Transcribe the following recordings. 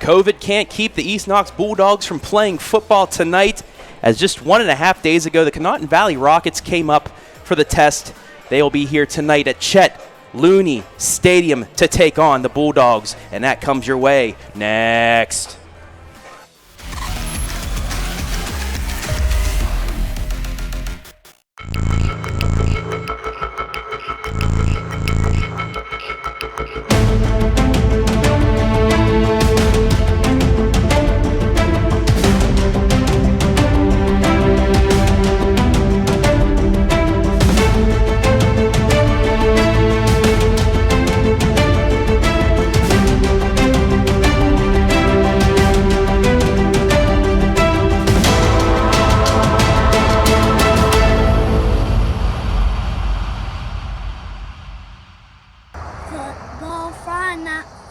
COVID can't keep the East Knox Bulldogs from playing football tonight, as just 1.5 days ago, the Conotton Valley Rockets came up for the test. They will be here tonight at Chet Looney Stadium to take on the Bulldogs, and that comes your way next.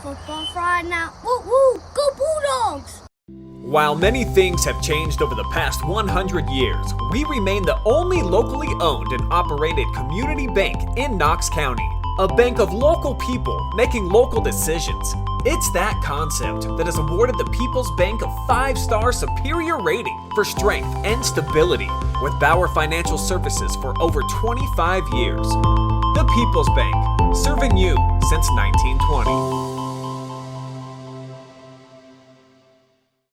Football Friday night, woo woo, go Bulldogs! While many things have changed over the past 100 years, we remain the only locally owned and operated community bank in Knox County. A bank of local people making local decisions. It's that concept that has awarded the People's Bank a 5-star superior rating for strength and stability, with Bauer Financial Services for over 25 years. The People's Bank, serving you since 1920.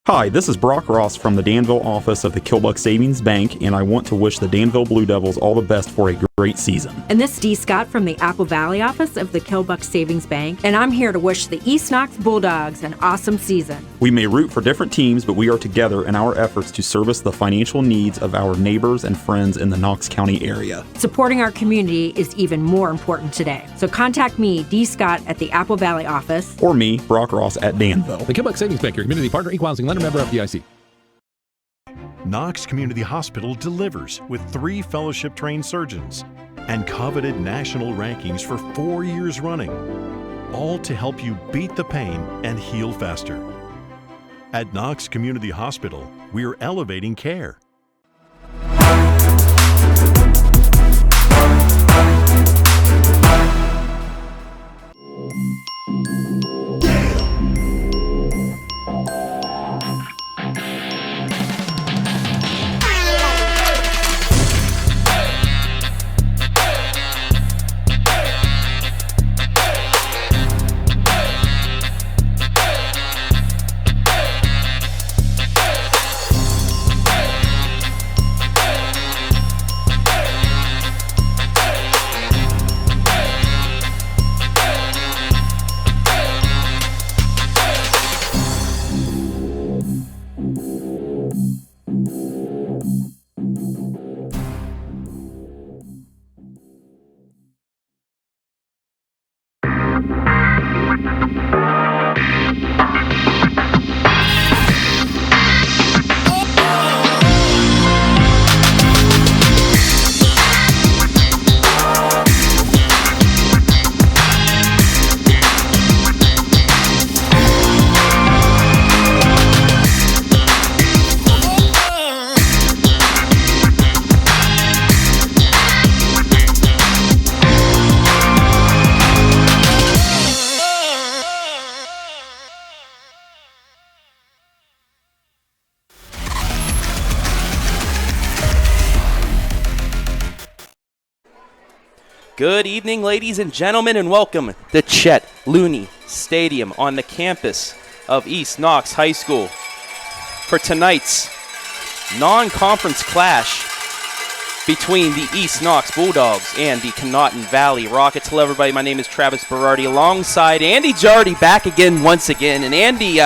Hi, this is Brock Ross from the Danville office of the Killbuck Savings Bank, and I want to wish the Danville Blue Devils all the best for a great season. And this is Dee Scott from the Apple Valley office of the Killbuck Savings Bank, and I'm here to wish the East Knox Bulldogs an awesome season. We may root for different teams, but we are together in our efforts to service the financial needs of our neighbors and friends in the Knox County area. Supporting our community is even more important today. So contact me, Dee Scott, at the Apple Valley office. Or me, Brock Ross, at Danville. The Killbuck Savings Bank, your community partner, equal housing lender, member FDIC. Knox Community Hospital delivers with 3 fellowship-trained surgeons and coveted national rankings for 4 years running, all to help you beat the pain and heal faster. At Knox Community Hospital, we're elevating care. Good evening, ladies and gentlemen, and welcome to Chet Looney Stadium on the campus of East Knox High School for tonight's non-conference clash between the East Knox Bulldogs and the Conotton Valley Rockets. Hello, everybody. My name is Travis Berardi, alongside Andy Jardy, back again once again. And Andy,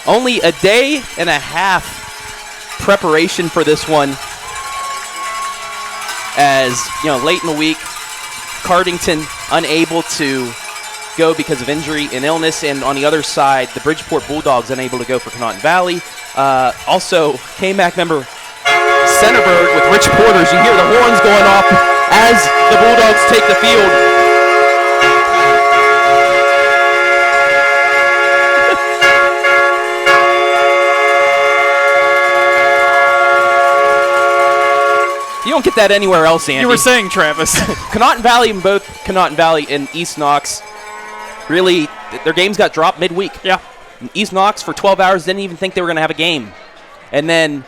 only a day and a half preparation for this one, as you know, late in the week, Cardington unable to go because of injury and illness, and on the other side, the Bridgeport Bulldogs unable to go for Conotton Valley. Also, KMAC member Centerburg with Rich Porters. You hear the horns going off as the Bulldogs take the field. You don't get that anywhere else, Andy. You were saying, Travis. Conotton Valley and both Conotton Valley and East Knox, really, their games got dropped midweek. Yeah. East Knox for 12 hours didn't even think they were going to have a game. And then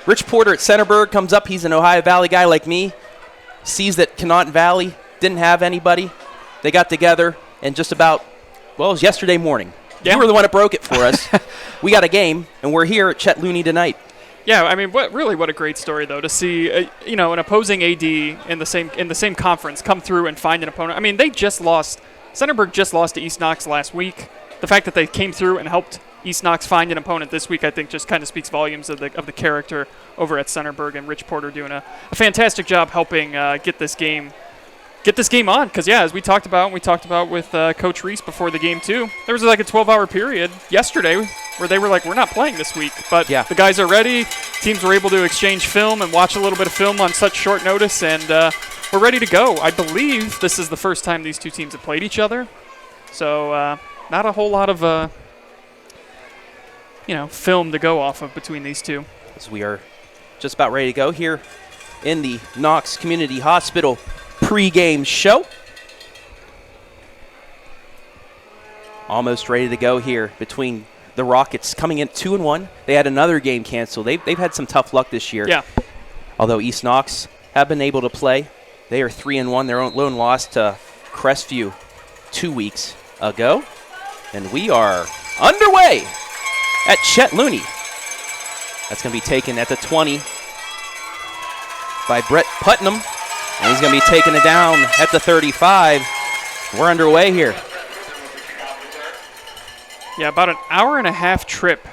Rich Porter at Centerburg comes up. He's an Ohio Valley guy like me. Sees that Conotton Valley didn't have anybody. They got together and just about, well, it was yesterday morning. Yeah. You were the one that broke it for us. We got a game, and we're here at Chet Looney tonight. Yeah, I mean, what a great story though to see, an opposing AD in the same conference come through and find an opponent. I mean, Centerburg just lost to East Knox last week. The fact that they came through and helped East Knox find an opponent this week, I think, just kind of speaks volumes of the character over at Centerburg, and Rich Porter doing a fantastic job helping get this game on. Because, yeah, as we talked about with Coach Reese before the game, too, there was like a 12-hour period yesterday where they were like, we're not playing this week. But the guys are ready. Teams were able to exchange film and watch a little bit of film on such short notice, and we're ready to go. I believe this is the first time these two teams have played each other. So not a whole lot of film to go off of between these two. As we are just about ready to go here in the Knox Community Hospital pregame show. Almost ready to go here between the Rockets coming in 2-1. They had another game canceled. They've had some tough luck this year. Yeah. Although East Knox have been able to play. They are 3-1. Their own lone loss to Crestview 2 weeks ago. And we are underway at Chet Looney. That's going to be taken at the 20 by Brett Putnam. And he's going to be taking it down at the 35. We're underway here. Yeah, about an hour and a half trip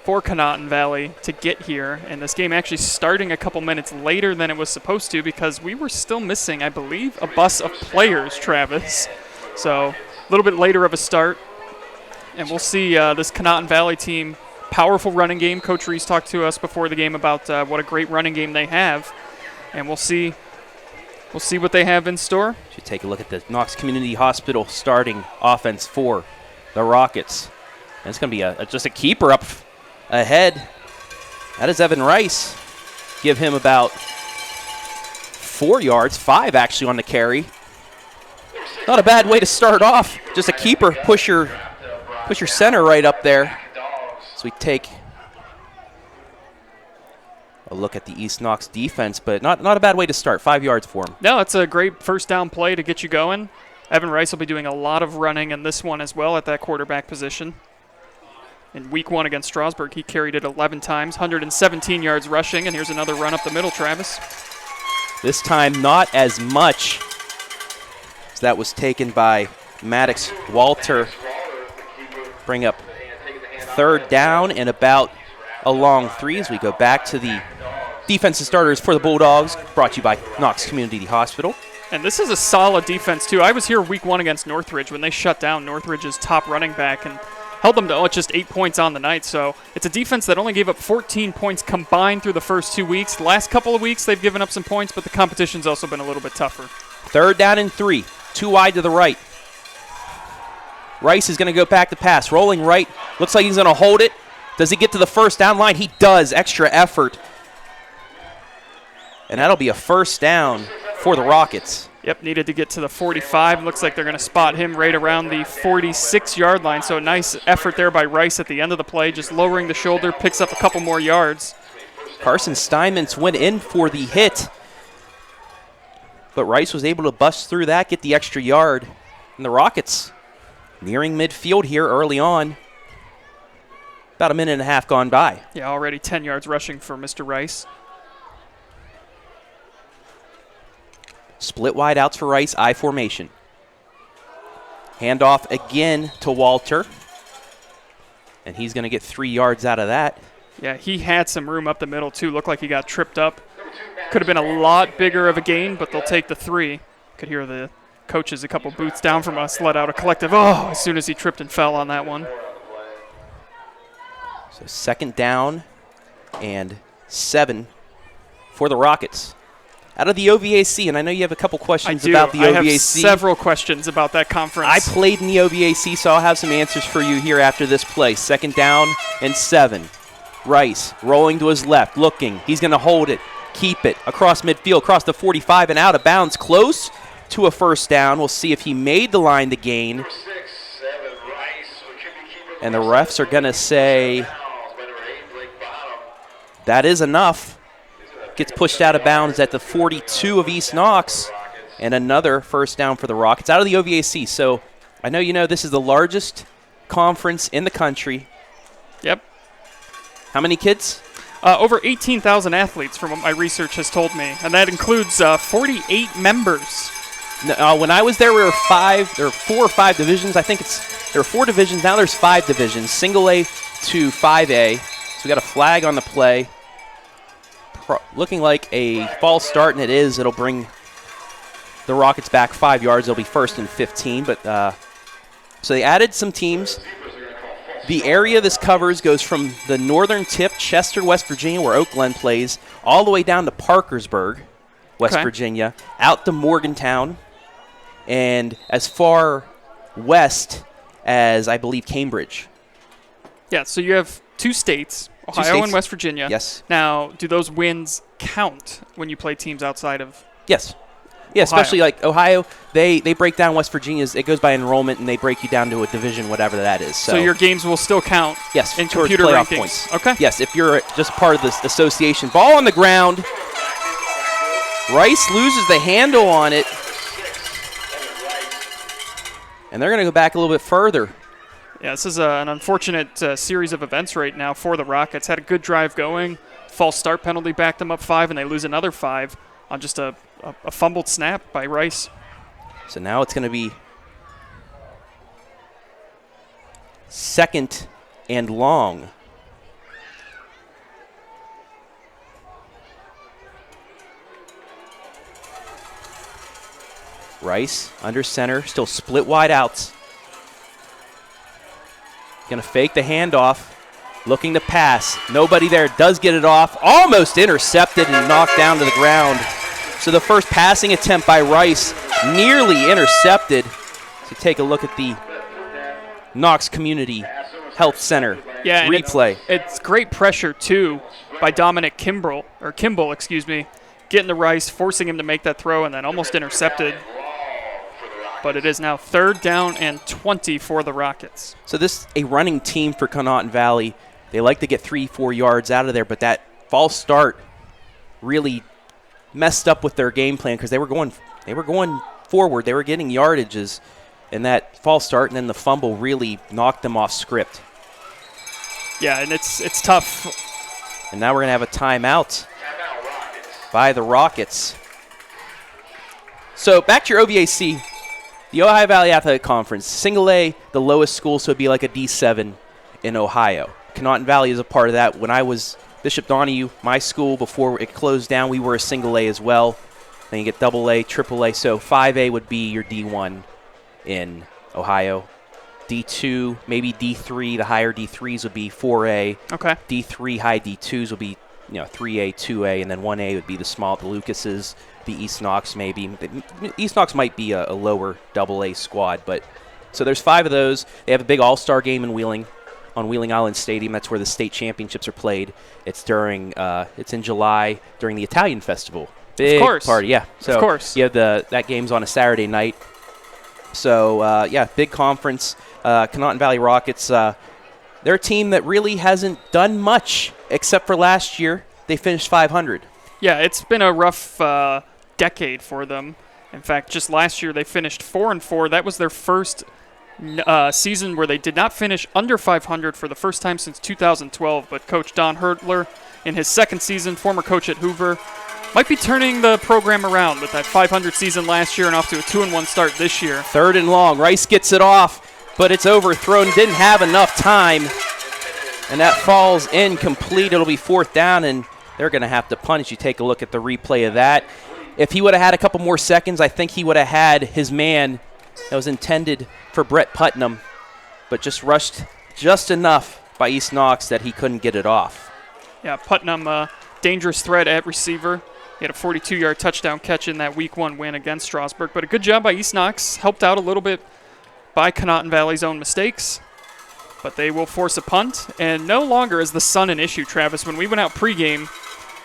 for Conotton Valley to get here. And this game actually starting a couple minutes later than it was supposed to because we were still missing, I believe, a bus of players, Travis. So a little bit later of a start. And we'll see this Conotton Valley team, powerful running game. Coach Reese talked to us before the game about what a great running game they have. And we'll see what they have in store. Should take a look at the Knox Community Hospital starting offense for the Rockets. And it's going to be just a keeper up ahead. That is Evan Rice. Give him about 4 yards, 5 actually on the carry. Not a bad way to start off. Just a keeper, push your center right up there. So we take a look at the East Knox defense, but not a bad way to start. 5 yards for him. No, it's a great first down play to get you going. Evan Rice will be doing a lot of running in this one as well at that quarterback position. In week 1 against Strasburg, he carried it 11 times, 117 yards rushing, and here's another run up the middle, Travis. This time not as much as that was taken by Maddox Walter. Bring up third down and about a long 3 as we go back to the defensive starters for the Bulldogs, brought to you by Knox Community Hospital. And this is a solid defense, too. I was here week 1 against Northridge when they shut down Northridge's top running back and held them to just 8 points on the night. So it's a defense that only gave up 14 points combined through the first 2 weeks. The last couple of weeks, they've given up some points, but the competition's also been a little bit tougher. Third down and 3, 2 wide to the right. Rice is going to go back to pass, rolling right. Looks like he's going to hold it. Does he get to the first down line? He does. Extra effort. And that'll be a first down for the Rockets. Yep, needed to get to the 45. Looks like they're going to spot him right around the 46-yard line. So a nice effort there by Rice at the end of the play, just lowering the shoulder, picks up a couple more yards. Carson Steinmetz went in for the hit, but Rice was able to bust through that, get the extra yard. And the Rockets nearing midfield here early on. About a minute and a half gone by. Yeah, already 10 yards rushing for Mr. Rice. Split wide outs for Rice, I formation. Handoff again to Walter. And he's going to get 3 yards out of that. Yeah, he had some room up the middle, too. Looked like he got tripped up. Could have been a lot bigger of a gain, but they'll take the 3. Could hear the coaches a couple booths down from us let out a collective, oh, as soon as he tripped and fell on that one. So second down and 7 for the Rockets. Out of the OVAC, and I know you have a couple questions about the OVAC. I have several questions about that conference. I played in the OVAC, so I'll have some answers for you here after this play. Second down and 7. Rice rolling to his left, looking. He's going to hold it, keep it, across midfield, across the 45 and out of bounds, close to a first down. We'll see if he made the line to gain. And the refs are going to say that is enough. Gets pushed out of bounds at the 42 of East Knox. And another first down for the Rockets out of the OVAC. So I know you know this is the largest conference in the country. Yep. How many kids? Over 18,000 athletes from what my research has told me. And that includes 48 members. No, when I was there, there were 4 or 5 divisions. I think there were 4 divisions. Now there's 5 divisions, single A to 5A. So we got a flag on the play. Looking like a false start, and it is. It'll bring the Rockets back 5 yards. They'll be first and 15. But so they added some teams. The area this covers goes from the northern tip, Chester, West Virginia, where Oak Glen plays, all the way down to Parkersburg, West Virginia, out to Morgantown, and as far west as, I believe, Cambridge. Yeah, so you have 2 states, Ohio and West Virginia. Yes. Now, do those wins count when you play teams outside of Yes. Yeah, Ohio? Especially like Ohio, they break down West Virginia's. It goes by enrollment, and they break you down to a division, whatever that is. So your games will still count yes, in towards computer playoff rankings. Points. Okay. Yes, if you're just part of this association. Ball on the ground. Rice loses the handle on it. And they're going to go back a little bit further. Yeah, this is an unfortunate series of events right now for the Rockets. Had a good drive going. False start penalty backed them up 5, and they lose another 5 on just a fumbled snap by Rice. So now it's going to be second and long. Rice under center, still split wide outs. Going to fake the handoff, looking to pass. Nobody there, does get it off. Almost intercepted and knocked down to the ground. So the first passing attempt by Rice nearly intercepted. So take a look at the Knox Community Health Center replay. It's great pressure, too, by Dominic Kimball, getting to Rice, forcing him to make that throw, and then almost intercepted. But it is now 3rd down and 20 for the Rockets. So this a running team for Conotton Valley. They like to get 3-4 yards out of there, but that false start really messed up with their game plan because they were going forward. They were getting yardages, and that false start and then the fumble really knocked them off script. Yeah, and it's tough. And now we're going to have a timeout by the Rockets. So back to your OVAC. The Ohio Valley Athletic Conference, single A, the lowest school, so it'd be like a D7 in Ohio. Conotton Valley is a part of that. When I was Bishop Donahue, my school, before it closed down, we were a single A as well. Then you get double A, triple A, so 5A would be your D1 in Ohio. D2, maybe D3, the higher D3s would be 4A. Okay. D3 high D2s would be 3A, 2A, and then 1A would be the small, the Lucases. The East Knox maybe. East Knox might be a lower double-A squad, but so there's 5 of those. They have a big all-star game in Wheeling, on Wheeling Island Stadium. That's where the state championships are played. It's it's in July during the Italian festival. Big party, yeah. So of course. You have that game's on a Saturday night. So big conference. Conotton Valley Rockets. They're a team that really hasn't done much except for last year. They finished 500. Yeah, it's been a rough decade for them. In fact, just last year they finished 4-4. That was their first season where they did not finish under 500 for the first time since 2012. But Coach Don Hertler, in his second season, former coach at Hoover, might be turning the program around with that 500 season last year and off to a 2-1 start this year. 3rd and long. Rice gets it off, but it's overthrown. Didn't have enough time, and that falls incomplete. It'll be 4th down, and they're going to have to punt. You take a look at the replay of that. If he would have had a couple more seconds, I think he would have had his man that was intended for Brett Putnam, but just rushed just enough by East Knox that he couldn't get it off. Yeah, Putnam, dangerous threat at receiver. He had a 42-yard touchdown catch in that Week 1 win against Strasburg. But a good job by East Knox. Helped out a little bit by Conotton Valley's own mistakes. But they will force a punt. And no longer is the sun an issue, Travis. When we went out pregame,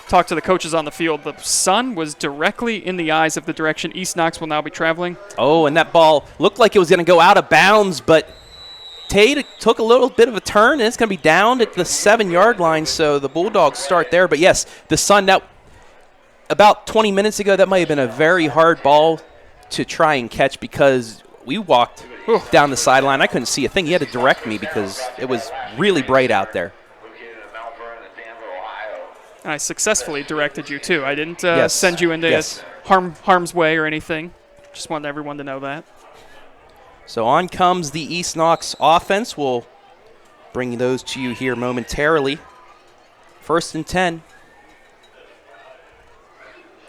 talked to the coaches on the field, the sun was directly in the eyes of the direction East Knox will now be traveling. Oh, and that ball looked like it was going to go out of bounds, but Tate took a little bit of a turn, and it's going to be down at the 7-yard line, so the Bulldogs start there. But, yes, the Sun, that about 20 minutes ago, that might have been a very hard ball to try and catch because we walked down the sideline. I couldn't see a thing. He had to direct me because it was really bright out there. I successfully directed you, too. I didn't send you into harm's way or anything. Just wanted everyone to know that. So on comes the East Knox offense. We'll bring those to you here momentarily. 1st and 10.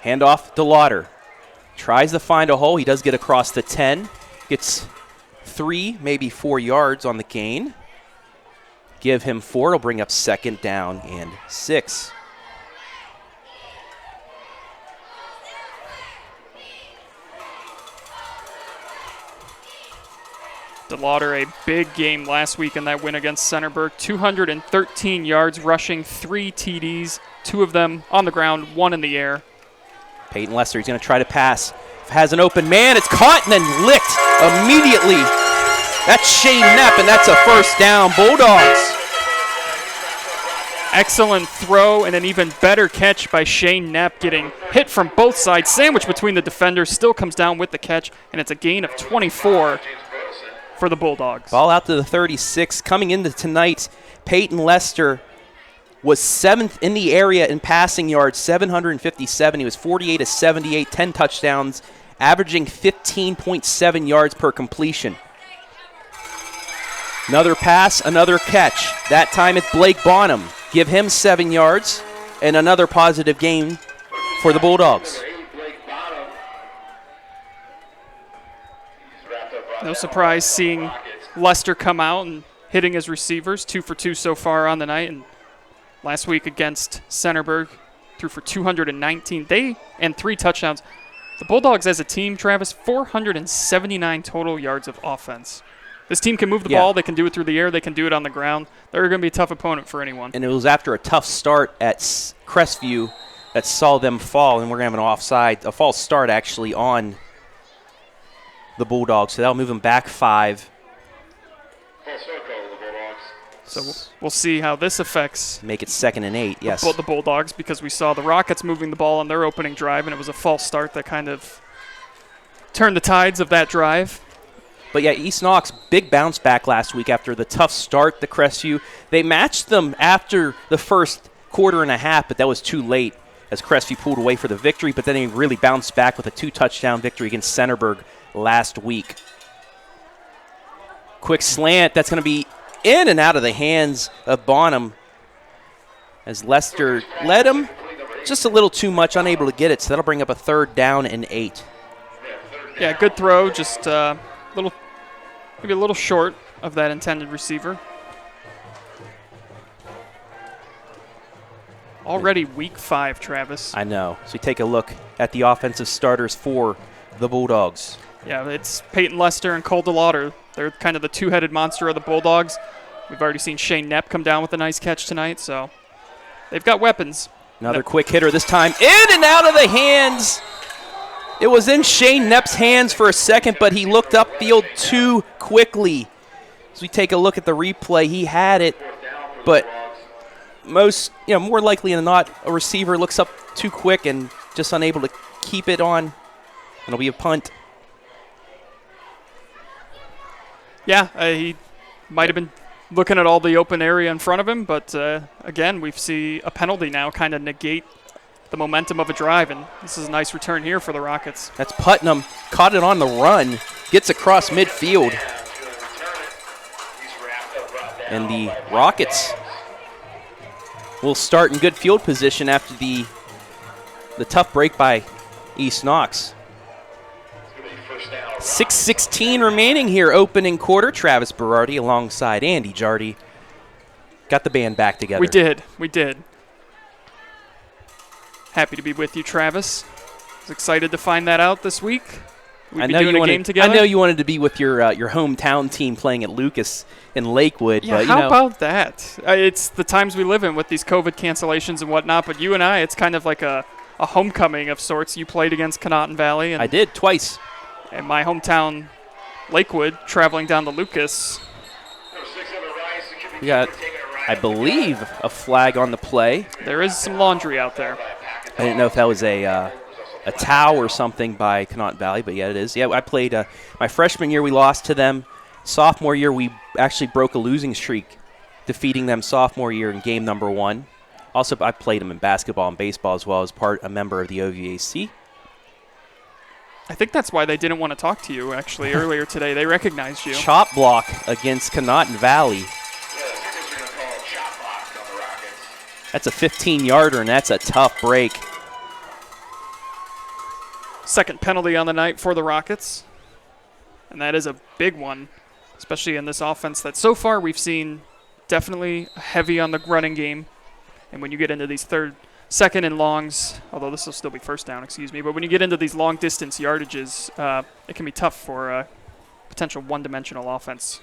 Handoff to Lauder. Tries to find a hole. He does get across the 10. Gets 3, maybe 4 yards on the gain. Give him 4. It'll bring up 2nd down and 6. DeLauder, a big game last week in that win against Centerburg. 213 yards rushing, 3 TDs, 2 of them on the ground, 1 in the air. Peyton Lester, he's going to try to pass. Has an open man. It's caught and then licked immediately. That's Shane Knapp, and that's a 1st down. Bulldogs. Excellent throw and an even better catch by Shane Knapp, getting hit from both sides. Sandwich between the defenders, still comes down with the catch, and it's a gain of 24 for the Bulldogs. Ball out to the 36. Coming into tonight, Peyton Lester was 7th in the area in passing yards, 757. He was 48 of 78, 10 touchdowns, averaging 15.7 yards per completion. Another pass, another catch. That time it's Blake Bonham. Give him 7 yards and another positive gain for the Bulldogs. No surprise seeing Lester come out and hitting his receivers, 2 for 2 so far on the night. And last week against Centerburg, threw for 219 and 3 touchdowns. The Bulldogs as a team, Travis, 479 total yards of offense. This team can move the ball. They can do it through the air. They can do it on the ground. They're going to be a tough opponent for anyone. And it was after a tough start at Crestview that saw them fall, and we're going to have a false start actually on the Bulldogs. So that'll move them back 5. So we'll see how this affects. Make it 2nd and 8, yes. The Bulldogs, because we saw the Rockets moving the ball on their opening drive, and it was a false start that kind of turned the tides of that drive. But yeah, East Knox, big bounce back last week after the tough start to Crestview. They matched them after the first quarter and a half, but that was too late as Crestview pulled away for the victory. But then they really bounced back with a 2-touchdown victory against Centerburg last week. Quick slant, that's going to be in and out of the hands of Bonham as Lester led him just a little too much, unable to get it. So that'll bring up a 3rd down and 8. Yeah, good throw, just maybe a little short of that intended receiver. Already week 5, Travis. I know. So we take a look at the offensive starters for the Bulldogs. Yeah, it's Peyton Lester and Cole DeLauder. They're kind of the two-headed monster of the Bulldogs. We've already seen Shane Knapp come down with a nice catch tonight, so they've got weapons. Another quick hitter this time. In and out of the hands. It was in Shane Knapp's hands for a second, but he looked upfield too quickly. As we take a look at the replay, he had it, but more likely than not, a receiver looks up too quick and just unable to keep it on. It'll be a punt. Yeah, he might have been looking at all the open area in front of him, but again, we see a penalty now kind of negate the momentum of a drive, and this is a nice return here for the Rockets. That's Putnam, caught it on the run, gets across midfield. And the Rockets will start in good field position after the tough break by East Knox. 6:16 remaining here, opening quarter. Travis Berardi alongside Andy Jardy got the band back together. We did. Happy to be with you, Travis. Was excited to find that out this week. We'd be doing a game together. I know you wanted to be with your hometown team playing at Lucas in Lakewood. Yeah, but, how about that? It's the times we live in with these COVID cancellations and whatnot, but you and I, it's kind of like a homecoming of sorts. You played against Conotton Valley. And I did, twice. And my hometown, Lakewood, traveling down to Lucas. We got, I believe, a flag on the play. There is some laundry out there. I didn't know if that was a towel or something by Conotton Valley, but yeah, it is. Yeah, I played my freshman year. We lost to them. Sophomore year, we actually broke a losing streak, defeating them sophomore year in game number 1. Also, I played them in basketball and baseball as well as a member of the OVAC. I think that's why they didn't want to talk to you, actually, earlier today. They recognized you. Chop block against Conotton Valley. That's a 15-yarder, and that's a tough break. Second penalty on the night for the Rockets. And that is a big one, especially in this offense that so far we've seen definitely heavy on the running game. And when you get into these second and longs, although this will still be first down, but when you get into these long distance yardages, it can be tough for a potential one-dimensional offense.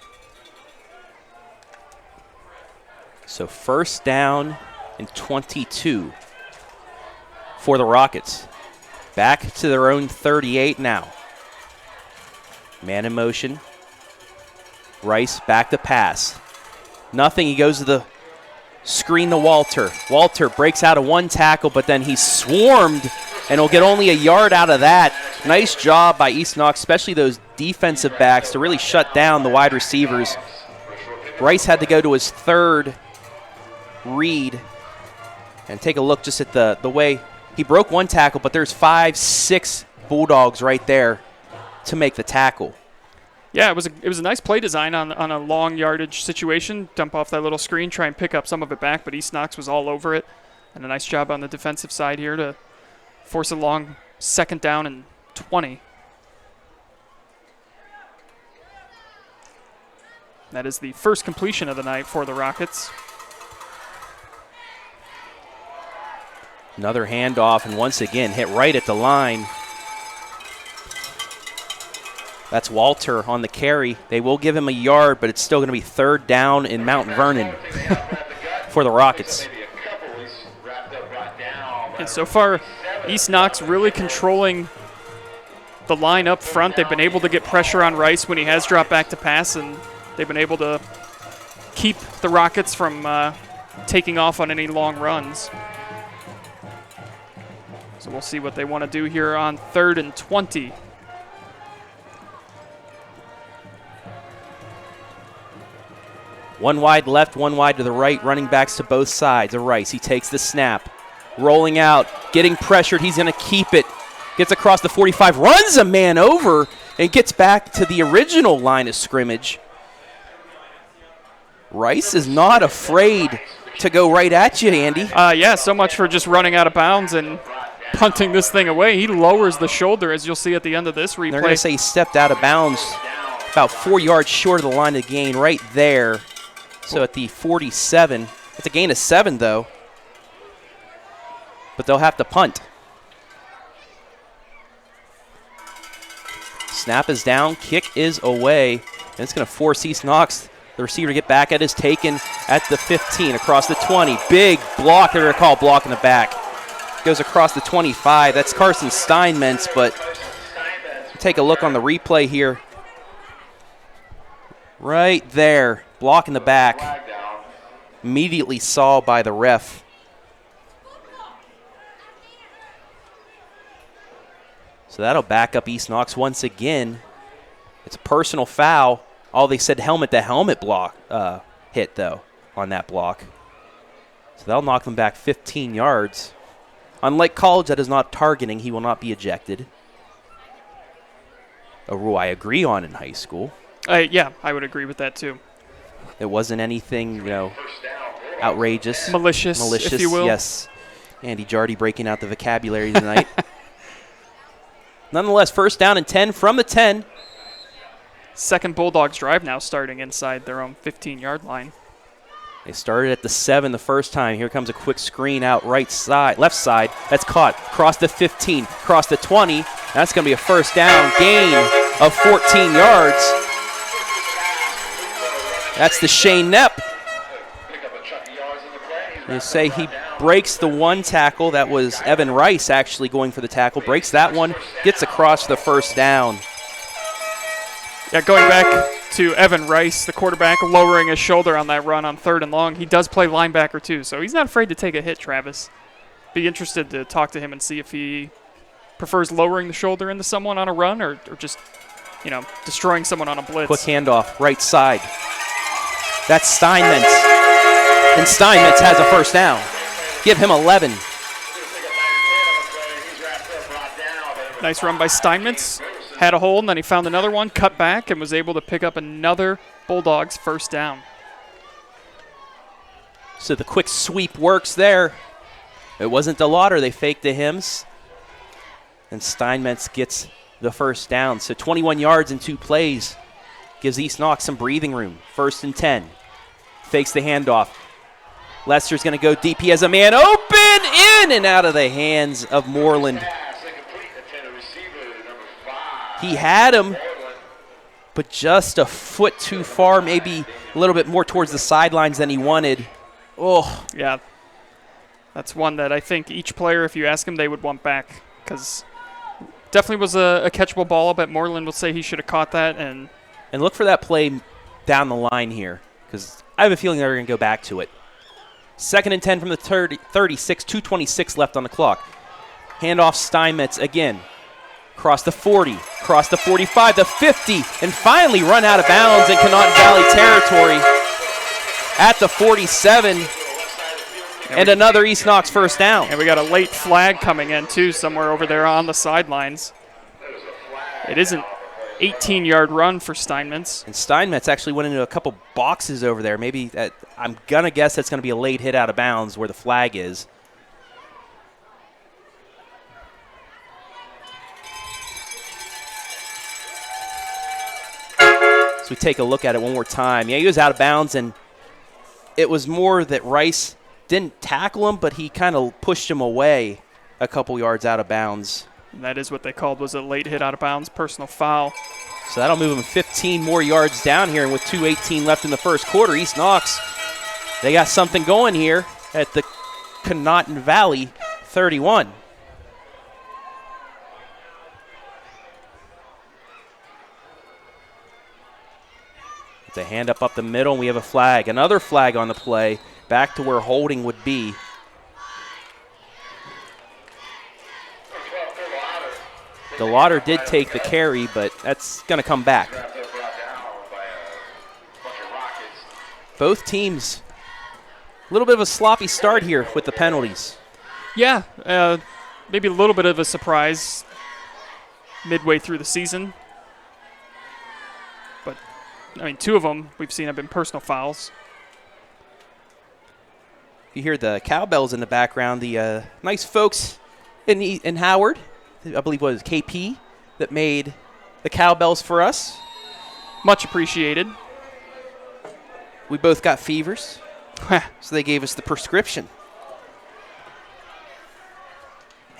So first down and 22 for the Rockets. Back to their own 38 now. Man in motion. Rice back to pass. Nothing, he goes to the screen to Walter. Walter breaks out of one tackle, but then he's swarmed, and he'll get only a yard out of that. Nice job by East Knox, especially those defensive backs, to really shut down the wide receivers. Rice had to go to his third read. And take a look just at the way he broke one tackle, but there's 5, 6 Bulldogs right there to make the tackle. Yeah, it was a nice play design on a long yardage situation. Dump off that little screen, try and pick up some of it back, but East Knox was all over it. And a nice job on the defensive side here to force a long second down and 20. That is the first completion of the night for the Rockets. Another handoff, and once again hit right at the line. That's Walter on the carry. They will give him a yard, but it's still going to be third down in Mount Vernon for the Rockets. And so far, East Knox really controlling the line up front. They've been able to get pressure on Rice when he has dropped back to pass, and they've been able to keep the Rockets from taking off on any long runs. So we'll see what they want to do here on 3rd and 20. One wide left, one wide to the right, running backs to both sides of Rice. He takes the snap, rolling out, getting pressured. He's going to keep it. Gets across the 45, runs a man over, and gets back to the original line of scrimmage. Rice is not afraid to go right at you, Andy. Yeah, so much for just running out of bounds and punting this thing away. He lowers the shoulder, as you'll see at the end of this replay. They're going to say he stepped out of bounds about 4 yards short of the line of gain right there. So at the 47, it's a gain of 7, though. But they'll have to punt. Snap is down, kick is away, and it's going to force East Knox, the receiver, to get back at his taken at the 15, across the 20. Big block, they're going to call block in the back. Goes across the 25. That's Carson Steinmetz, but take a look on the replay here. Right there, block in the back. Immediately saw by the ref. So that'll back up East Knox once again. It's a personal foul. All they said helmet-to-helmet block hit, though, on that block. So that'll knock them back 15 yards. Unlike college, that is not targeting. He will not be ejected. A rule I agree on in high school. Yeah, I would agree with that, too. It wasn't anything, outrageous. Malicious, if you will. Yes. Andy Jardy breaking out the vocabulary tonight. Nonetheless, first down and 10 from the 10. Second Bulldogs drive now starting inside their own 15-yard line. They started at the 7 the first time. Here comes a quick screen out left side. That's caught. Across the 15, across the 20. That's going to be a first down, gain of 14 yards. That's the Shane Knepp. They say he breaks the one tackle. That was Evan Rice actually going for the tackle. Breaks that one, gets across the first down. Yeah, going back to Evan Rice, the quarterback, lowering his shoulder on that run on 3rd and long. He does play linebacker too, so he's not afraid to take a hit, Travis. Be interested to talk to him and see if he prefers lowering the shoulder into someone on a run or just, destroying someone on a blitz. Quick handoff, right side. That's Steinmetz. And Steinmetz has a first down. Give him 11. Nice run by Steinmetz. Had a hole, and then he found another one, cut back, and was able to pick up another Bulldogs first down. So the quick sweep works there. It wasn't DeLauder. They faked the Hims. And Steinmetz gets the first down. So 21 yards in 2 plays. Gives East Knox some breathing room. 1st and 10. Fakes the handoff. Lester's going to go deep. He has a man open, in and out of the hands of Moreland. He had him, but just a foot too far, maybe a little bit more towards the sidelines than he wanted. Oh. Yeah. That's one that I think each player, if you ask him, they would want back, because definitely was a catchable ball, but Moreland will say he should have caught that. And look for that play down the line here, because I have a feeling they're going to go back to it. 2nd and 10 from the 36, 2:26 left on the clock. Handoff Steinmetz again. Cross the 40, cross the 45, the 50, and finally run out of bounds in Conotton Valley territory at the 47. And another East Knox first down. And we got a late flag coming in, too, somewhere over there on the sidelines. It is an 18-yard run for Steinmetz. And Steinmetz actually went into a couple boxes over there. Maybe I'm going to guess that's going to be a late hit out of bounds where the flag is. So we take a look at it one more time. Yeah, he was out of bounds, and it was more that Rice didn't tackle him, but he kind of pushed him away a couple yards out of bounds. And that is what they called was a late hit out of bounds, personal foul. So that'll move him 15 more yards down here, and with 2:18 left in the first quarter, East Knox, they got something going here at the Conotton Valley 31. It's a hand up the middle, and we have a flag. Another flag on the play, back to where holding would be. DeLauder did take the carry, but that's going to come back. Both teams, a little bit of a sloppy start here with the penalties. Yeah, maybe a little bit of a surprise midway through the season. But, I mean, 2 of them we've seen have been personal fouls. You hear the cowbells in the background. The nice folks in Howard, I believe it was KP, that made the cowbells for us. Much appreciated. We both got fevers, so they gave us the prescription.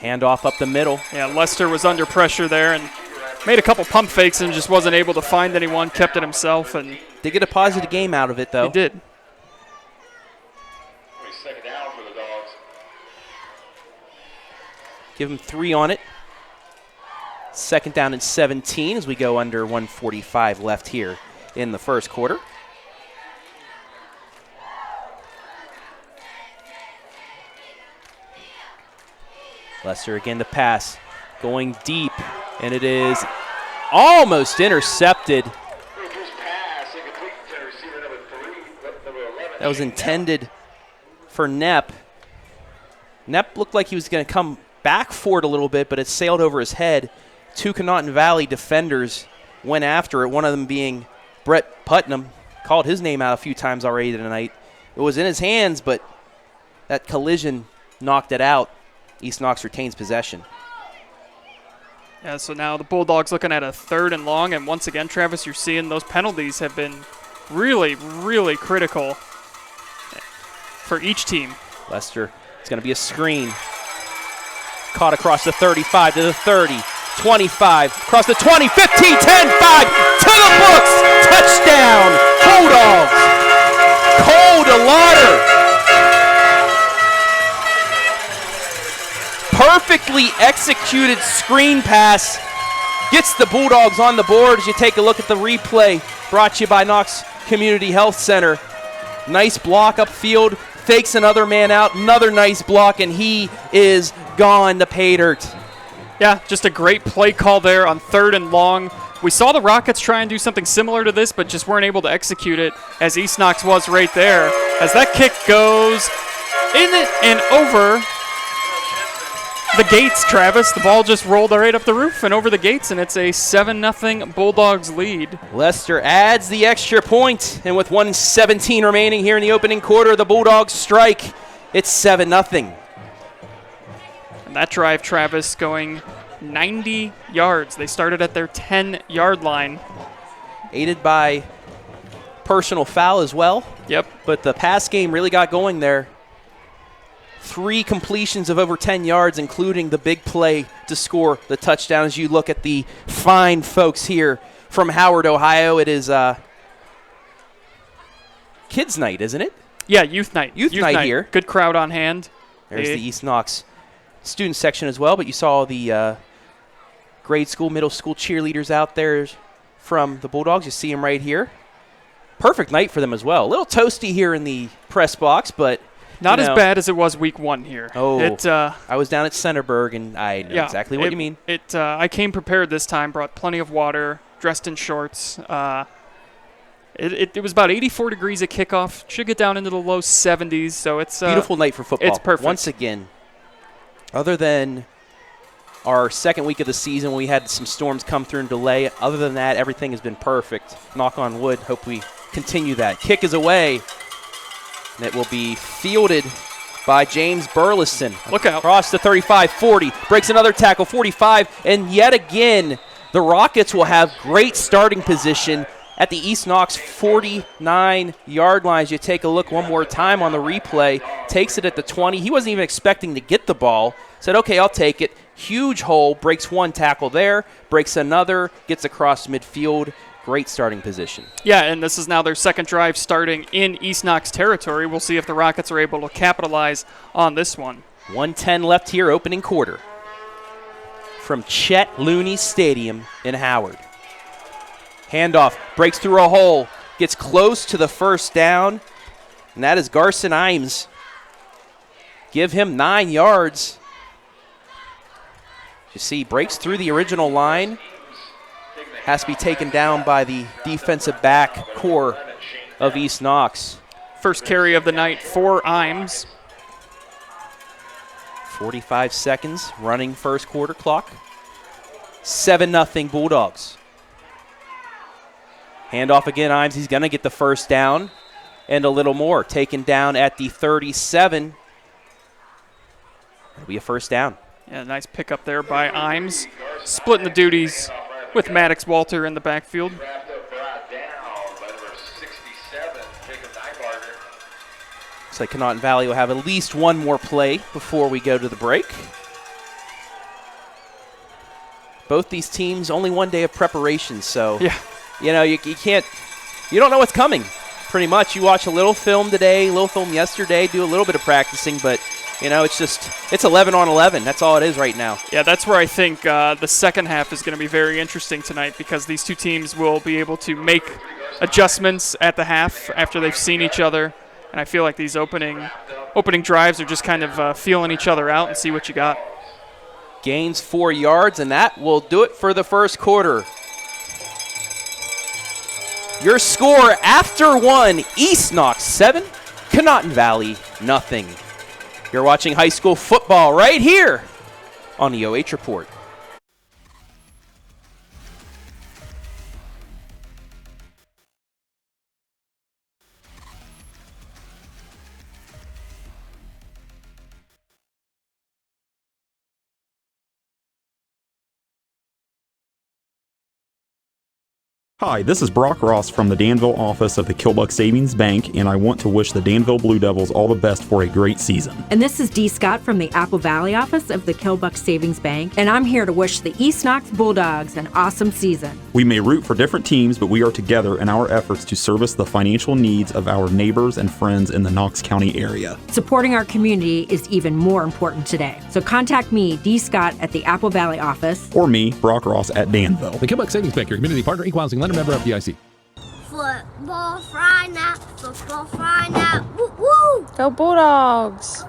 Handoff up the middle. Yeah, Lester was under pressure there and made a couple pump fakes and just wasn't able to find anyone, kept it himself. And did get a positive game out of it, though. He did. Second down for the Dogs. Give him 3 on it. 2nd down and 17 as we go under 1:45 left here in the first quarter. Lester again to pass, going deep, and it is almost intercepted. That was intended for Knepp. Knepp looked like he was going to come back for it a little bit, but it sailed over his head. 2 Conotton Valley defenders went after it, one of them being Brett Putnam. Called his name out a few times already tonight. It was in his hands, but that collision knocked it out. East Knox retains possession. Yeah, so now the Bulldogs looking at a 3rd and long, and once again, Travis, you're seeing those penalties have been really, really critical for each team. Lester, it's going to be a screen. Caught across the 35 to the 30, 25, across the 20, 15, 10, 5, to the books! Touchdown, Bulldogs! Cole DeLauder. Perfectly executed screen pass Gets the Bulldogs on the board as you take a look at the replay. Brought to you by Knox Community Health Center. Nice block upfield. Fakes another man out. Another nice block, and he is gone to pay dirt. Yeah, just a great play call there on 3rd and long. We saw the Rockets try and do something similar to this, but just weren't able to execute it, as East Knox was right there. As that kick goes in and over the gates, Travis. The ball just rolled right up the roof and over the gates, and it's a 7-0 Bulldogs lead. Lester adds the extra point, and with 1:17 remaining here in the opening quarter, the Bulldogs strike. It's 7-0. And that drive, Travis, going 90 yards. They started at their 10-yard line. Aided by personal foul as well. Yep. But the pass game really got going there. 3 completions of over 10 yards, including the big play to score the touchdown. As you look at the fine folks here from Howard, Ohio, it is kids' night, isn't it? Yeah, youth night. Youth night here. Good crowd on hand. There's the East Knox student section as well, but you saw the grade school, middle school cheerleaders out there from the Bulldogs. You see them right here. Perfect night for them as well. A little toasty here in the press box, but not as bad as it was week 1 here. Oh, I was down at Centerburg, and I know exactly what you mean. I came prepared this time, brought plenty of water, dressed in shorts. It was about 84 degrees at kickoff. Should get down into the low 70s, so it's beautiful night for football. It's perfect. Once again, other than our second week of the season when we had some storms come through and delay, other than that, everything has been perfect. Knock on wood. Hope we continue that. Kick is away. And it will be fielded by James Burleson. Look out. Across the 35-40. Breaks another tackle, 45. And yet again, the Rockets will have great starting position at the East Knox 49-yard line. As you take a look one more time on the replay. Takes it at the 20. He wasn't even expecting to get the ball. Said, okay, I'll take it. Huge hole. Breaks one tackle there. Breaks another. Gets across midfield. Great starting position. Yeah, and this is now their second drive starting in East Knox territory. We'll see if the Rockets are able to capitalize on this one. 1:10 left here, opening quarter. From Chet Looney Stadium in Howard. Handoff, breaks through a hole, gets close to the first down, and that is Garson Imes. Give him 9 yards. You see, breaks through the original line. Has to be taken down by the defensive back core of East Knox. First carry of the night for Imes. 45 seconds running first quarter clock. 7-0 Bulldogs. Handoff again, Imes. He's going to get the first down and a little more. Taken down at the 37. It'll be a first down. Yeah, nice pickup there by Imes. Splitting the duties with Maddox Walter in the backfield. Looks like Conotton Valley will have at least one more play before we go to the break. Both these teams, only one day of preparation, so yeah, you can't, you don't know what's coming. Pretty much, you watch a little film today, a little film yesterday, do a little bit of practicing, but it's 11 on 11. That's all it is right now. Yeah, that's where I think the second half is going to be very interesting tonight, because these two teams will be able to make adjustments at the half after they've seen each other. And I feel like these opening drives are just kind of feeling each other out and see what you got. Gains 4 yards, and that will do it for the first quarter. Your score after one, East Knox 7, Conotton Valley nothing. You're watching high school football right here on the OH Report. Hi, this is Brock Ross from the Danville office of the Kilbuck Savings Bank, and I want to wish the Danville Blue Devils all the best for a great season. And this is Dee Scott from the Apple Valley office of the Kilbuck Savings Bank, and I'm here to wish the East Knox Bulldogs an awesome season. We may root for different teams, but we are together in our efforts to service the financial needs of our neighbors and friends in the Knox County area. Supporting our community is even more important today. So contact me, Dee Scott, at the Apple Valley office. Or me, Brock Ross, at Danville. The Kilbuck Savings Bank, your community partner, equal housing lender, member FDIC. Football Friday night, football Friday night, woo woo! Go Bulldogs!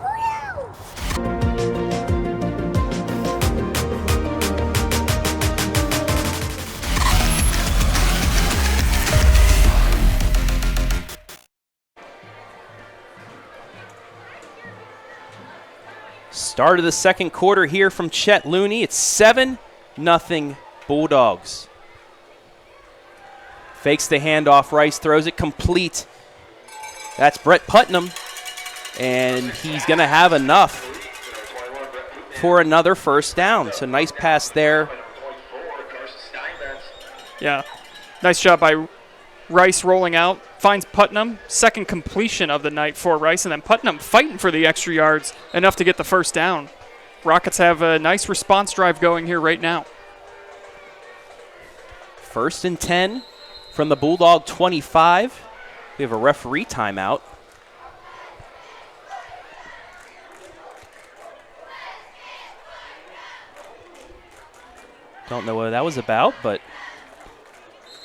Start of the second quarter here from Chet Looney. It's 7-0 Bulldogs. Fakes the handoff. Rice throws it complete. That's Brett Putnam. And he's going to have enough for another first down. So nice pass there. Yeah, nice job by Rice rolling out. Finds Putnam. Second completion of the night for Rice. And then Putnam fighting for the extra yards, enough to get the first down. Rockets have a nice response drive going here right now. 1st and 10 from the Bulldog 25. We have a referee timeout. Don't know what that was about, but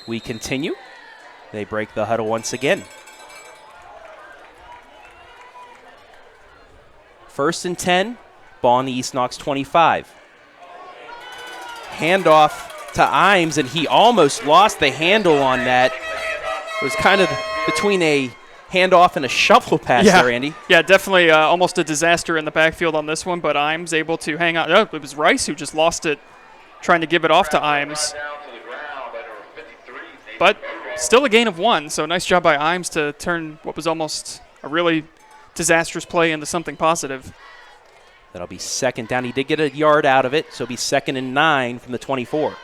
we continue. They break the huddle once again. 1st and 10, ball on the East Knox 25. Handoff to Imes, and he almost lost the handle on that. It was kind of between a handoff and a shovel pass there, Andy. Yeah, definitely almost a disaster in the backfield on this one, but Imes able to hang on. Oh, it was Rice who just lost it, trying to give it off to Imes. But still a gain of 1, so nice job by Imes to turn what was almost a really disastrous play into something positive. That'll be second down. He did get a yard out of it, so it'll be 2nd and 9 from the 24.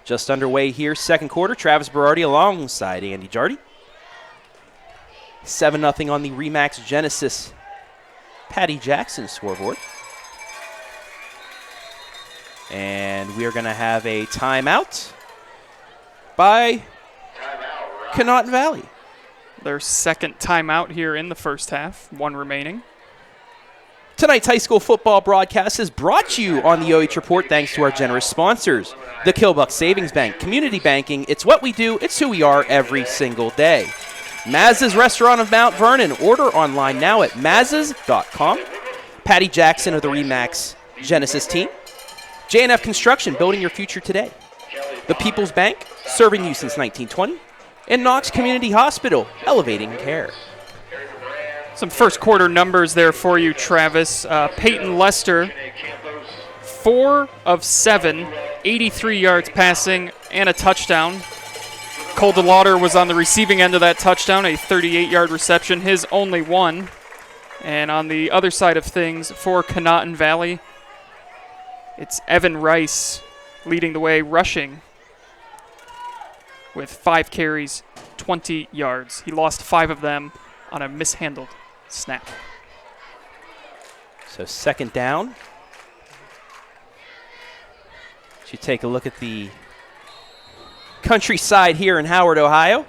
Just underway here, second quarter. Travis Berardi alongside Andy Jardy. 7-0 on the Remax Genesis Patty Jackson scoreboard. And we are going to have a timeout by Conotton Valley. Their second timeout here in the first half, 1 remaining. Tonight's high school football broadcast is brought to you on the OH Report thanks to our generous sponsors, the Kilbuck Savings Bank, community banking. It's what we do. It's who we are every single day. Maz's Restaurant of Mount Vernon. Order online now at maz's.com. Patty Jackson of the Remax Genesis team. J&F Construction, building your future today. The People's Bank, serving you since 1920. And Knox Community Hospital, elevating care. Some first quarter numbers there for you, Travis. Peyton Lester, 4 of 7, 83 yards passing, and a touchdown. Cole DeLauder was on the receiving end of that touchdown, a 38-yard reception, his only one. And on the other side of things, for Conotton Valley, it's Evan Rice leading the way, rushing with 5 carries, 20 yards. He lost 5 of them on a mishandled snap. So second down. Should take a look at the countryside here in Howard, Ohio.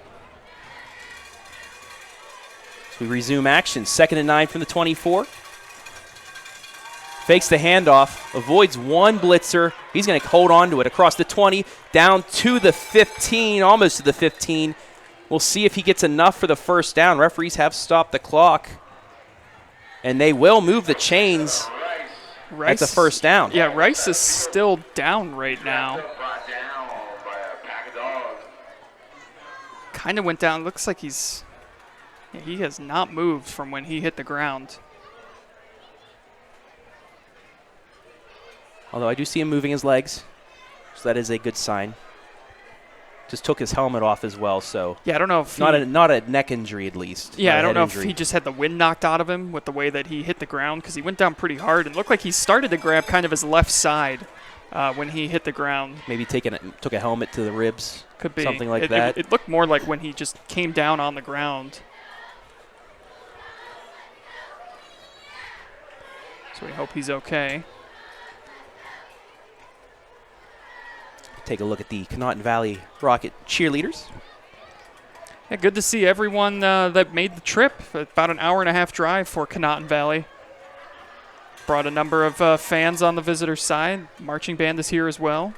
So we resume action. 2nd and 9 from the 24. Fakes the handoff, avoids one blitzer. He's going to hold on to it across the 20, down to the 15, almost to the 15. We'll see if he gets enough for the first down. Referees have stopped the clock, and they will move the chains at the first down. Yeah, Rice is still down right now. Kind of went down. Looks like he has not moved from when he hit the ground. Although I do see him moving his legs, so that is a good sign. Just took his helmet off as well, so yeah, I don't know if not a neck injury at least. Yeah, I don't know if he just had the wind knocked out of him with the way that he hit the ground, because he went down pretty hard and looked like he started to grab kind of his left side, when he hit the ground. Maybe took a helmet to the ribs. Could be. Something like that. It looked more like when he just came down on the ground. So we hope he's okay. Take a look at the Conotton Valley Rocket cheerleaders. Yeah, good to see everyone that made the trip. About an hour-and-a-half drive for Conotton Valley. Brought a number of fans on the visitor side. Marching band is here as well.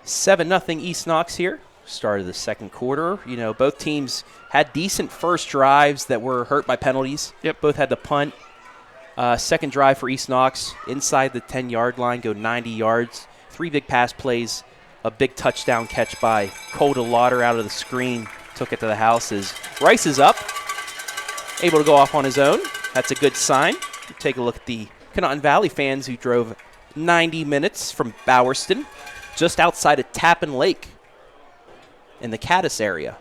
$7-0 East Knox here. Start of the second quarter. You know, both teams had decent first drives that were hurt by penalties. Yep. Both had the punt. Second drive for East Knox inside the 10-yard line, go 90 yards. 3 big pass plays, a big touchdown catch by Coda Lauder out of the screen. Took it to the house as Rice is up, able to go off on his own. That's a good sign. Take a look at the Conotton Valley fans who drove 90 minutes from Bowerston, just outside of Tappan Lake in the Caddis area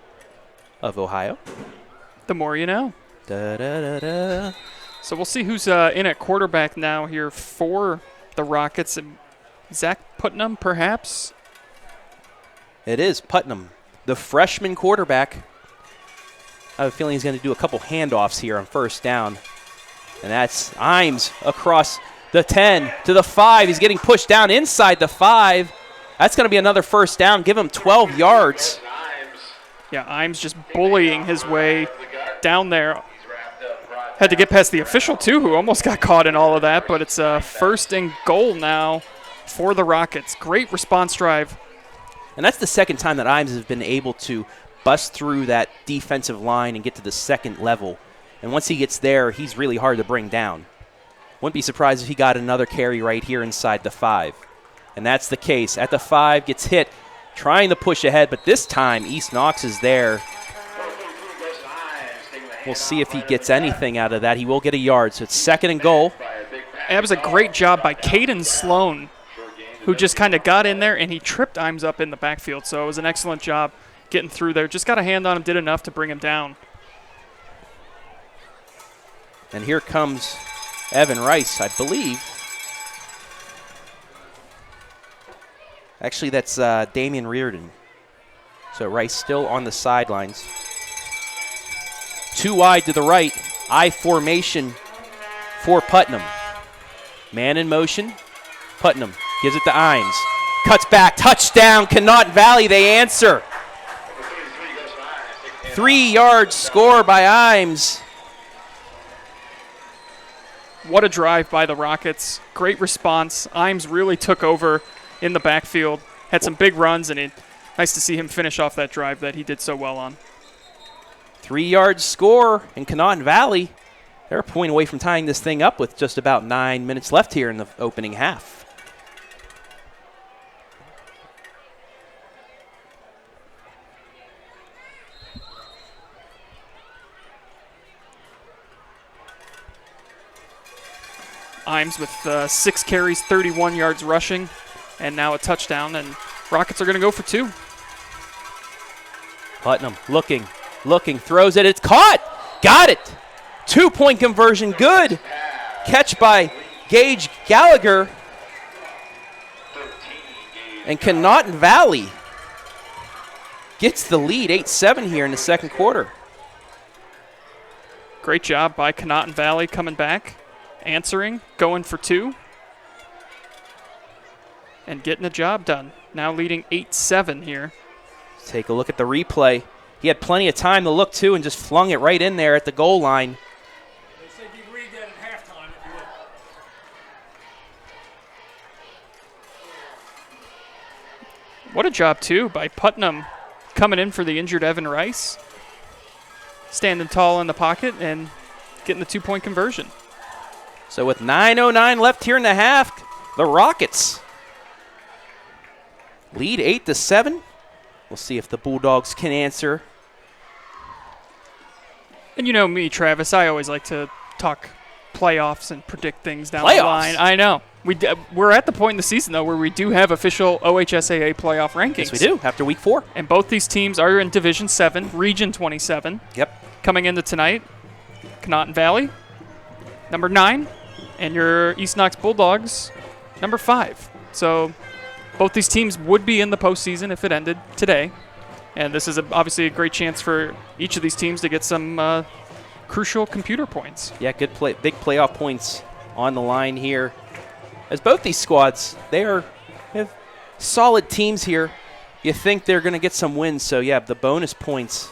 of Ohio. The more you know. Da-da-da-da. So we'll see who's in at quarterback now here for the Rockets. Zach Putnam, perhaps? It is Putnam, the freshman quarterback. I have a feeling he's going to do a couple handoffs here on first down. And that's Imes across the 10 to the 5. He's getting pushed down inside the 5. That's going to be another first down. Give him 12 yards. Yeah, Imes just bullying his way down there. Had to get past the official, too, who almost got caught in all of that. But it's a first and goal now for the Rockets. Great response drive. And that's the second time that Imes has been able to bust through that defensive line and get to the second level. And once he gets there, he's really hard to bring down. Wouldn't be surprised if he got another carry right here inside the 5. And that's the case. At the 5, gets hit, trying to push ahead, but this time East Knox is there. We'll see if he gets anything out of that. He will get a yard, so it's second and goal. That was a great job by Caden Sloan, who just kind of got in there, and he tripped Imes up in the backfield. So it was an excellent job getting through there. Just got a hand on him, did enough to bring him down. And here comes Evan Rice, I believe. Actually, that's Damian Reardon. So Rice still on the sidelines. 2 wide to the right. I formation for Putnam. Man in motion. Putnam gives it to Imes. Cuts back. Touchdown. Conotton Valley. They answer. 3-yard score by Imes. What a drive by the Rockets. Great response. Imes really took over in the backfield. Had some big runs, and nice to see him finish off that drive that he did so well on. 3-yard score in Conotton Valley. They're a point away from tying this thing up with just about 9 minutes left here in the opening half. Imes with 6 carries, 31 yards rushing, and now a touchdown, and Rockets are going to go for 2. Putnam looking, throws it. It's caught. Got it. 2-point conversion. Good. Catch by Gage Gallagher. And Conotton Valley gets the lead, 8-7 here in the second quarter. Great job by Conotton Valley coming back, answering, going for 2, and getting the job done. Now leading 8-7 here. Take a look at the replay. He had plenty of time to look to and just flung it right in there at the goal line. They said you'd read that at halftime if you would. What a job, too, by Putnam coming in for the injured Evan Rice. Standing tall in the pocket and getting the 2-point conversion. So with 9:09 left here in the half, the Rockets lead 8-7. We'll see if the Bulldogs can answer. And you know me, Travis, I always like to talk playoffs and predict things down Playoffs? the line. I know. We're at the point in the season, though, where we do have official OHSAA playoff rankings. Yes, we do, after week 4. And both these teams are in Division 7, Region 27. Yep. Coming into tonight, Conotton Valley number 9, and your East Knox Bulldogs, number 5. So both these teams would be in the postseason if it ended today. And this is obviously a great chance for each of these teams to get some crucial computer points. Yeah, good play, big playoff points on the line here. As both these squads, they have solid teams here. You think they're going to get some wins. So, yeah, the bonus points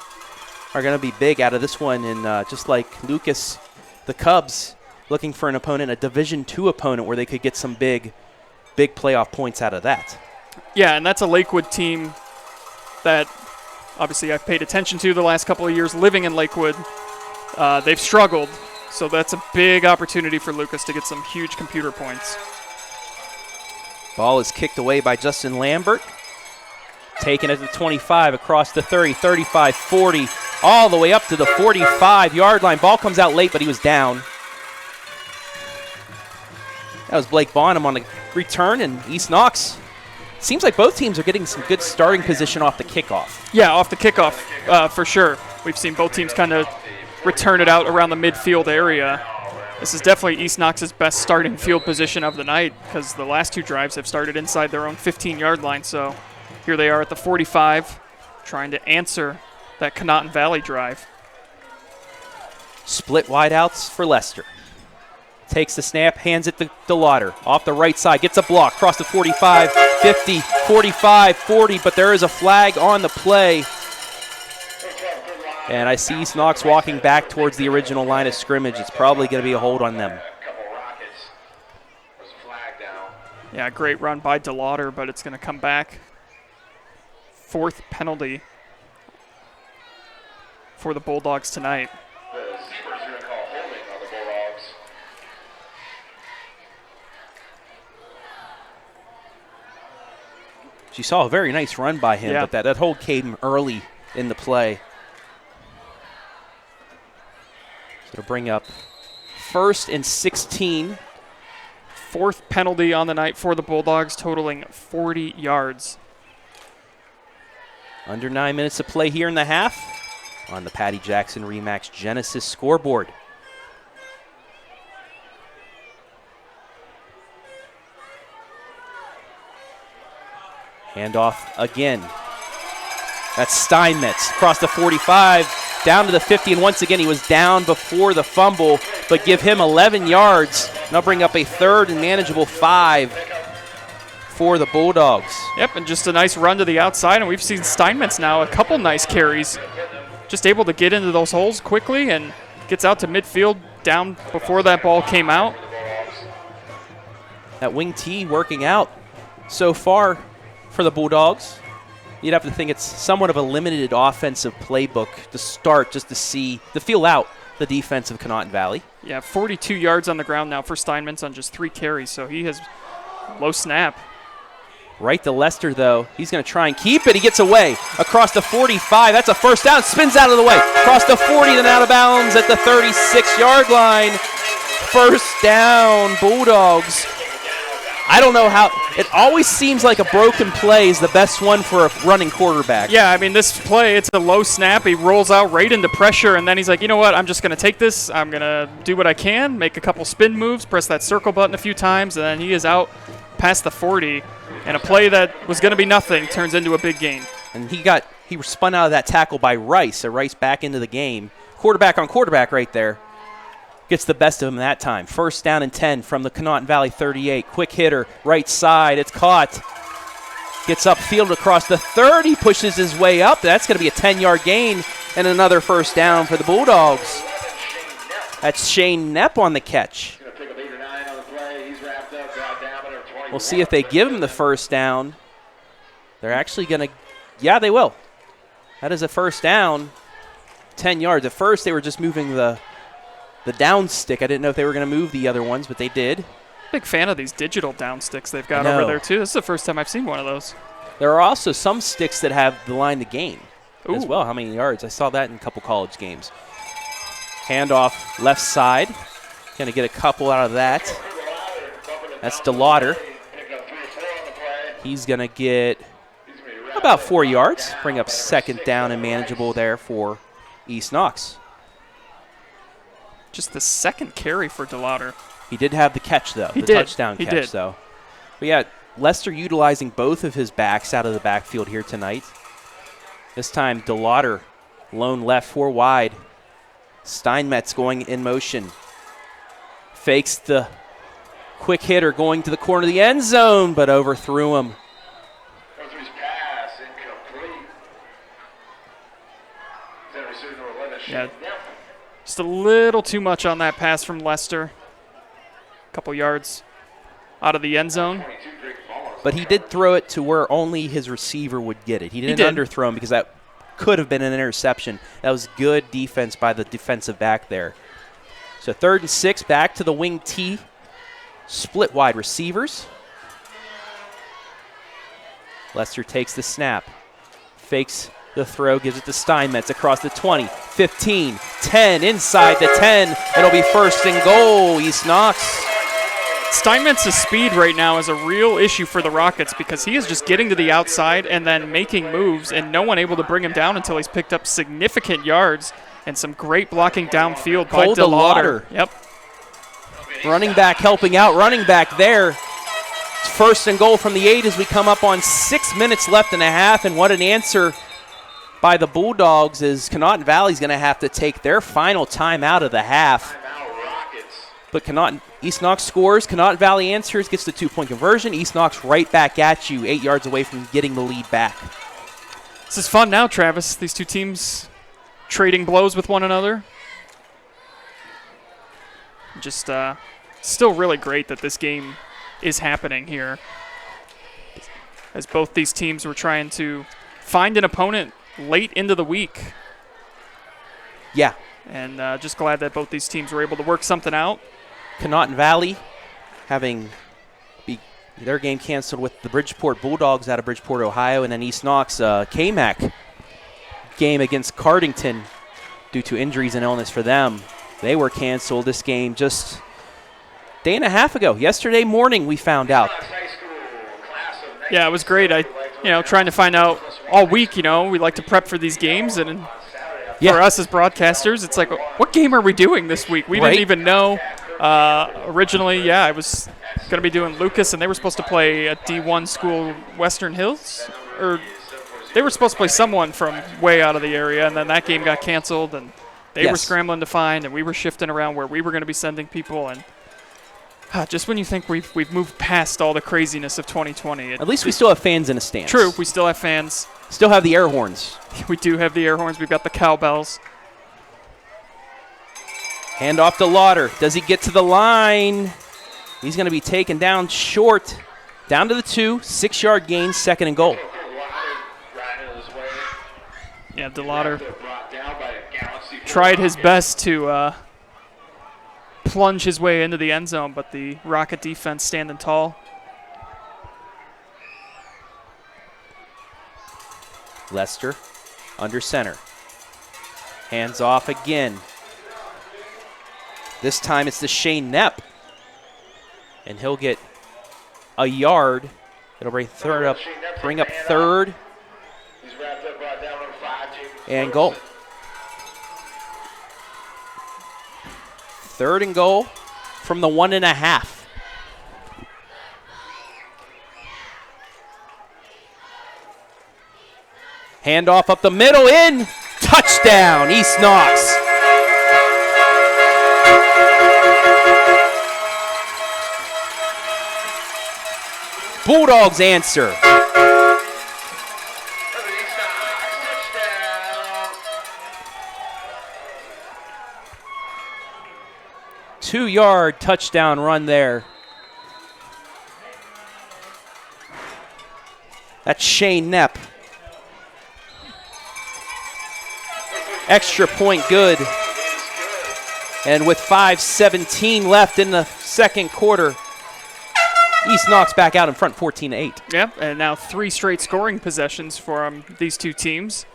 are going to be big out of this one. And just like Lucas, the Cubs looking for an opponent, a Division II opponent where they could get some big playoff points out of that. Yeah, and that's a Lakewood team that obviously I've paid attention to the last couple of years living in Lakewood. They've struggled, so that's a big opportunity for Lucas to get some huge computer points. Ball is kicked away by Justin Lambert. Taken at the 25, across the 30, 35, 40, all the way up to the 45-yard line. Ball comes out late, but he was down. That was Blake Bonham on the return, and East Knox. Seems like both teams are getting some good starting position off the kickoff. Yeah, off the kickoff, for sure. We've seen both teams kind of return it out around the midfield area. This is definitely East Knox's best starting field position of the night because the last 2 drives have started inside their own 15-yard line. So here they are at the 45 trying to answer that Conotton Valley drive. Split wideouts for Lester. Takes the snap, hands it to DeLauder. Off the right side, gets a block, across the 45, 50, 45, 40, but there is a flag on the play. And I see East Knox walking back towards the original line of scrimmage. It's probably going to be a hold on them. Yeah, great run by DeLauder, but it's going to come back. 4th penalty for the Bulldogs tonight. She saw a very nice run by him, yeah. But that hold came early in the play. So to bring up 1st and 16. 4th penalty on the night for the Bulldogs, totaling 40 yards. Under 9 minutes to play here in the half on the Patty Jackson Remax Genesis scoreboard. Handoff again. That's Steinmetz across the 45, down to the 50, and once again he was down before the fumble, but give him 11 yards. Now bring up a 3rd and manageable 5 for the Bulldogs. Yep, and just a nice run to the outside, and we've seen Steinmetz now a couple nice carries. Just able to get into those holes quickly and gets out to midfield down before that ball came out. That wing T working out so far for the Bulldogs. You'd have to think it's somewhat of a limited offensive playbook to start just to feel out the defense of Conotton Valley. Yeah, 42 yards on the ground now for Steinmetz on just 3 carries, so he has low snap. Right to Lester, though. He's going to try and keep it. He gets away across the 45. That's a first down. Spins out of the way. Across the 40, then out of bounds at the 36-yard line. First down, Bulldogs. I don't know how. It always seems like a broken play is the best one for a running quarterback. Yeah, I mean, this play, it's a low snap. He rolls out right into pressure, and then he's like, you know what, I'm just going to take this. I'm going to do what I can, make a couple spin moves, press that circle button a few times, and then he is out past the 40. And a play that was going to be nothing turns into a big gain. And he spun out of that tackle by Rice, so Rice back into the game. Quarterback on quarterback right there. Gets the best of him that time. First down and 10 from the Conotton Valley 38. Quick hitter, right side. It's caught. Gets upfield across the 30, pushes his way up. That's going to be a 10-yard gain and another first down for the Bulldogs. That's Shane Knepp on the catch. We'll see if they give him the first down. They're actually going to, yeah, they will. That is a first down, 10 yards. At first, they were just moving the down stick. I didn't know if they were going to move the other ones, but they did. Big fan of these digital down sticks they've got over there, too. This is the first time I've seen one of those. There are also some sticks that have the line to gain as Ooh. well. How many yards? I saw that in a couple college games. Handoff left side. Going to get a couple out of that. That's DeLauder. He's going to get about 4 yards. Bring up second down and manageable there for East Knox. just the second carry for DeLauder. He did have the catch, though. He the did. Touchdown He catch, did. though. But yeah, Leicester utilizing both of his backs out of the backfield here tonight. This time, DeLauder, lone left, 4 wide. Steinmetz going in motion. Fakes the quick hitter going to the corner of the end zone, but overthrew him. Goes to his pass, incomplete. Then receiver number 11, Yeah. Shane Neff. Just a little too much on that pass from Leicester. A couple yards out of the end zone. 22, Drake Mullins. But he did throw it to where only his receiver would get it. He didn't did. underthrow him because that could have been an interception. That was good defense by the defensive back there. So 3rd and 6, back to the wing T. Split wide receivers. Leicester takes the snap. Fakes the throw, gives it to Steinmetz across the 20, 15, 10, inside the 10. It'll be 1st and goal, East Knox. Steinmetz's speed right now is a real issue for the Rockets because he is just getting to the outside and then making moves, and no one able to bring him down until he's picked up significant yards and some great blocking downfield by Cole DeLauder. DeLauder. Yep. Running back helping out, running back there. It's 1st and goal from the 8 as we come up on 6 minutes left and a half, and what an answer by the Bulldogs is Conotton Valley's going to have to take their final time out of the half. Timeout, Rockets. But East Knox scores, Conotton Valley answers, gets the 2-point conversion. East Knox right back at you, 8 yards away from getting the lead back. This is fun now, Travis. These two teams trading blows with one another. Just still really great that this game is happening here, as both these teams were trying to find an opponent late into the week. Yeah, And just glad that both these teams were able to work something out. Conotton Valley having their game canceled with the Bridgeport Bulldogs out of Bridgeport, Ohio, and then East Knox KMAC game against Cardington due to injuries and illness for them. They were canceled. This game just a day and a half ago. Yesterday morning we found out. High School class of Yeah, it was great. Trying to find out all week, we like to prep for these games, and for us as broadcasters, it's like, what game are we doing this week? We didn't even know. Originally, I was going to be doing Lucas, and they were supposed to play a D1 school, Western Hills, or they were supposed to play someone from way out of the area, and then that game got canceled, and they were scrambling to find, and we were shifting around where we were going to be sending people, and just when you think we've moved past all the craziness of 2020. At least we still have fans in the stands. True, we still have fans. Still have the air horns. We do have the air horns. We've got the cowbells. Hand off to Lauder. Does he get to the line? He's going to be taken down short. Down to the 2, 6-yard gain, 2nd and goal. Yeah, DeLauder tried his best to plunge his way into the end zone, but the Rocket defense standing tall. Leicester under center. Hands off again. This time it's to Shane Knepp. And he'll get a yard. It'll bring up 3rd and goal. 3rd and goal from the 1.5. Handoff up the middle, in. Touchdown, East Knox. Bulldogs answer. Two-yard touchdown run there. That's Shane Knepp. Extra point good. And with 5:17 left in the second quarter, East Knox back out in front 14-8. Yeah, and now 3 straight scoring possessions for these two teams.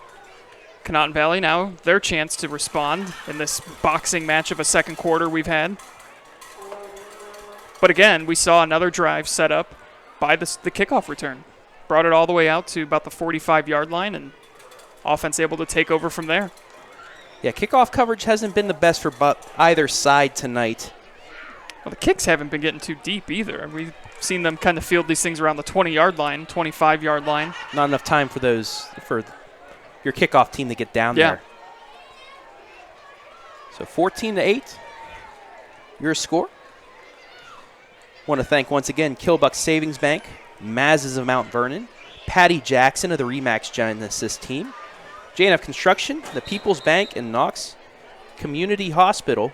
Conotton Valley now their chance to respond in this boxing match of a second quarter we've had. But again, we saw another drive set up by the kickoff return. Brought it all the way out to about the 45-yard line, and offense able to take over from there. Yeah, kickoff coverage hasn't been the best for either side tonight. Well, the kicks haven't been getting too deep either. We've seen them kind of field these things around the 20-yard line, 25-yard line. Not enough time for your kickoff team to get down there. So 14-8, your score. Want to thank once again Killbuck Savings Bank, Maz's of Mount Vernon, Patty Jackson of the Remax Genesis team, J&F Construction, the People's Bank, and Knox Community Hospital.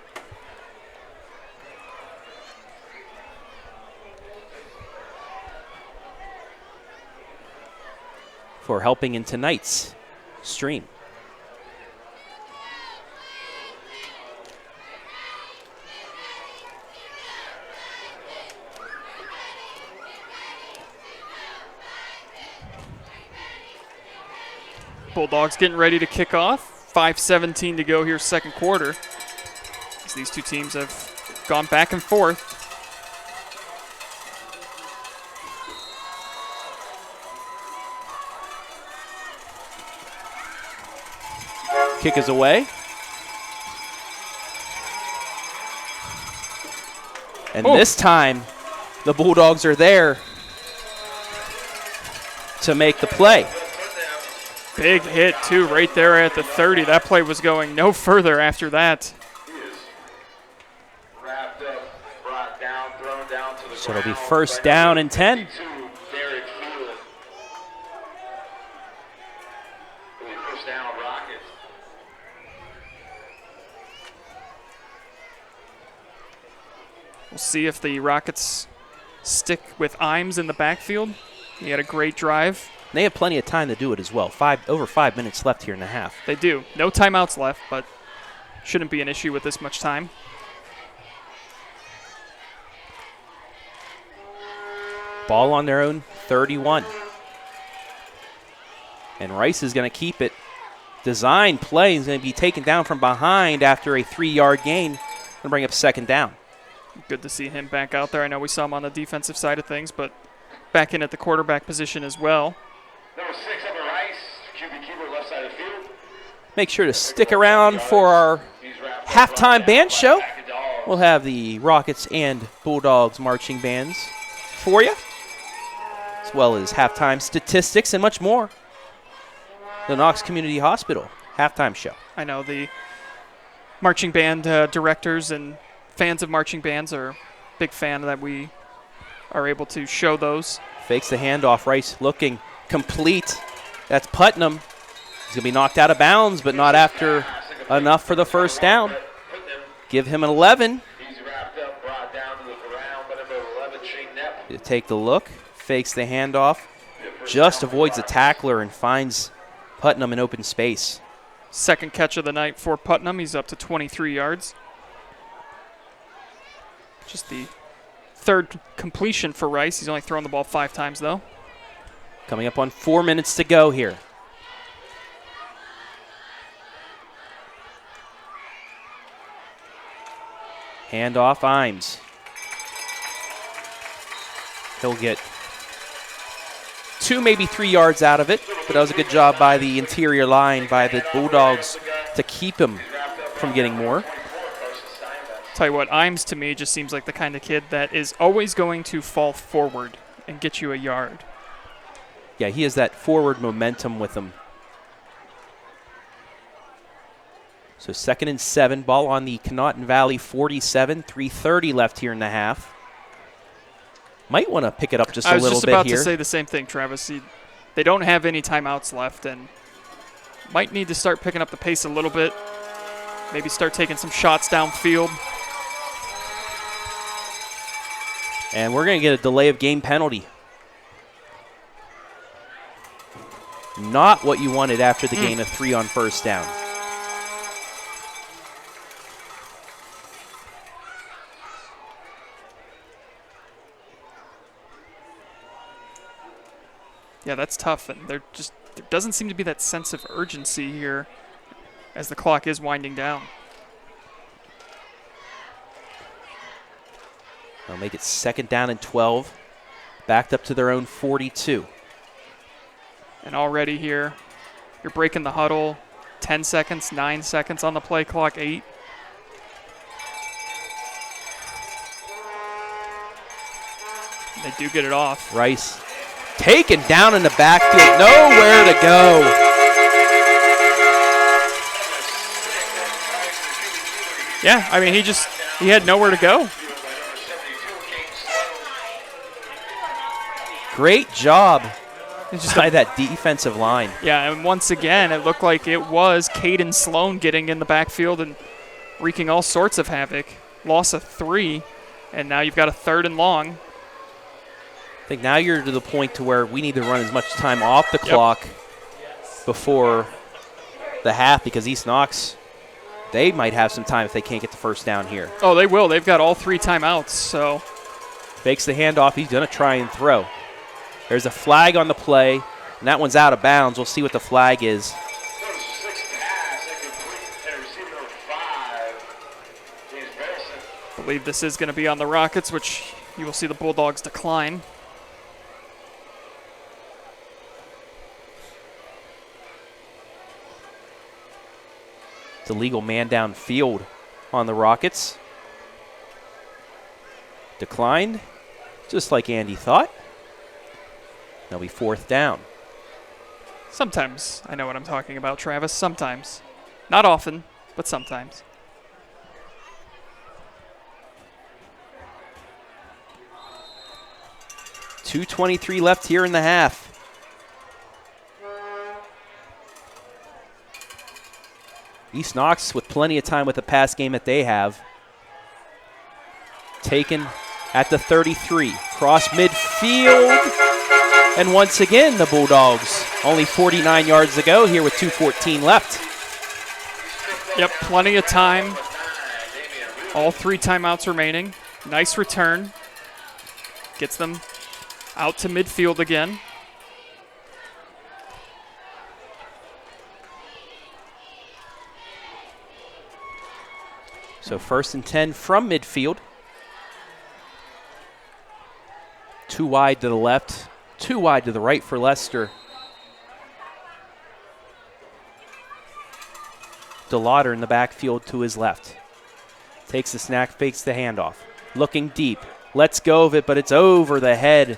For helping in tonight's stream. Bulldogs getting ready to kick off. 5:17 to go here, second quarter. As these two teams have gone back and forth. Kick is away. And this time, the Bulldogs are there to make the play. Big hit, too, right there at the 30. That play was going no further after that. So it'll be first down and 10. We'll see if the Rockets stick with Imes in the backfield. He had a great drive. They have plenty of time to do it as well. Over 5 minutes left here in the half. They do. No timeouts left, but shouldn't be an issue with this much time. Ball on their own 31. And Rice is going to keep it. Design play is going to be taken down from behind after a 3-yard gain. Going to bring up second down. Good to see him back out there. I know we saw him on the defensive side of things, but back in at the quarterback position as well. Number 6, Evan Rice, QB keeper, left side of the field. Make sure to stick around for our halftime band show. We'll have the Rockets and Bulldogs marching bands for you, as well as halftime statistics and much more. The Knox Community Hospital halftime show. I know the marching band directors and fans of marching bands are a big fan that we are able to show those. Fakes the handoff. Rice looking complete. That's Putnam. He's going to be knocked out of bounds, but not after enough for the first down. Give him an 11. He's wrapped up, brought down to the ground by number 11, Shane Knapp. You take the look. Fakes the handoff. Just avoids the tackler and finds Putnam in open space. Second catch of the night for Putnam. He's up to 23 yards. Just the third completion for Rice. He's only thrown the ball 5 times, though. Coming up on 4 minutes to go here. Handoff, Imes. He'll get 2, maybe 3 yards out of it, but that was a good job by the interior line, by the Bulldogs, to keep him from getting more. Tell you what, Imes to me just seems like the kind of kid that is always going to fall forward and get you a yard. Yeah, he has that forward momentum with him. So 2nd and 7, ball on the Conotton Valley 47, 3:30 left here in the half. Might want to pick it up just a little bit here. I was just about to say the same thing, Travis. They don't have any timeouts left and might need to start picking up the pace a little bit. Maybe start taking some shots downfield. And we're going to get a delay of game penalty. Not what you wanted after the gain of 3 on first down. Yeah, that's tough. And there doesn't seem to be that sense of urgency here as the clock is winding down. They'll make it 2nd down and 12. Backed up to their own 42. And already here, you're breaking the huddle. 10 seconds, 9 seconds on the play clock, 8. They do get it off. Rice taken down in the backfield. Nowhere to go. Yeah, I mean, he had nowhere to go. Great job by that defensive line. Yeah, and once again, it looked like it was Caden Sloan getting in the backfield and wreaking all sorts of havoc. Loss of 3, and now you've got a 3rd and long. I think now you're to the point to where we need to run as much time off the clock before the half, because East Knox, they might have some time if they can't get the first down here. Oh, they will. They've got all 3 timeouts, so. Fakes the handoff. He's going to try and throw. There's a flag on the play, and that one's out of bounds. We'll see what the flag is. I believe this is going to be on the Rockets, which you will see the Bulldogs decline. It's a legal man downfield on the Rockets. Declined, just like Andy thought. They'll be 4th down. Sometimes I know what I'm talking about, Travis. Sometimes. Not often, but sometimes. .223 left here in the half. East Knox with plenty of time with the pass game that they have. Taken at the 33. Cross midfield. And once again, the Bulldogs only 49 yards to go here with 2:14 left. Yep, plenty of time. All 3 timeouts remaining. Nice return. Gets them out to midfield again. So 1st and 10 from midfield. 2 wide to the left, 2 wide to the right for Leicester. DeLauder in the backfield to his left. Takes the snap, fakes the handoff. Looking deep, lets go of it, but it's over the head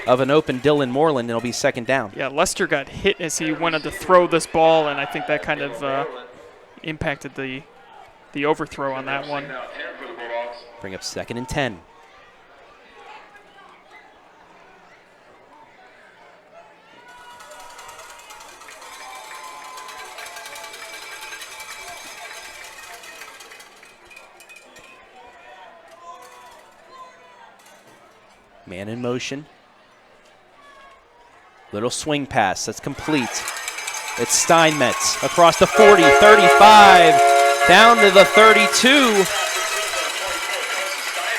of an open Dylan Moreland. It'll be 2nd down. Yeah, Leicester got hit as he wanted to throw this ball, and I think that kind of impacted the overthrow on that one. Bring up 2nd and 10. Man in motion. Little swing pass that's complete. It's Steinmetz across the 40, 35, down to the 32.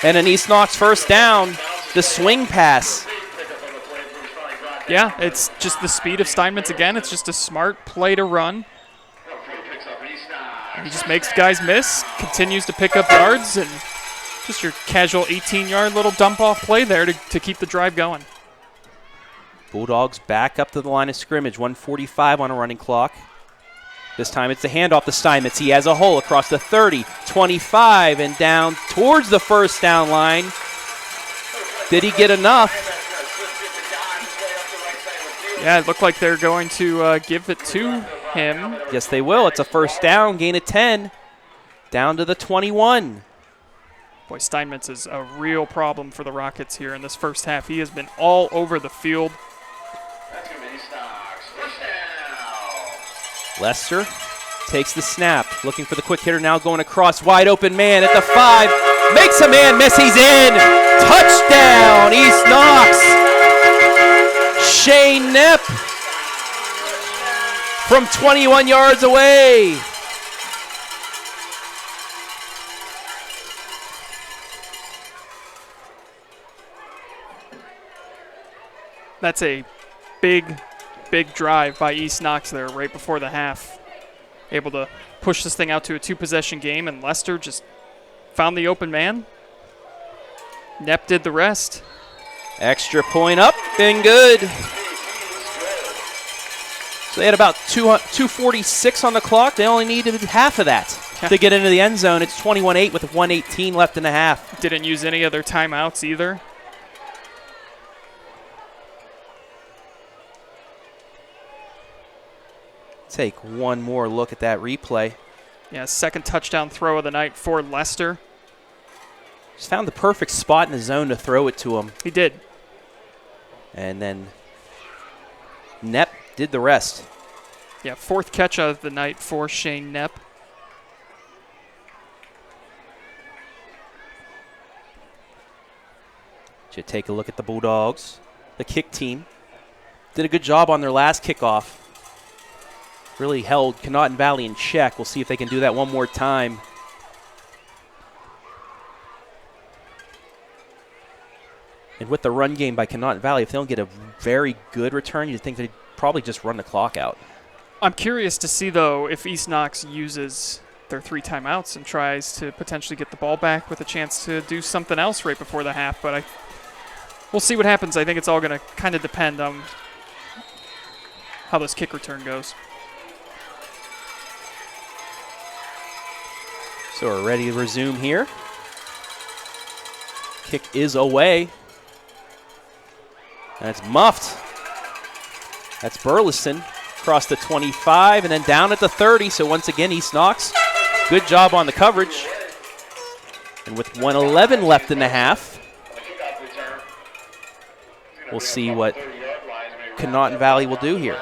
And an East Knox 1st down. The swing pass. Yeah, it's just the speed of Steinmetz again. It's just a smart play to run. He just makes guys miss, continues to pick up yards, and just your casual 18-yard little dump-off play there to keep the drive going. Bulldogs back up to the line of scrimmage, 1:45 on a running clock. This time it's the handoff to Steinmetz. He has a hole across the 30, 25, and down towards the 1st down line. Did he get enough? Yeah, it looked like they're going to give it to him. Yes, they will. It's a 1st down, gain of 10, down to the 21. Boy, Steinmetz is a real problem for the Rockets here in this first half. He has been all over the field. Leicester takes the snap, looking for the quick hitter, now going across, wide open man at the 5, makes a man miss, he's in! Touchdown, East Knox! Shane Knepp from 21 yards away. That's a big drive by East Knox there right before the half. Able to push this thing out to a 2-possession game, and Leicester just found the open man. Knepp did the rest. Extra point up and good. So they had about 2:46 on the clock. They only needed half of that to get into the end zone. It's 21-8 with 1:18 left in the half. Didn't use any other timeouts either. Take one more look at that replay. Yeah, second touchdown throw of the night for Lester. Just found the perfect spot in the zone to throw it to him. He did. And then Knepp did the rest. Yeah, fourth catch of the night for Shane Knepp. Should take a look at the Bulldogs. The kick team did a good job on their last kickoff. Really held Conotton Valley in check. We'll see if they can do that one more time. And with the run game by Conotton Valley, if they don't get a very good return, you'd think they'd probably just run the clock out. I'm curious to see, though, if East Knox uses their 3 timeouts and tries to potentially get the ball back with a chance to do something else right before the half. But we'll see what happens. I think it's all going to kind of depend on how this kick return goes. So we're ready to resume here. Kick is away. And it's muffed. That's Burleson across the 25 and then down at the 30. So once again, East Knox, good job on the coverage. And with 1:11 left in the half, we'll see what Conotton Valley will do here.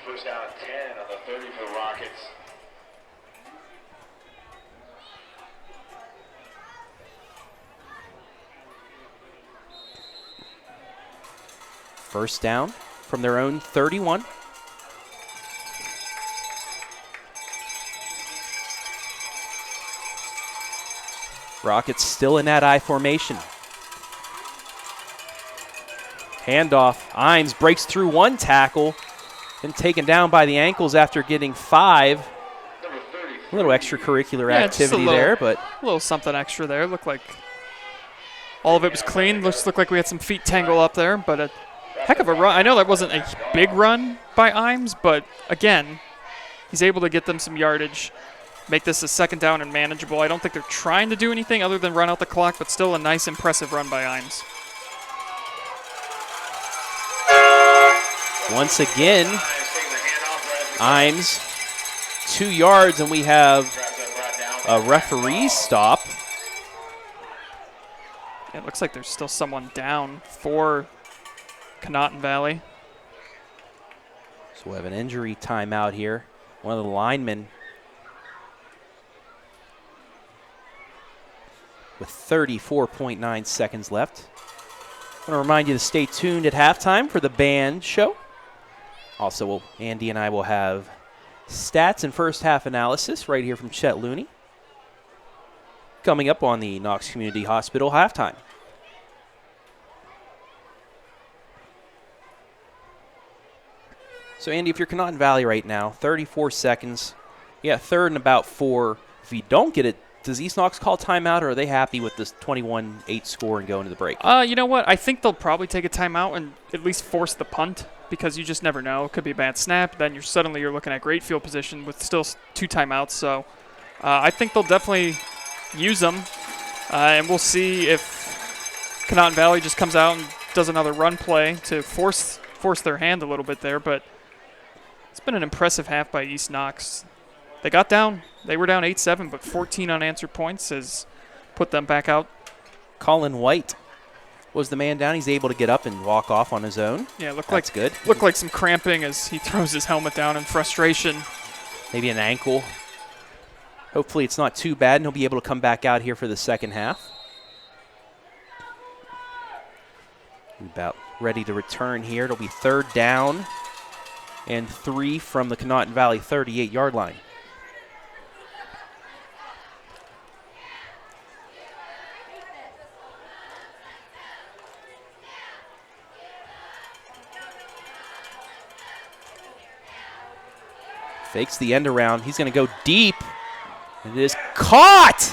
First down 10 on the 30 for the Rockets. First down from their own 31. Rockets still in that I formation. Handoff. Imes breaks through one tackle. Been taken down by the ankles after getting 5. A little extracurricular activity there, but a little something extra there. Looked like all of it was clean. Looked like we had some feet tangle up there, but a heck of a run. I know that wasn't a big run by Imes, but again, he's able to get them some yardage, make this a second down and manageable. I don't think they're trying to do anything other than run out the clock, but still a nice, impressive run by Imes. Once again, Imes 2 yards, and we have a referee stop. It looks like there's still someone down for Conotton Valley. So we have an injury timeout here. One of the linemen with 34.9 seconds left. I want to remind you to stay tuned at halftime for the band show. Also, Andy and I will have stats and first half analysis right here from Chet Looney coming up on the Knox Community Hospital halftime. So, Andy, if you're Conotton Valley right now, 34 seconds, yeah, third and about 4. If you don't get it, does East Knox call timeout, or are they happy with this 21-8 score and go into the break? You know what? I think they'll probably take a timeout and at least force the punt, because you just never know. It could be a bad snap. Then you're looking at great field position with still 2 timeouts. So I think they'll definitely use them, and we'll see if Conotton Valley just comes out and does another run play to force their hand a little bit there. But it's been an impressive half by East Knox. They got down. They were down 8-7, but 14 unanswered points has put them back out. Colin White was the man down. He's able to get up and walk off on his own. Yeah, looked like some cramping as he throws his helmet down in frustration. Maybe an ankle. Hopefully it's not too bad, and he'll be able to come back out here for the second half. About ready to return here. It'll be third down and 3 from the Conotton Valley 38-yard line. Fakes the end around. He's going to go deep. It is caught.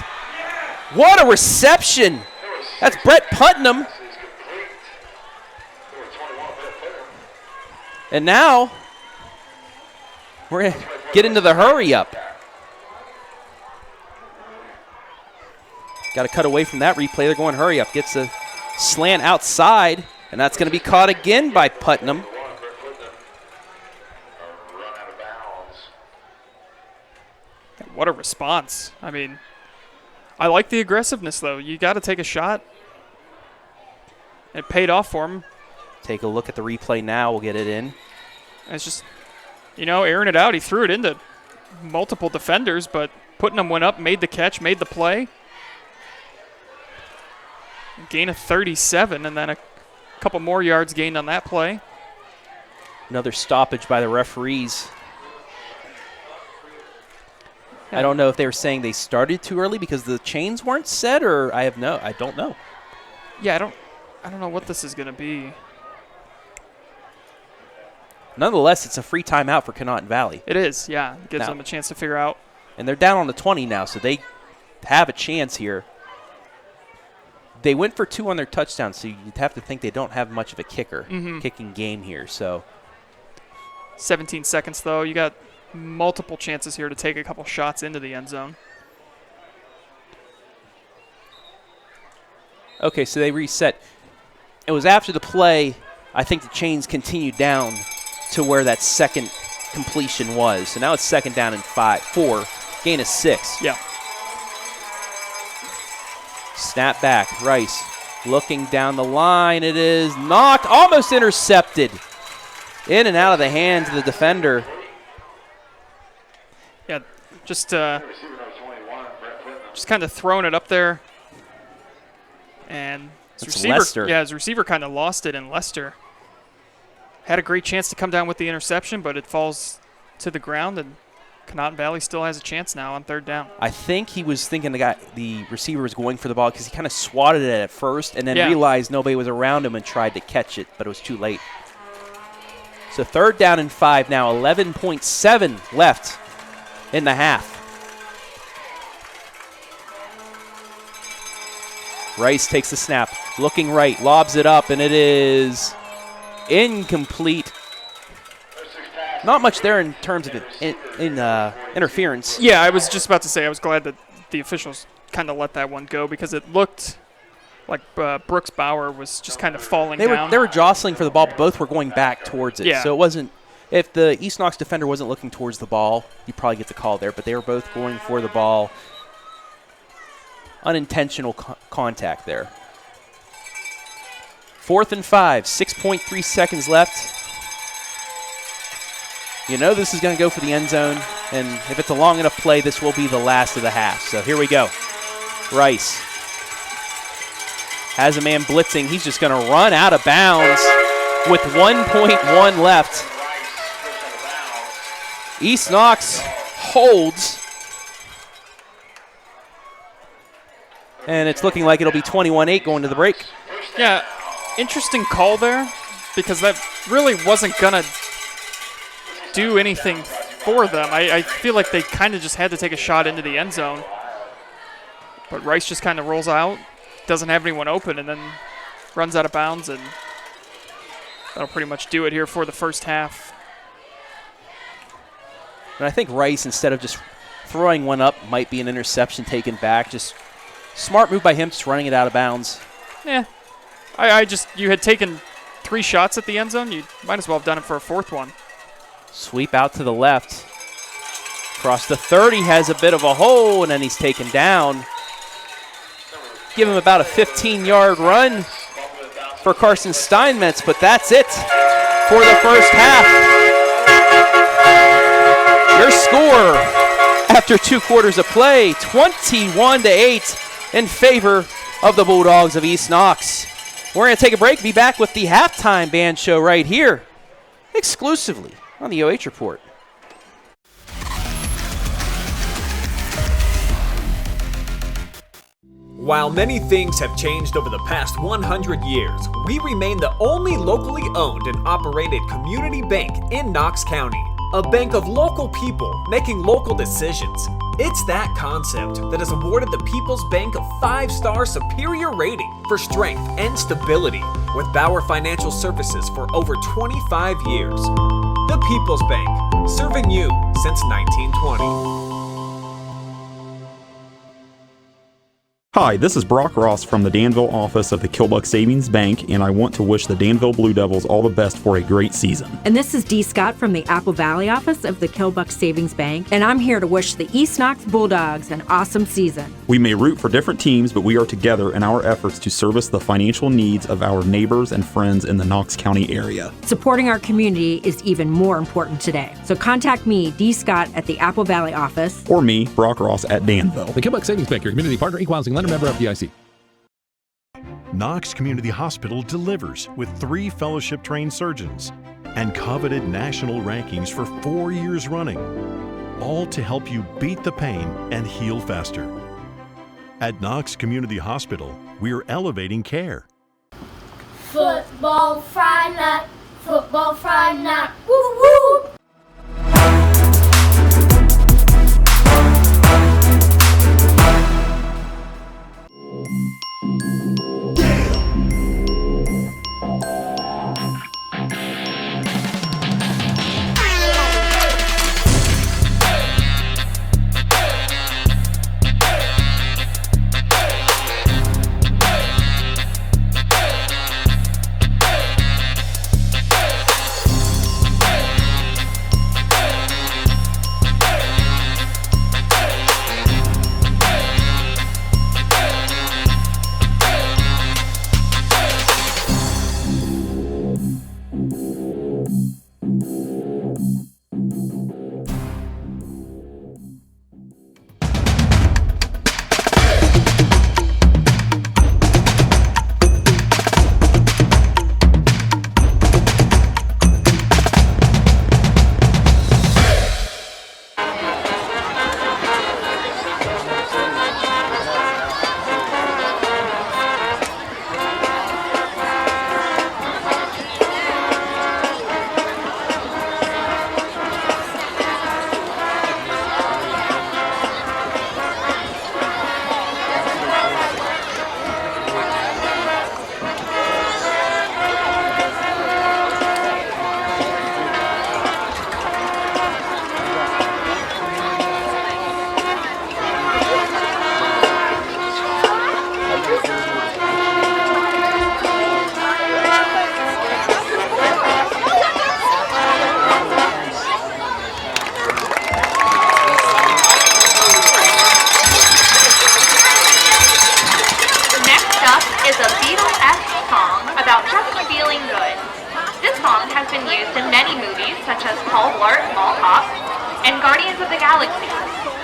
What a reception. That's Brett Putnam. And now we're going to get into the hurry up. Got to cut away from that replay. They're going hurry up. Gets a slant outside, and that's going to be caught again by Putnam. What a response. I mean, I like the aggressiveness, though. You got to take a shot. It paid off for him. Take a look at the replay now. We'll get it in. And it's just, airing it out. He threw it into multiple defenders, but Putnam went up, made the catch, made the play. Gain of 37, and then a couple more yards gained on that play. Another stoppage by the referees. I don't know if they were saying they started too early because the chains weren't set, or I don't know. Yeah, I don't know what this is going to be. Nonetheless, it's a free timeout for Conotton Valley. It is, yeah. It gives them a chance to figure out. And they're down on the 20 now, so they have a chance here. They went for 2 on their touchdown, so you'd have to think they don't have much of a kicking game here. So 17 seconds, though. You got multiple chances here to take a couple shots into the end zone. Okay, so they reset. It was after the play, I think the chains continued down to where that second completion was. So now it's second down and 4, gain of 6. Yeah. Snap back, Rice looking down the line. It is knocked, almost intercepted. In and out of the hands of the defender. Yeah, just kind of throwing it up there. And his receiver kind of lost it, and Lester had a great chance to come down with the interception, but it falls to the ground, and Conotton Valley still has a chance now on 3rd down. I think he was thinking the receiver was going for the ball because he kind of swatted it at first and then realized nobody was around him and tried to catch it, but it was too late. So 3rd down and 5 now, 11.7 left in the half. Rice takes the snap, looking right, lobs it up, and it is incomplete. Not much there in terms of interference. Yeah, I was just about to say I was glad that the officials kind of let that one go because it looked like Brooks Bauer was just kind of falling down. They were jostling for the ball, but both were going back towards it. Yeah. So it wasn't – if the East Knox defender wasn't looking towards the ball, you probably get the call there, but they were both going for the ball. Unintentional contact there. 4th and 5, 6.3 seconds left. You know this is going to go for the end zone, and if it's a long enough play, this will be the last of the half. So here we go. Rice has a man blitzing. He's just going to run out of bounds with 1.1 left. East Knox holds, and it's looking like it'll be 21-8 going to the break. Yeah, interesting call there because that really wasn't going to do anything for them. I feel like they kind of just had to take a shot into the end zone. But Rice just kind of rolls out, doesn't have anyone open, and then runs out of bounds, and that'll pretty much do it here for the first half. And I think Rice, instead of just throwing one up, might be an interception taken back. Just smart move by him, just running it out of bounds. Yeah. You had taken 3 shots at the end zone. You might as well have done it for a 4th one. Sweep out to the left. Across the 30, has a bit of a hole, and then he's taken down. Give him about a 15-yard run for Carson Steinmetz, but that's it for the first half. Your score after 2 quarters of play, 21-8 in favor of the Bulldogs of East Knox. We're going to take a break, be back with the halftime band show right here, exclusively on the OH Report. While many things have changed over the past 100 years, we remain the only locally owned and operated community bank in Knox County. A bank of local people making local decisions, It's that concept that has awarded the People's Bank a 5-star superior rating for strength and stability with Bauer Financial Services for over 25 years. The People's Bank, serving you since 1920. Hi, this is Brock Ross from the Danville office of the Killbuck Savings Bank, and I want to wish the Danville Blue Devils all the best for a great season. And this is Dee Scott from the Apple Valley office of the Killbuck Savings Bank, and I'm here to wish the East Knox Bulldogs an awesome season. We may root for different teams, but we are together in our efforts to service the financial needs of our neighbors and friends in the Knox County area. Supporting our community is even more important today. So contact me, Dee Scott, at the Apple Valley office. Or me, Brock Ross, at Danville. The Killbuck Savings Bank, your community partner, equal housing lender, member FDIC. Knox Community Hospital delivers with 3 fellowship-trained surgeons and coveted national rankings for 4 years running, all to help you beat the pain and heal faster. At Knox Community Hospital, we're elevating care. Football Friday night, football Friday night, woo woo!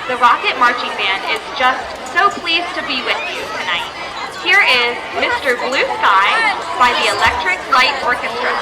The Rocket Marching Band is just so pleased to be with you tonight. Here is Mr. Blue Sky by the Electric Light Orchestra.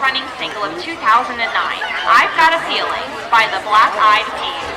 running single of 2009, I've Got a Feeling by the Black Eyed Peas.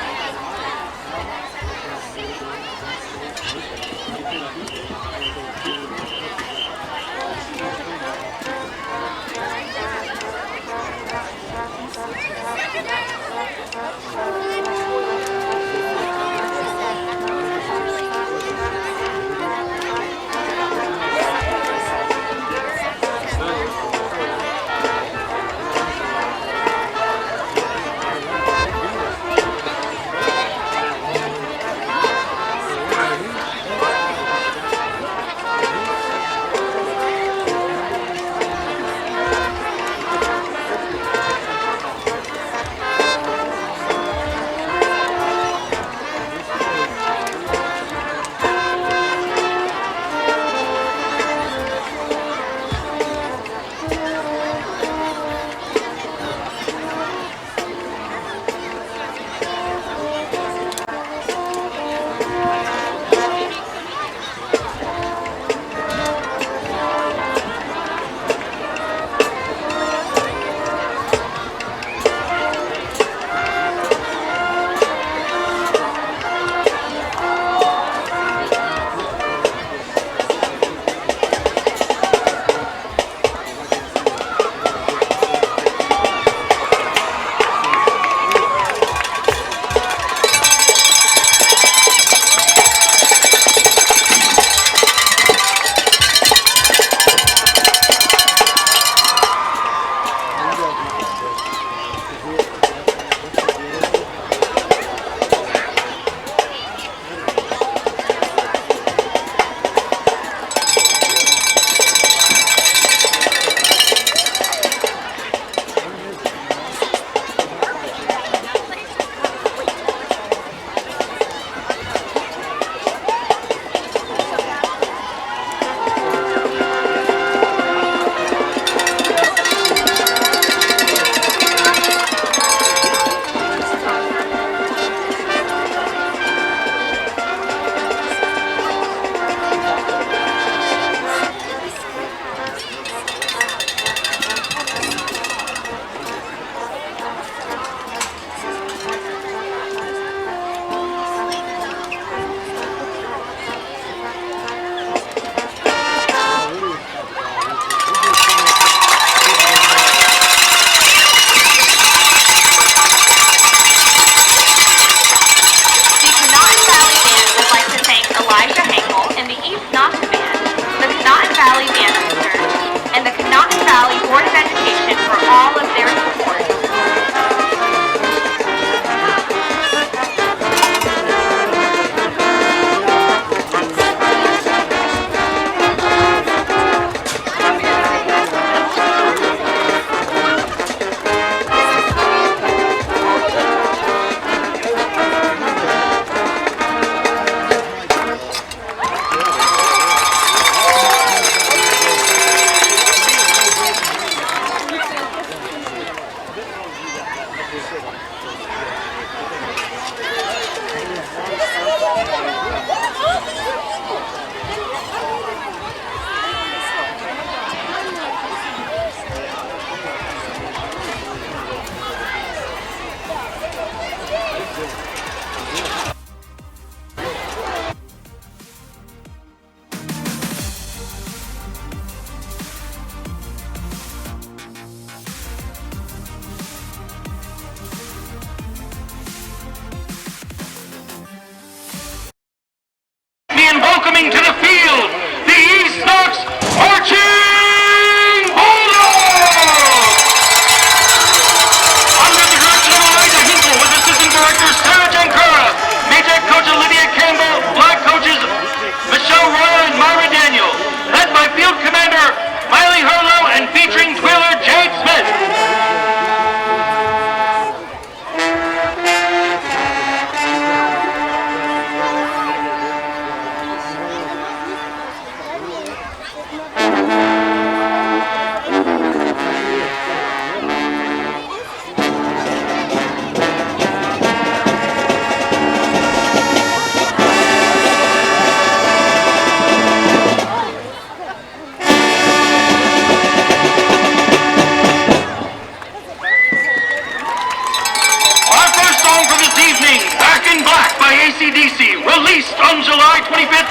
25th,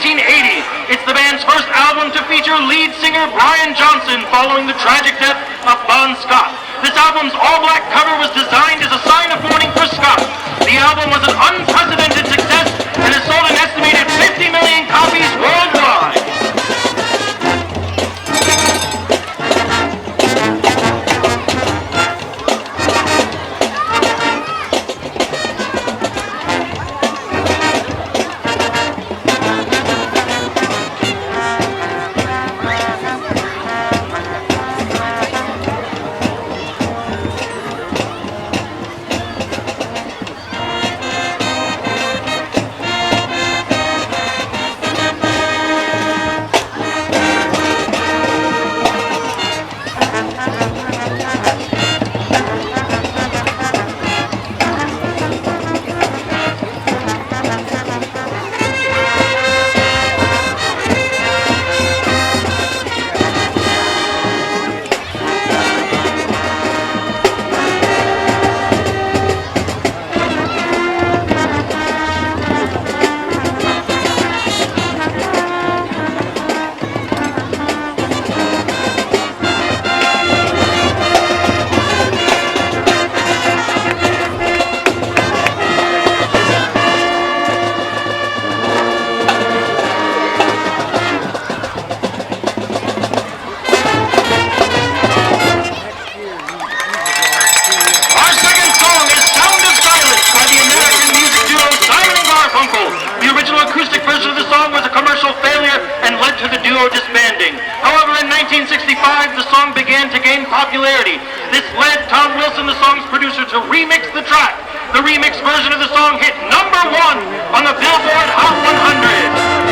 1980. It's the band's first album to feature lead singer Brian Johnson following the tragic death of Bon Scott. This album's all-black cover was designed as a sign of mourning for Scott. The album was an unprecedented success and has sold an estimated 50 million copies worldwide. Popularity. This led Tom Wilson, the song's producer, to remix the track. The remix version of the song hit #1 on the Billboard Hot 100.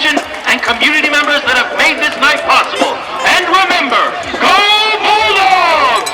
administration, and community members that have made this night possible. And remember, go Bulldogs!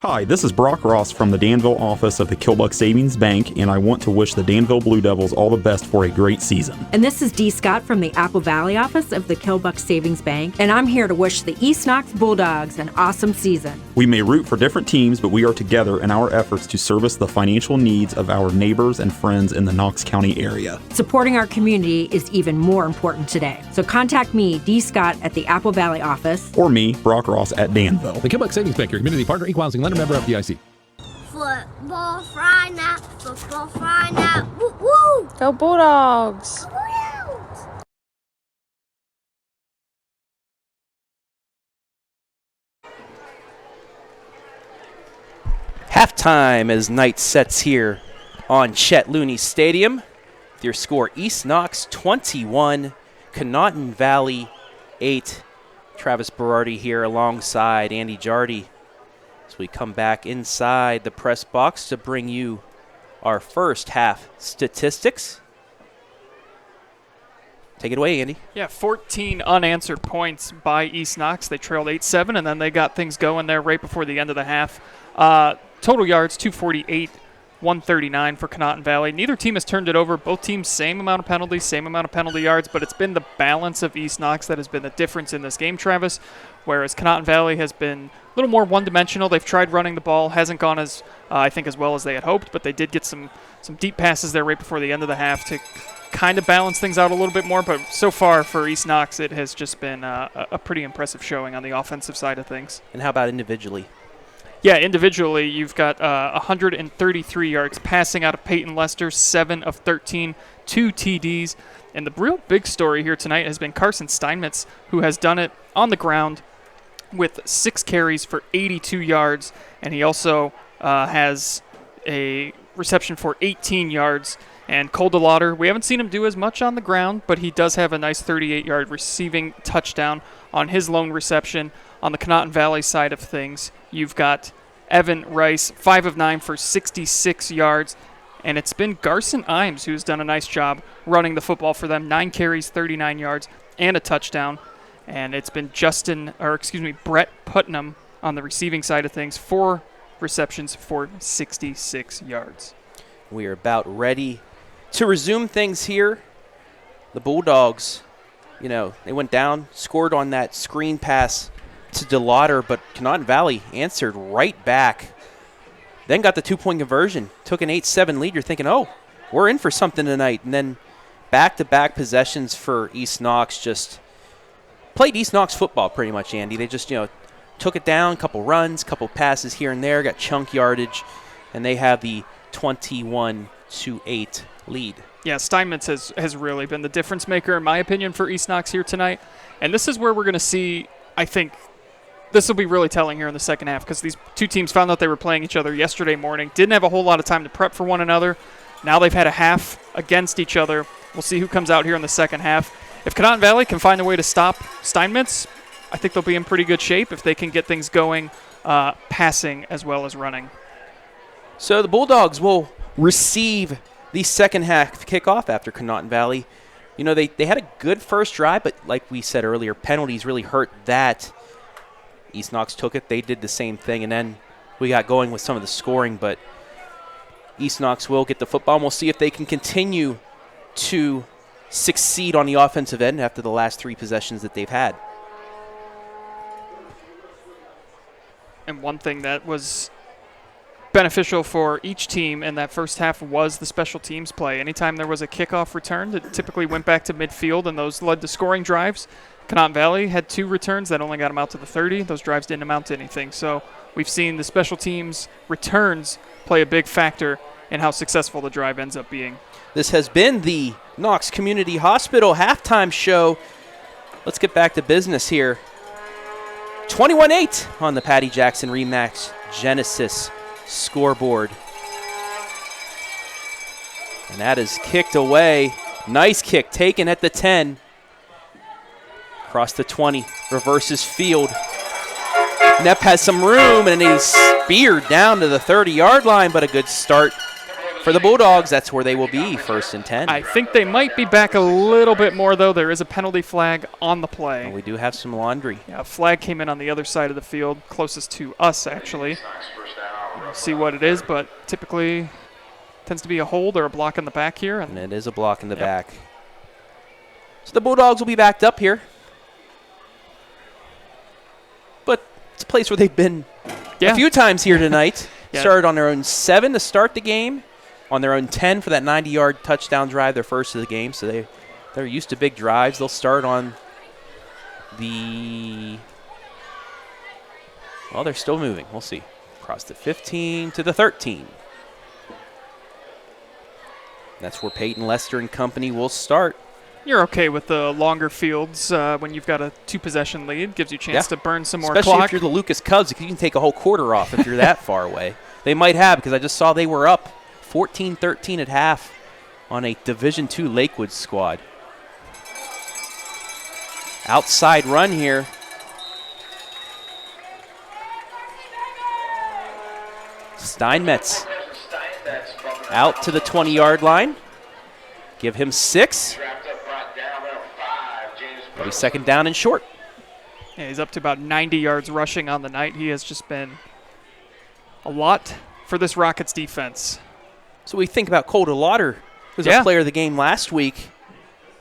Hi, this is Brock Ross from the Danville office of the Killbuck Savings Bank, and I want to wish the Danville Blue Devils all the best for a great season. And this is Dee Scott from the Apple Valley office of the Killbuck Savings Bank, and I'm here to wish the East Knox Bulldogs an awesome season. We may root for different teams, but we are together in our efforts to service the financial needs of our neighbors and friends in the Knox County area. Supporting our community is even more important today. So contact me, Dee Scott, at the Apple Valley office. Or me, Brock Ross, at Danville. The Killbuck Savings Bank, your community partner, equal housing lender, member FDIC. Football Friday night, woo woo! Go Bulldogs! Halftime as night sets here on Chet Looney Stadium. With your score, East Knox 21, Conotton Valley 8. Travis Berardi here alongside Andy Jardy as we come back inside the press box to bring you our first half statistics. Take it away, Andy. Yeah, 14 unanswered points by East Knox. They trailed 8-7, and then they got things going there right before the end of the half. Total yards, 248, 139 for Conotton Valley. Neither team has turned it over. Both teams, same amount of penalties, same amount of penalty yards, but it's been the balance of East Knox that has been the difference in this game, Travis, whereas Conotton Valley has been a little more one-dimensional. They've tried running the ball. Hasn't gone as, I think, as well as they had hoped, but they did get some deep passes there right before the end of the half to kind of balance things out a little bit more, but so far for East Knox, it has just been a pretty impressive showing on the offensive side of things. And how about individually? Yeah, individually, you've got 133 yards passing out of Peyton Lester, 7 of 13, 2 TDs. And the real big story here tonight has been Carson Steinmetz, who has done it on the ground with 6 carries for 82 yards. And he also has a reception for 18 yards. And Cole DeLauder, we haven't seen him do as much on the ground, but he does have a nice 38-yard receiving touchdown on his lone reception. On the Conotton Valley side of things, you've got Evan Rice, 5 of 9 for 66 yards. And it's been Garson Imes who's done a nice job running the football for them. 9 carries, 39 yards, and a touchdown. And it's been Brett Putnam on the receiving side of things, 4 receptions for 66 yards. We are about ready to resume things here. The Bulldogs, they went down, scored on that screen pass to DeLauder, but Conotton Valley answered right back. Then got the 2-point conversion, took an 8-7 lead. You're thinking, oh, we're in for something tonight. And then back-to-back possessions for East Knox, just played East Knox football pretty much, Andy. They just, took it down, couple runs, couple passes here and there, got chunk yardage, and they have the 21-8 lead. Yeah, Steinmetz has really been the difference maker, in my opinion, for East Knox here tonight. And this is where we're going to see, I think, this will be really telling here in the second half, because these two teams found out they were playing each other yesterday morning, didn't have a whole lot of time to prep for one another. Now they've had a half against each other. We'll see who comes out here in the second half. If Conotton Valley can find a way to stop Steinmetz, I think they'll be in pretty good shape if they can get things going, passing as well as running. So the Bulldogs will receive the second half kickoff after Conotton Valley. They had a good first drive, but like we said earlier, penalties really hurt that. East Knox took it. They did the same thing, and then we got going with some of the scoring, but East Knox will get the football, and we'll see if they can continue to succeed on the offensive end after the last 3 possessions that they've had. And one thing that was beneficial for each team in that first half was the special teams play. Anytime there was a kickoff return, it typically went back to midfield, and those led to scoring drives. Conotton Valley had 2 returns that only got them out to the 30. Those drives didn't amount to anything. So we've seen the special teams returns play a big factor and how successful the drive ends up being. This has been the Knox Community Hospital halftime show. Let's get back to business here. 21-8 on the Patty Jackson Rematch Genesis scoreboard. And that is kicked away. Nice kick taken at the 10. Across the 20, reverses field. Nepp has some room, and he's speared down to the 30-yard line, but a good start for the Bulldogs. That's where they will be, 1st and 10. I think they might be back a little bit more, though. There is a penalty flag on the play. And we do have some laundry. Yeah, a flag came in on the other side of the field, closest to us, actually. We'll see what it is, but typically tends to be a hold or a block in the back here. And it is a block in the back. So the Bulldogs will be backed up here. But it's a place where they've been a few times here tonight. Started on their own 7 to start the game, on their own 10 for that 90-yard touchdown drive, their first of the game. So they're used to big drives. They'll start on the – well, they're still moving. We'll see. Across the 15 to the 13. That's where Peyton Lester and company will start. You're okay with the longer fields when you've got a 2-possession lead. Gives you a chance to burn some more Especially clock. if you're the Lucas Cubs, you can take a whole quarter off if you're that far away. They might have, because I just saw they were up 14-13 at half on a Division II Lakewood squad. Outside run here. Steinmetz out to the 20-yard line. Give him 6. It'll be 2nd down and short. Yeah, he's up to about 90 yards rushing on the night. He has just been a lot for this Rockets defense. So we think about Colter Lauder, who's a player of the game last week.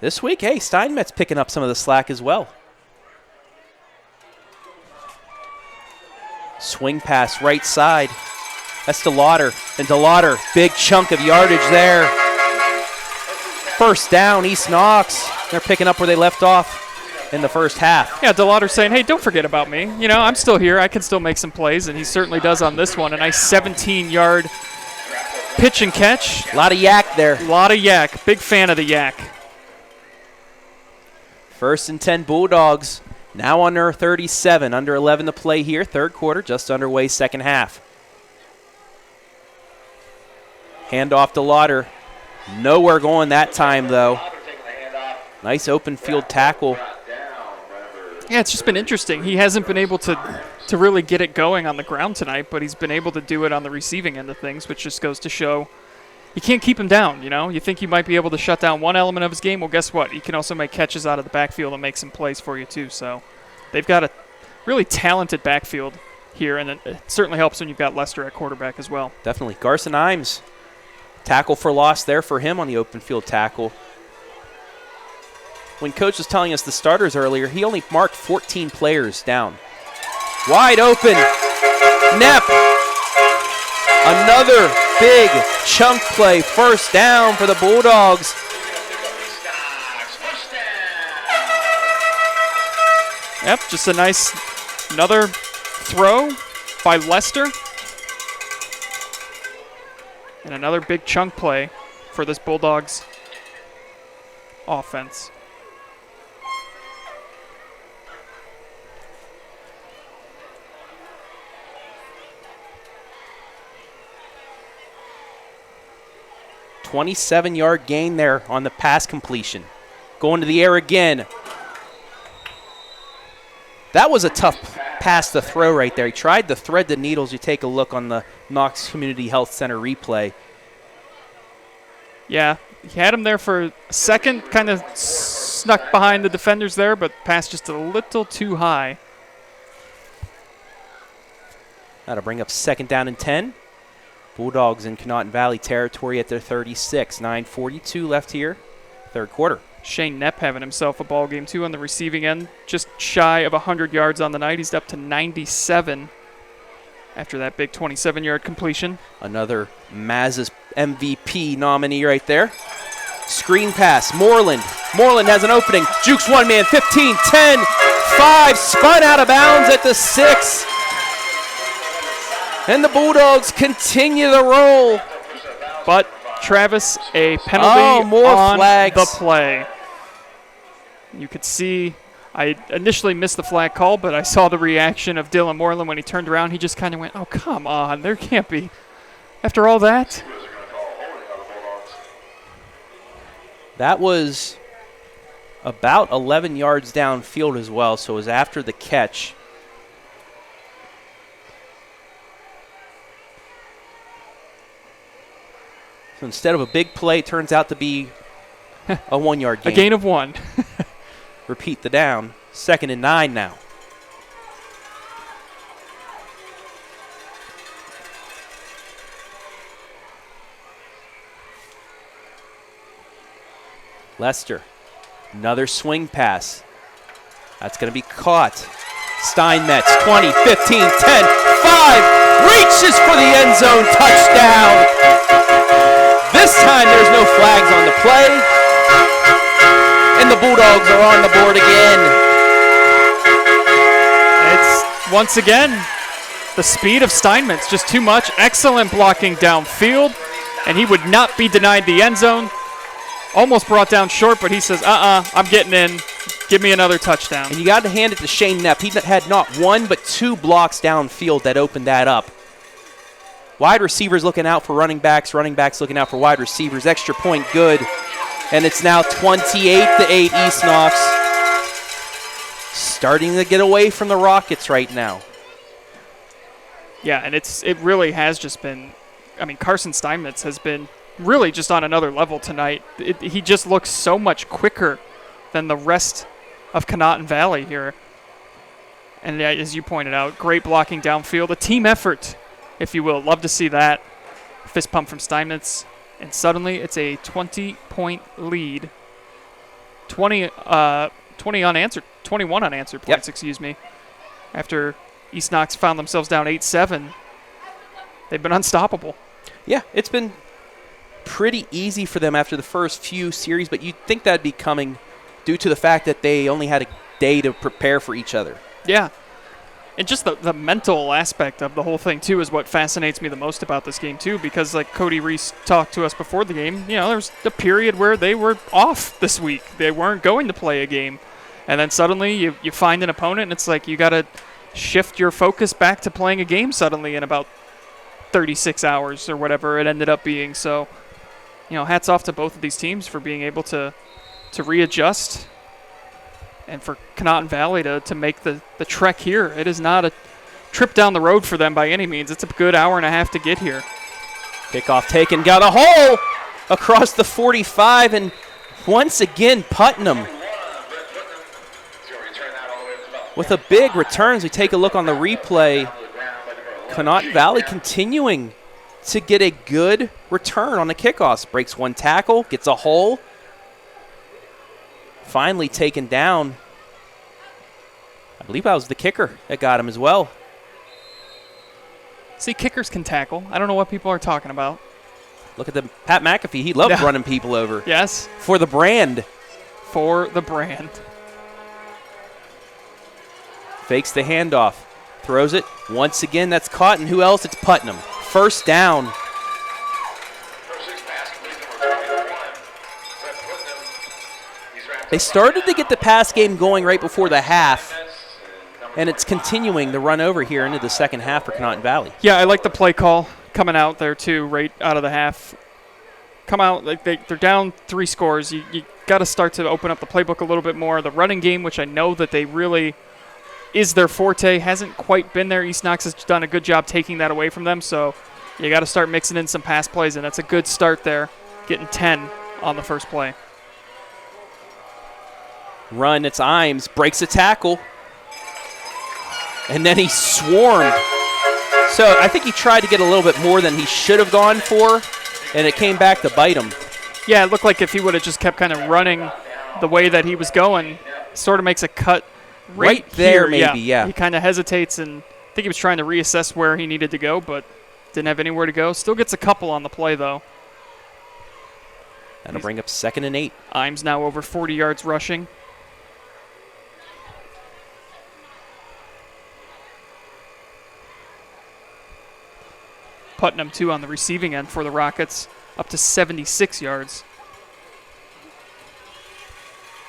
This week, hey, Steinmetz picking up some of the slack as well. Swing pass right side. That's DeLauder. And DeLauder, big chunk of yardage there. 1st down, East Knox. They're picking up where they left off in the first half. Yeah, DeLauder saying, hey, don't forget about me. You know, I'm still here. I can still make some plays, and he certainly does on this one. A nice 17-yard pitch and catch. A lot of yak there. A lot of yak. Big fan of the yak. 1st and 10 Bulldogs. Now on their 37. Under 11 to play here. 3rd quarter, just underway, 2nd half. Handoff to Lauder. Nowhere going that time, though. Nice open field tackle. Yeah, it's just been interesting. He hasn't been able to really get it going on the ground tonight, but he's been able to do it on the receiving end of things, which just goes to show you can't keep him down, you know? You think you might be able to shut down one element of his game. Well, guess what? He can also make catches out of the backfield and make some plays for you, too. So they've got a really talented backfield here, and it certainly helps when you've got Lester at quarterback as well. Definitely. Garson Imes, tackle for loss there for him on the open field tackle. When Coach was telling us the starters earlier, he only marked 14 players down. Wide open. Nepp. Another big chunk play. 1st down for the Bulldogs. Yep, just a nice another throw by Lester. And another big chunk play for this Bulldogs offense. $27-yard gain there on the pass completion. Going to the air again. That was a tough pass to throw right there. He tried to thread the needles. You take a look on the Knox Community Health Center replay. Yeah, he had him there for a second, kind of snuck behind the defenders there, but passed just a little too high. That'll bring up 2nd down and 10. Bulldogs in Conotton Valley territory at their 36. 9:42 left here, 3rd quarter. Shane Nepp having himself a ball game, too, on the receiving end. Just shy of 100 yards on the night. He's up to 97 after that big 27-yard completion. Another Maz's MVP nominee right there. Screen pass, Moreland. Moreland has an opening. Jukes one man, 15, 10, 5. Spun out of bounds at the 6. And the Bulldogs continue the roll. But Travis, a penalty more on flags. the play. You could see, I initially missed the flag call, but I saw the reaction of Dylan Moreland when he turned around. He just kind of went, oh, come on, there can't be. After all that. That was about 11 yards downfield as well, so it was after the catch. So instead of a big play, it turns out to be a 1 yard gain. A gain of 1. Repeat the down. 2nd and 9 now. Lester, another swing pass. That's going to be caught. Steinmetz, 20, 15, 10, 5, reaches for the end zone, touchdown. This time there's no flags on the play, and the Bulldogs are on the board again. It's, once again, the speed of Steinmetz, just too much. Excellent blocking downfield, and he would not be denied the end zone. Almost brought down short, but he says, I'm getting in. Give me another touchdown. And you got to hand it to Shane Knepp. He had not one but 2 blocks downfield that opened that up. Wide receivers looking out for running backs looking out for wide receivers. Extra point good. And it's now 28-8 East Knox. Starting to get away from the Rockets right now. Yeah, and it really has just been, Carson Steinmetz has been really just on another level tonight. He just looks so much quicker than the rest of Conotton Valley here. And as you pointed out, great blocking downfield. A team effort, if you will. Love to see that. Fist pump from Steinmetz. And suddenly it's a 20-point lead. 21 unanswered points, excuse me. After East Knox found themselves down 8-7, they've been unstoppable. Yeah, it's been pretty easy for them after the first few series, but you'd think that'd be coming due to the fact that they only had a day to prepare for each other. Yeah. And just the mental aspect of the whole thing, too, is what fascinates me the most about this game, too, because like Cody Reese talked to us before the game, there was a period where they were off this week. They weren't going to play a game. And then suddenly you find an opponent, and it's like you got to shift your focus back to playing a game suddenly in about 36 hours or whatever it ended up being. So, hats off to both of these teams for being able to readjust, and for Conotton Valley to make the trek here. It is not a trip down the road for them by any means. It's a good hour and a half to get here. Kickoff taken, got a hole across the 45, and once again Putnam with a big return. As we take a look on the replay, Conotton Valley continuing to get a good return on the kickoffs. Breaks one tackle, gets a hole. Finally taken down. I believe that was the kicker that got him as well. See, kickers can tackle. I don't know what people are talking about. Look at the Pat McAfee. He loved running people over. Yes. For the brand. For the brand. Fakes the handoff. Throws it. Once again, that's caught. And who else? It's Putnam. First down. They started to get the pass game going right before the half, and it's continuing the run over here into the second half for Conotton Valley. Yeah, I like the play call coming out there, too, right out of the half. Come out, like they're down 3 scores. You got to start to open up the playbook a little bit more. The running game, which I know that they really is their forte, hasn't quite been there. East Knox has done a good job taking that away from them, so you got to start mixing in some pass plays, and that's a good start there, getting 10 on the first play. Run, it's Imes, breaks a tackle, and then he swarmed. So I think he tried to get a little bit more than he should have gone for, and it came back to bite him. Yeah, it looked like if he would have just kept kind of running the way that he was going, sort of makes a cut right there, here. maybe, yeah. He kind of hesitates, and I think he was trying to reassess where he needed to go, but didn't have anywhere to go. Still gets a couple on the play, though. That'll bring up 2nd and 8. Imes now over 40 yards rushing. Putnam, too, on the receiving end for the Rockets. up to 76 yards.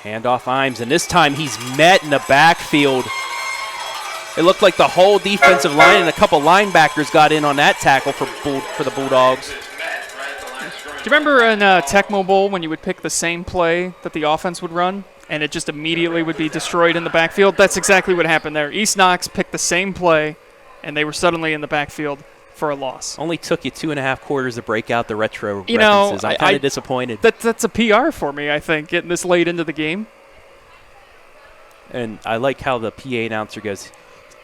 Handoff Imes, and this time he's met in the backfield. It looked like the whole defensive line and a couple linebackers got in on that tackle for the Bulldogs. Do you remember in Tecmo Bowl when you would pick the same play that the offense would run and it just immediately would be destroyed in the backfield? That's exactly what happened there. East Knox picked the same play, and they were suddenly in the backfield for a loss. Only took you 2.5 quarters to break out the retro You references. know, I'm kind of disappointed. That's a PR for me, I think, getting this late into the game. And I like how the PA announcer goes,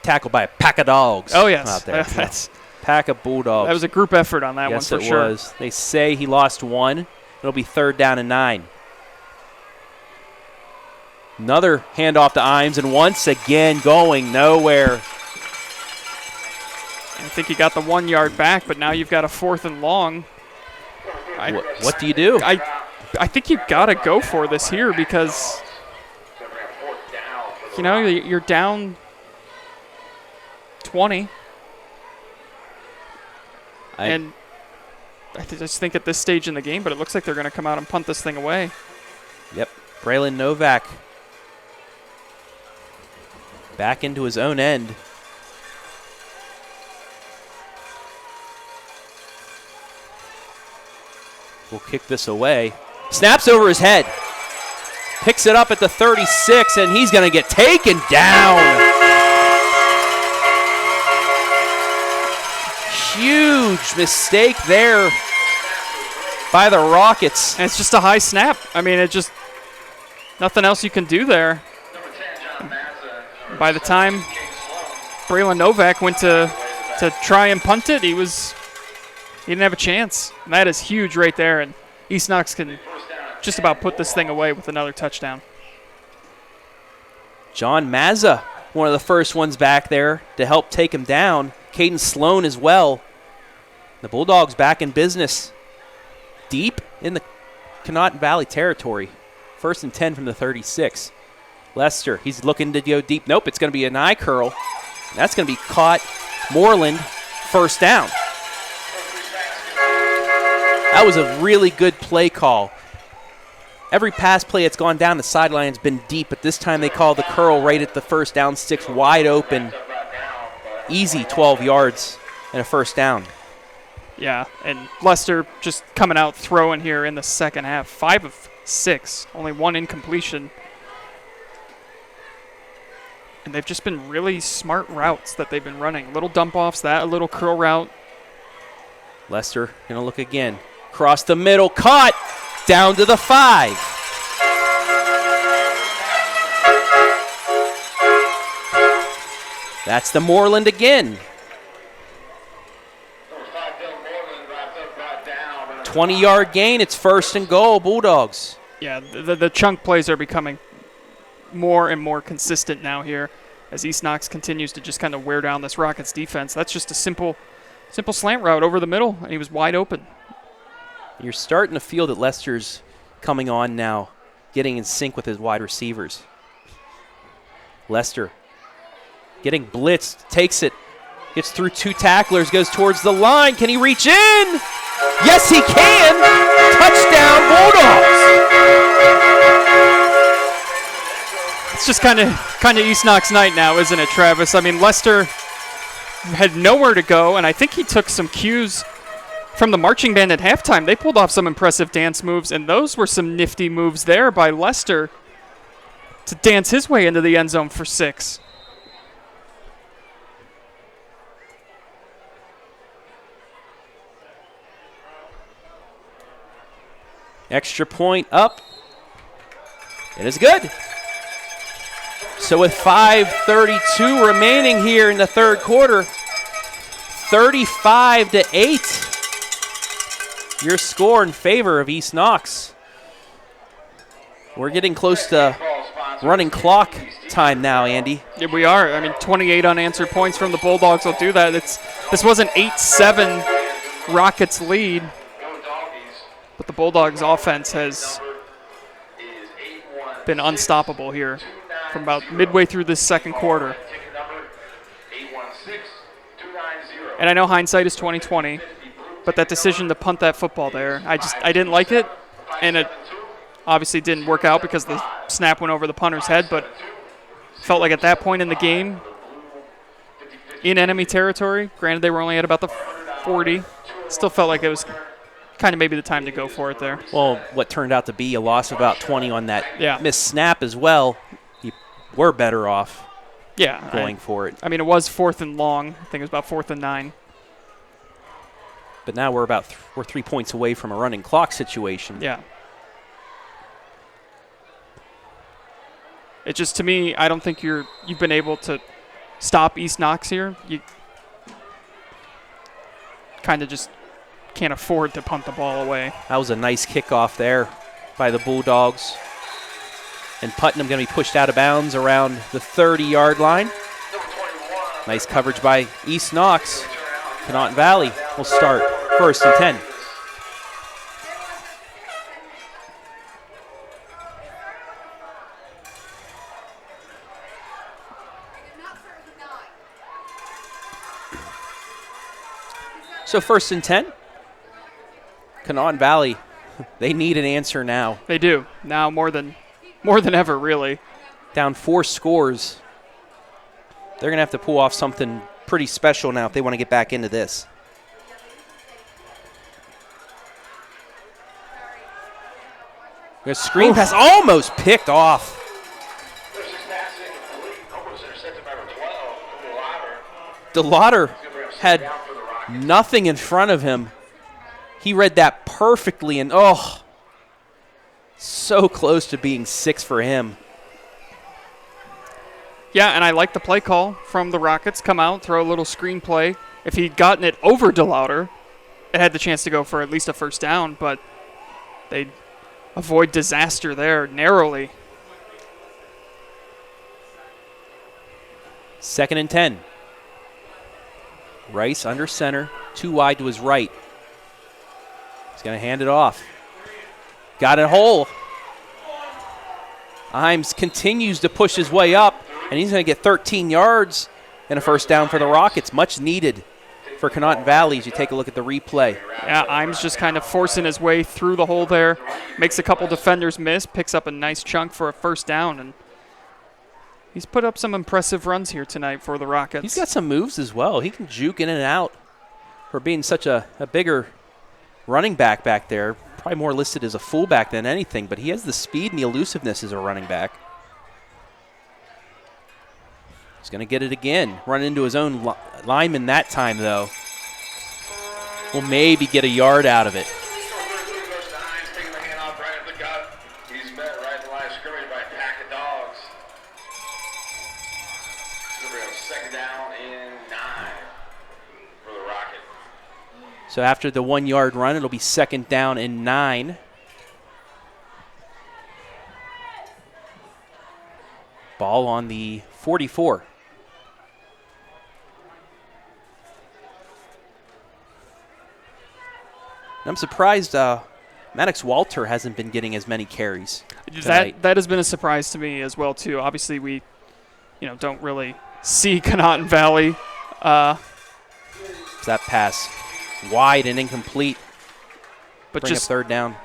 tackled by a pack of dogs. Oh, yes. Out there. That's pack of Bulldogs. That was a group effort on that one for sure. Yes, it was. They say he lost one. It'll be 3rd down and 9. Another handoff to Imes, and once again going nowhere. I think you got the 1 yard back, but now you've got a 4th and long. What do you do? I think you've got to go for this here because, you know, you're down 20. And I just think at this stage in the game, but it looks like they're going to come out and punt this thing away. Yep. Braylon Novak back into his own end. We'll kick this away. Snaps over his head. Picks it up at the 36, and he's going to get taken down. Huge mistake there by the Rockets. And it's just a high snap. I mean, it just nothing else you can do there. By the time Braylon Novak went to try and punt it, he didn't have a chance. And that is huge right there. And East Knox can just about put this thing away with another touchdown. John Mazza, one of the first ones back there to help take him down. Caden Sloan as well. The Bulldogs back in business. Deep in the Conotton Valley territory. 1st and 10 from the 36. Lester, he's looking to go deep. Nope, it's going to be an eye curl. That's going to be caught. Moreland, 1st down. That was a really good play call. Every pass play that's gone down the sideline has been deep, but this time they call the curl right at the 1st down, sticks wide open. Easy 12 yards and a 1st down. Yeah, and Lester just coming out throwing here in the second half. 5 of 6, only 1 incompletion. And they've just been really smart routes that they've been running. Little dump-offs, a little curl route. Lester going to look again. Across the middle, caught, down to the 5. That's the Moreland again. 20-yard gain, it's 1st and goal, Bulldogs. Yeah, the chunk plays are becoming more and more consistent now here as East Knox continues to just kind of wear down this Rockets defense. That's just a simple slant route over the middle, and he was wide open. You're starting to feel that Lester's coming on now, getting in sync with his wide receivers. Lester getting blitzed, takes it, gets through 2 tacklers, goes towards the line. Can he reach in? Yes, he can. Touchdown, Bulldogs. It's just kind of East Knox night now, isn't it, Travis? I mean, Lester had nowhere to go, and I think he took some cues from the marching band at halftime. They pulled off some impressive dance moves, and those were some nifty moves there by Lester to dance his way into the end zone for 6. Extra point up. It is good. So with 5:32 remaining here in the 3rd quarter, 35-8. Your score in favor of East Knox. We're getting close to running clock time now, Andy. Yeah, we are. I mean, 28 unanswered points from the Bulldogs will do that. This was an 8-7 Rockets lead, but the Bulldogs offense has been unstoppable here from about midway through this 2nd quarter. And I know hindsight is 20/20, But that decision to punt that football there, I didn't like it, and it obviously didn't work out because the snap went over the punter's head, but felt like at that point in the game, in enemy territory, granted they were only at about the 40, still felt like it was kind of maybe the time to go for it there. Well, what turned out to be a loss of about 20 on that missed snap as well. You were better off going for it. I mean, it was 4th and long. I think it was about 4th and 9. But now we're about we're 3 points away from a running clock situation. Yeah. It just, to me, I don't think you've been able to stop East Knox here. You kind of just can't afford to punt the ball away. That was a nice kickoff there by the Bulldogs. And Putnam going to be pushed out of bounds around the 30-yard line. Nice coverage by East Knox. Conotton Valley will start 1st and 10. So 1st and 10. Conotton Valley, they need an answer now. They do. Now more than ever, really. Down 4 scores. They're going to have to pull off something pretty special now if they want to get back into this. A screen pass almost picked off. DeLauder had nothing in front of him. He read that perfectly, and so close to being 6 for him. Yeah, and I like the play call from the Rockets. Come out, throw a little screen play. If he'd gotten it over DeLauder, it had the chance to go for at least a 1st down, but they avoid disaster there narrowly. 2nd and 10. Rice under center, 2 wide to his right. He's going to hand it off. Got it whole. Imes continues to push his way up, and he's going to get 13 yards and a 1st down for the Rockets. Much needed for Conotton Valley as you take a look at the replay. Yeah, Imes just kind of forcing his way through the hole there. Makes a couple defenders miss, picks up a nice chunk for a 1st down, and he's put up some impressive runs here tonight for the Rockets. He's got some moves as well. He can juke in and out for being such a bigger running back there. Probably more listed as a fullback than anything, but he has the speed and the elusiveness as a running back. He's going to get it again. Run into his own lineman that time, though. Will maybe get a yard out of it. So after the 1-yard run, it'll be 2nd down and 9. Ball on the 44. And I'm surprised Maddox Walter hasn't been getting as many carries tonight. That has been a surprise to me as well, too. Obviously, we don't really see Conotton Valley. That pass wide and incomplete. But Bring just up 3rd down.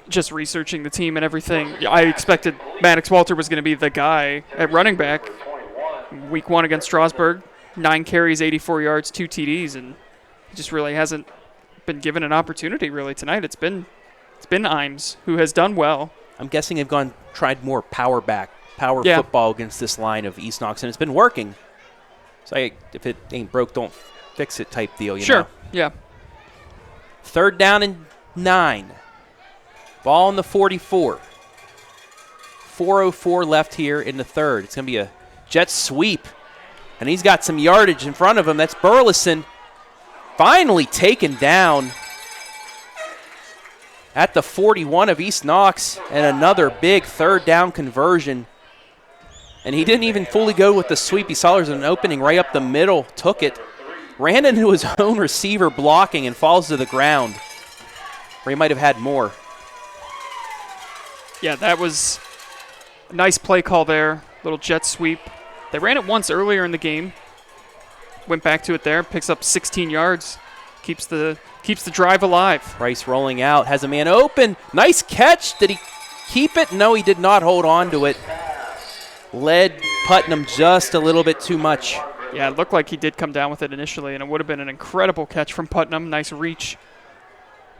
Just researching the team and everything, I expected Maddox Walter was going to be the guy at running back. Week 1 against Strasburg, 9 carries, 84 yards, 2 TDs, and he just really hasn't been given an opportunity really tonight. It's been Imes who has done well. I'm guessing they've tried more power football against this line of East Knox, and it's been working. So if it ain't broke, don't fix it type deal, you know. Yeah. 3rd down and 9. Ball on the 44. 4:04 left here in the 3rd. It's going to be a jet sweep, and he's got some yardage in front of him. That's Burleson. Finally taken down at the 41 of East Knox, and another big 3rd down conversion. And he didn't even fully go with the sweep. He saw there was an opening right up the middle, took it, ran into his own receiver blocking, and falls to the ground, where he might have had more. Yeah, that was a nice play call there, little jet sweep. They ran it once earlier in the game, went back to it there, picks up 16 yards. keeps the drive alive. Price rolling out, has a man open. Nice catch. Did he keep it? No, he did not hold on to it. Led Putnam just a little bit too much. Yeah, it looked like he did come down with it initially, and it would have been an incredible catch from Putnam. Nice reach,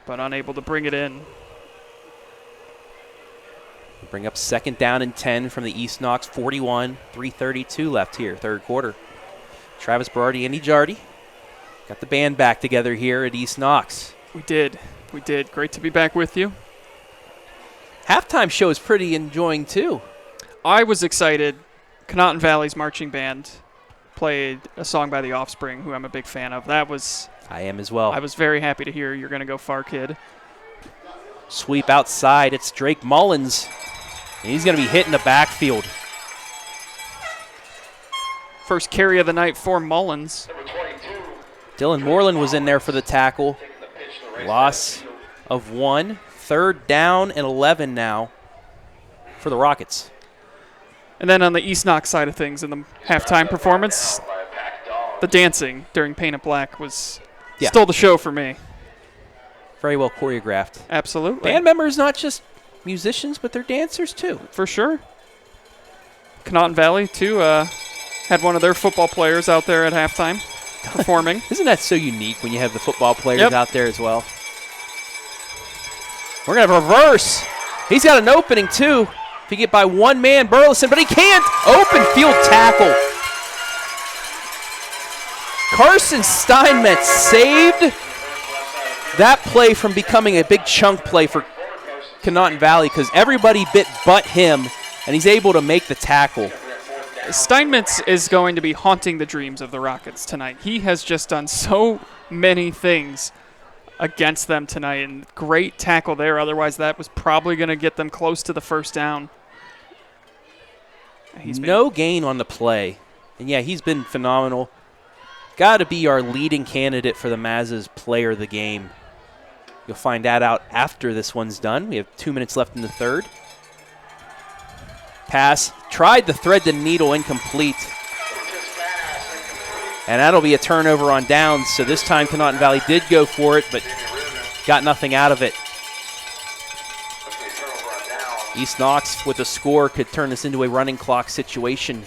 but unable to bring it in. Bring up 2nd down and 10 from the East Knox 41. 3:32 left here, third quarter. Travis Berardi, Andy Jardy. Got the band back together here at East Knox. We did. Great to be back with you. Halftime show is pretty enjoying too. I was excited. Conotton Valley's marching band played a song by The Offspring, who I'm a big fan of. I am as well. I was very happy to hear You're Gonna Go Far, Kid. Sweep outside. It's Drake Mullins. And he's going to be hitting the backfield. First carry of the night for Mullins. Dylan Moreland was in there for the tackle. Loss of 1. 3rd down and 11 now for the Rockets. And then on the East Knox side of things in the halftime performance, the dancing during Painted Black stole the show for me. Very well choreographed. Absolutely. Band members, not just musicians, but they're dancers too. For sure. Conotton Valley, too, had one of their football players out there at halftime performing. Isn't that so unique when you have the football players out there as well? We're going to have a reverse. He's got an opening, too. If he get by one man, Burleson, but he can't. Open field tackle. Carson Steinmetz saved that play from becoming a big chunk play for Conotton Valley because everybody bit but him, and he's able to make the tackle. Steinmetz is going to be haunting the dreams of the Rockets tonight. He has just done so many things against them tonight, and great tackle there. Otherwise, that was probably going to get them close to the first down. No gain on the play. And, yeah, he's been phenomenal. Got to be our leading candidate for the Maz's player of the game. You'll find that out after this one's done. We have 2 minutes left in the third. Pass. Tried to thread the needle, incomplete. And that'll be a turnover on downs. So this time Conotton Valley did go for it, but got nothing out of it. East Knox with a score could turn this into a running clock situation.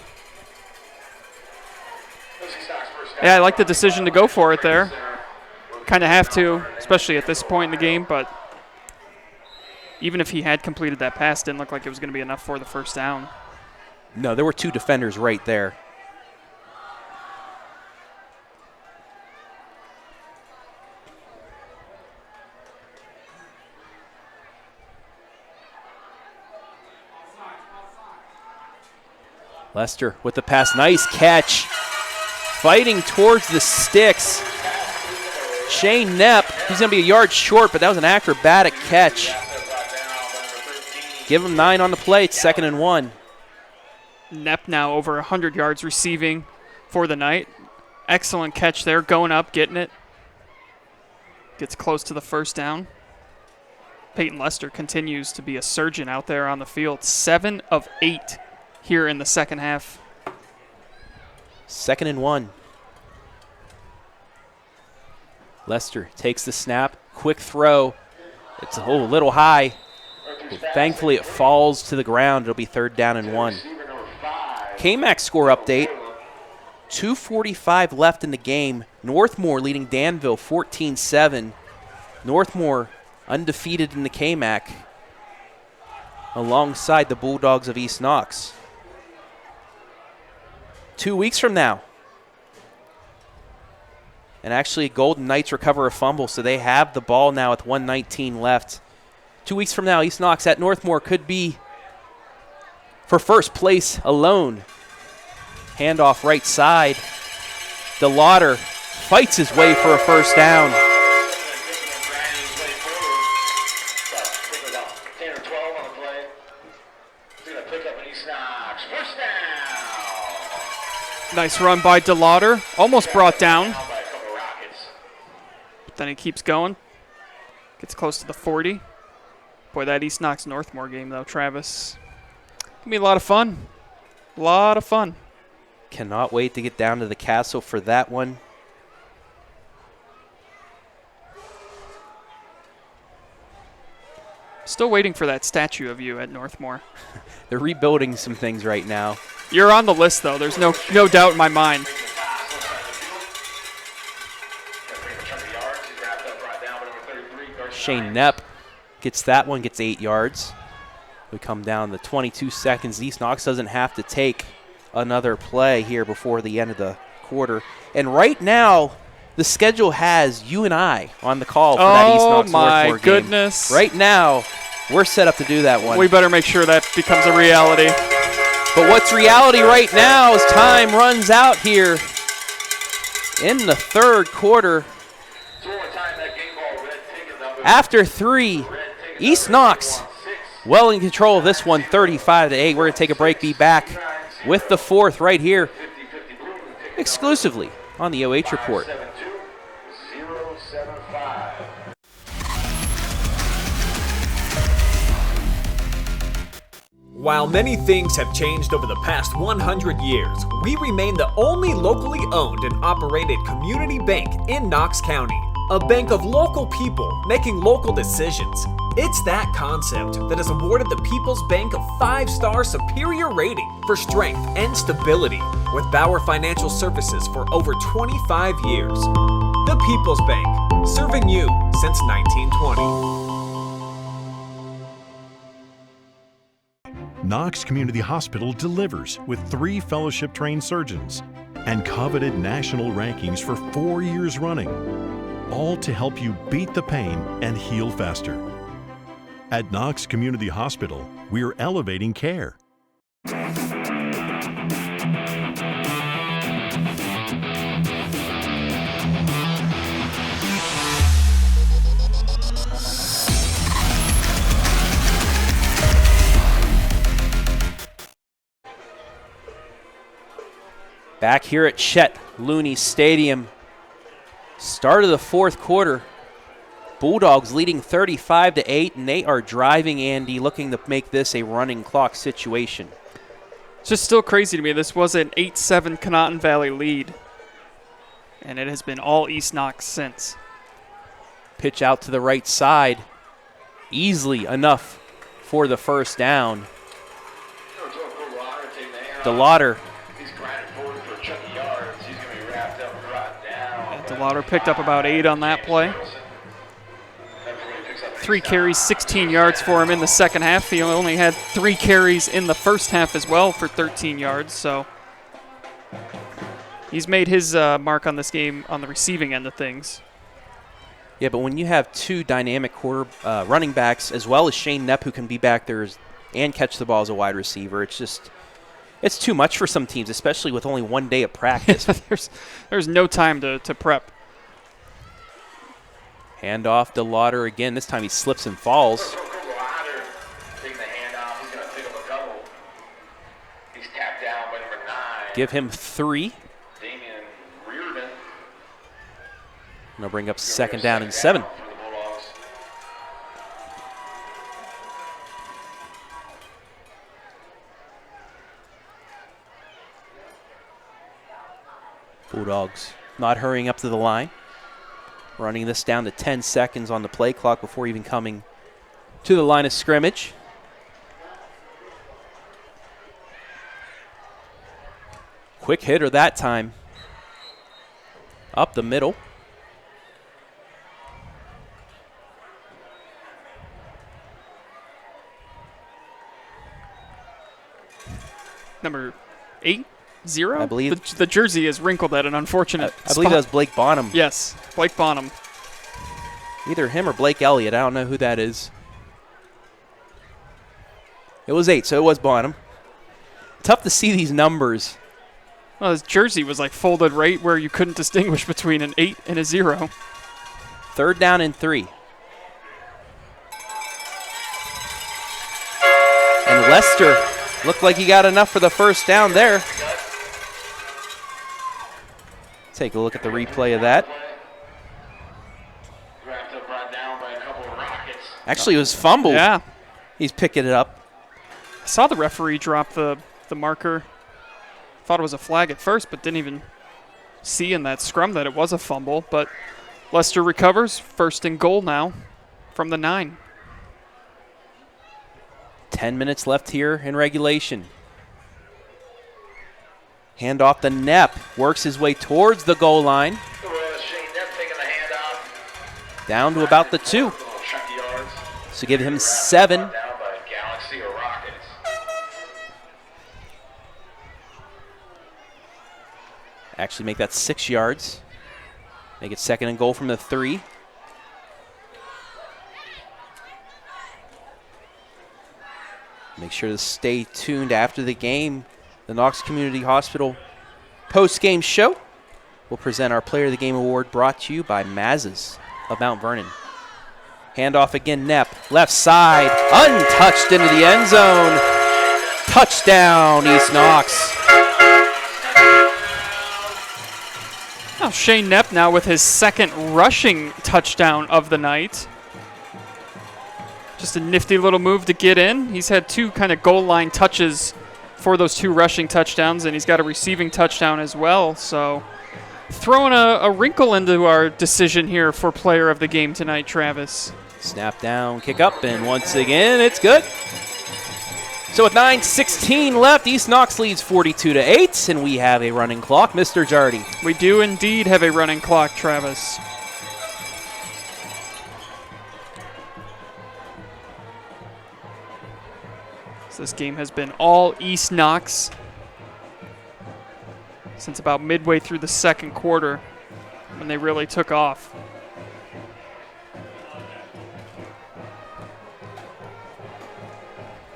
Yeah, I like the decision to go for it there. Kind of have to, especially at this point in the game, but even if he had completed that pass, didn't look like it was going to be enough for the first down. No, there were two defenders right there. Lester with the pass. Nice catch. Fighting towards the sticks. Shane Knepp, he's going to be a yard short, but that was an acrobatic catch. Give him 9 on the plate, 2nd and 1. Knepp now over 100 yards receiving for the night. Excellent catch there, going up, getting it. Gets close to the first down. Peyton Lester continues to be a surgeon out there on the field. 7 of 8 here in the second half. 2nd and 1. Lester takes the snap. Quick throw. It's a little high. Thankfully, it falls to the ground. It'll be 3rd down and 1. KMAC score update. 2:45 left in the game. Northmore leading Danville 14-7. Northmore undefeated in the KMAC alongside the Bulldogs of East Knox. 2 weeks from now. And actually, Golden Knights recover a fumble, so they have the ball now with 1:19 left. 2 weeks from now, East Knox at Northmore could be for first place alone. Handoff right side. DeLauder fights his way for a first down. Nice run by DeLauder. Almost brought down. But then he keeps going. Gets close to the 40. Boy, that East Knox Northmore game, though, Travis. Gonna be a lot of fun. A lot of fun. Cannot wait to get down to the castle for that one. Still waiting for that statue of you at Northmore. They're rebuilding some things right now. You're on the list, though. There's no doubt in my mind. Shane Knepp gets that one, gets 8 yards. We come down to 22 seconds. East Knox doesn't have to take another play here before the end of the quarter. And right now, the schedule has you and I on the call for that East Knox Northmore game. Oh, my goodness. Right now, we're set up to do that one. We better make sure that becomes a reality. But what's reality right now is time runs out here in the third quarter. After 3, East Knox well in control of this one, 35-8. We're going to take a break, be back with the fourth right here, exclusively on the OH Report. While many things have changed over the past 100 years, we remain the only locally owned and operated community bank in Knox County. A bank of local people making local decisions. It's that concept that has awarded the People's Bank a 5-star superior rating for strength and stability with Bauer Financial Services for over 25 years. The People's Bank, serving you since 1920. Knox Community Hospital delivers with 3 fellowship-trained surgeons and coveted national rankings for 4 years running, all to help you beat the pain and heal faster. At Knox Community Hospital, we're elevating care. Back here at Chet Looney Stadium, start of the fourth quarter. Bulldogs leading 35-8, and they are driving, Andy, looking to make this a running clock situation. It's just still crazy to me. This was an 8-7 Conotton Valley lead, and it has been all East Knox since. Pitch out to the right side, easily enough for the first down. DeLauder. DeLauder picked up about 8 on that play. 3 carries, 16 yards for him in the second half. He only had 3 carries in the first half as well for 13 yards. So he's made his mark on this game on the receiving end of things. Yeah, but when you have 2 dynamic running backs as well as Shane Knepp, who can be back there and catch the ball as a wide receiver, it's too much for some teams, especially with only 1 day of practice. There's no time to prep. Hand off to Lauder again. This time he slips and falls. Give him 3. They'll bring up second down and 7. Bulldogs not hurrying up to the line. Running this down to 10 seconds on the play clock before even coming to the line of scrimmage. Quick hitter that time. Up the middle. Number 8? 0? I believe. The jersey is wrinkled at an unfortunate I believe that was Blake Bonham. Yes, Blake Bonham. Either him or Blake Elliott. I don't know who that is. It was 8, so it was Bonham. Tough to see these numbers. Well, his jersey was like folded right where you couldn't distinguish between an 8 and a 0. Third down and 3. And Lester looked like he got enough for the first down there. Take a look at the replay of that. Actually, it was fumbled. Yeah. He's picking it up. I saw the referee drop the marker. Thought it was a flag at first, but didn't even see in that scrum that it was a fumble. But Lester recovers. First and goal now from the 9. 10 minutes left here in regulation. Hand off the Nepp. Works his way towards the goal line. Down to about the 2. So give him 7. Actually make that 6 yards. Make it 2nd and goal from the 3. Make sure to stay tuned after the game. The Knox Community Hospital post-game show will present our Player of the Game award, brought to you by Maz's of Mount Vernon. Handoff again, Nepp. Left side, untouched into the end zone. Touchdown, East Knox. Now Shane Nepp now with his 2nd rushing touchdown of the night. Just a nifty little move to get in. He's had 2 kind of goal line touches for those 2 rushing touchdowns, and he's got a receiving touchdown as well. So throwing a wrinkle into our decision here for player of the game tonight, Travis. Snap down, kick up, and once again, it's good. So with 9:16 left, East Knox leads 42-8, and we have a running clock. Mr. Jardy. We do indeed have a running clock, Travis. So this game has been all East Knox since about midway through the 2nd quarter when they really took off.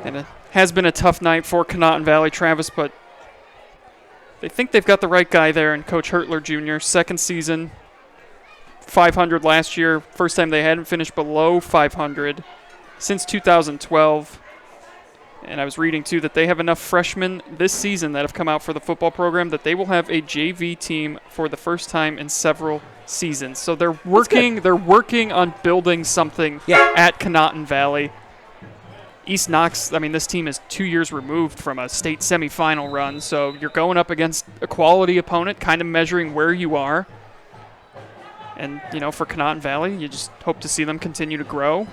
And it has been a tough night for Conotton Valley, Travis, but they think they've got the right guy there in Coach Hertler Jr. 2nd season, 500 last year. First time they hadn't finished below 500 since 2012. And I was reading, too, that they have enough freshmen this season that have come out for the football program that they will have a JV team for the first time in several seasons. So they're working on building something at Conotton Valley. East Knox, I mean, this team is 2 years removed from a state semifinal run, so you're going up against a quality opponent, kind of measuring where you are. And, you know, for Conotton Valley, you just hope to see them continue to grow.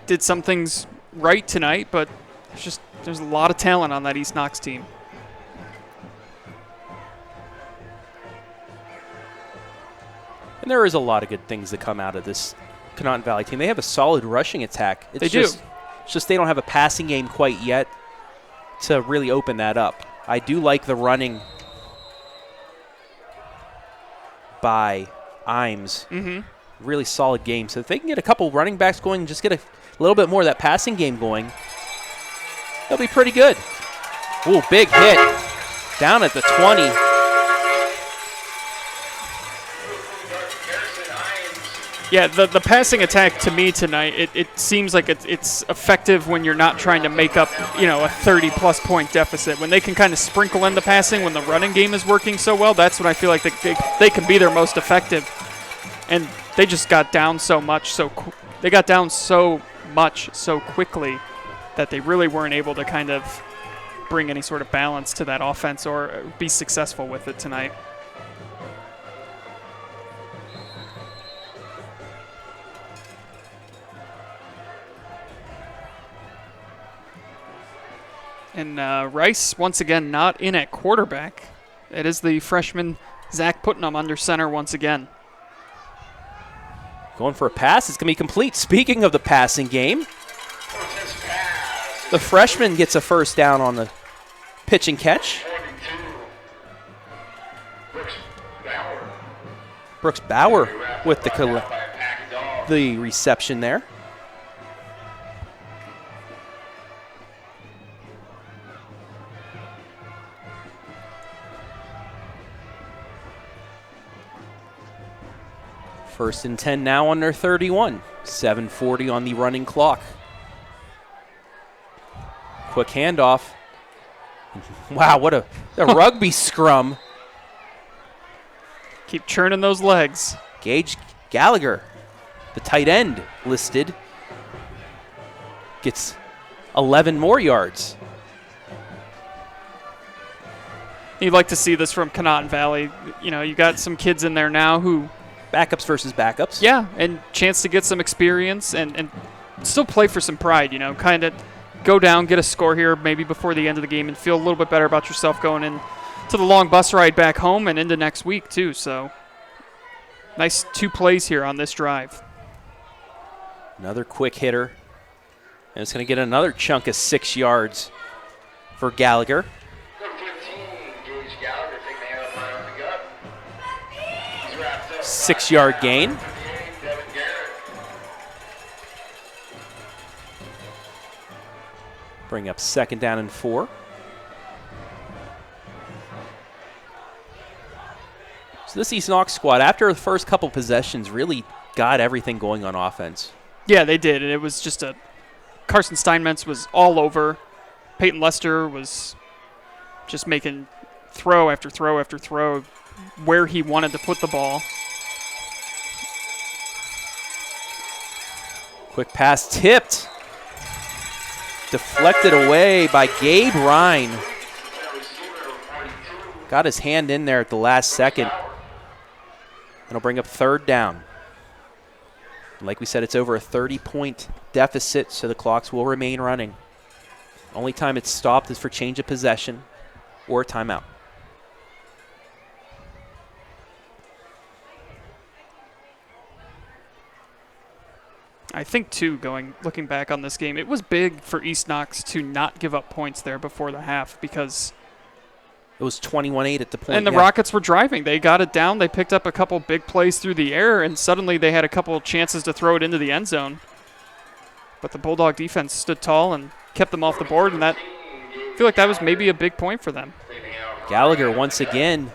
Did some things right tonight, but there's a lot of talent on that East Knox team. And there is a lot of good things that come out of this Conotton Valley team. They have a solid rushing attack. It's just they don't have a passing game quite yet to really open that up. I do like the running by Imes. Really solid game. So if they can get a couple running backs going and just get a little bit more of that passing game going, they'll be pretty good. Ooh, big hit down at the 20. Yeah, the passing attack to me tonight, it seems like it's effective when you're not trying to make up, you know, a 30-plus point deficit. When they can kind of sprinkle in the passing, when the running game is working so well, that's when I feel like they can be their most effective. And they just got down so much so quickly that they really weren't able to kind of bring any sort of balance to that offense or be successful with it tonight. And Rice, once again, not in at quarterback. It is the freshman Zach Putnam under center once again. Going for a pass. It's going to be complete. Speaking of the passing game, the freshman gets a first down on the pitch and catch. Brooks Bauer with the reception there. First and 10 now on their 31. 7:40 on the running clock. Quick handoff. Wow, what a rugby scrum. Keep churning those legs. Gage Gallagher, the tight end listed, gets 11 more yards. You'd like to see this from Conotton Valley. You know, you got some kids in there now who... Backups versus backups. Yeah, and chance to get some experience and still play for some pride, kind of go down, get a score here maybe before the end of the game and feel a little bit better about yourself going in to the long bus ride back home and into next week too. So nice 2 plays here on this drive. Another quick hitter. And it's going to get another chunk of 6 yards for Gallagher. 6-yard gain. Bring up 2nd down and 4. So this East Knox squad, after the first couple possessions, really got everything going on offense. Yeah, they did, and it was just Carson Steinmetz was all over. Peyton Lester was just making throw after throw after throw where he wanted to put the ball. Quick pass tipped. Deflected away by Gabe Ryan. Got his hand in there at the last second. It'll bring up 3rd down. Like we said, it's over a 30-point deficit, so the clocks will remain running. Only time it's stopped is for change of possession or a timeout. I think, too, looking back on this game, it was big for East Knox to not give up points there before the half because it was 21-8 at the point. And the Rockets were driving. They got it down. They picked up a couple big plays through the air, and suddenly they had a couple chances to throw it into the end zone. But the Bulldog defense stood tall and kept them off the board, and I feel like that was maybe a big point for them. Gallagher once again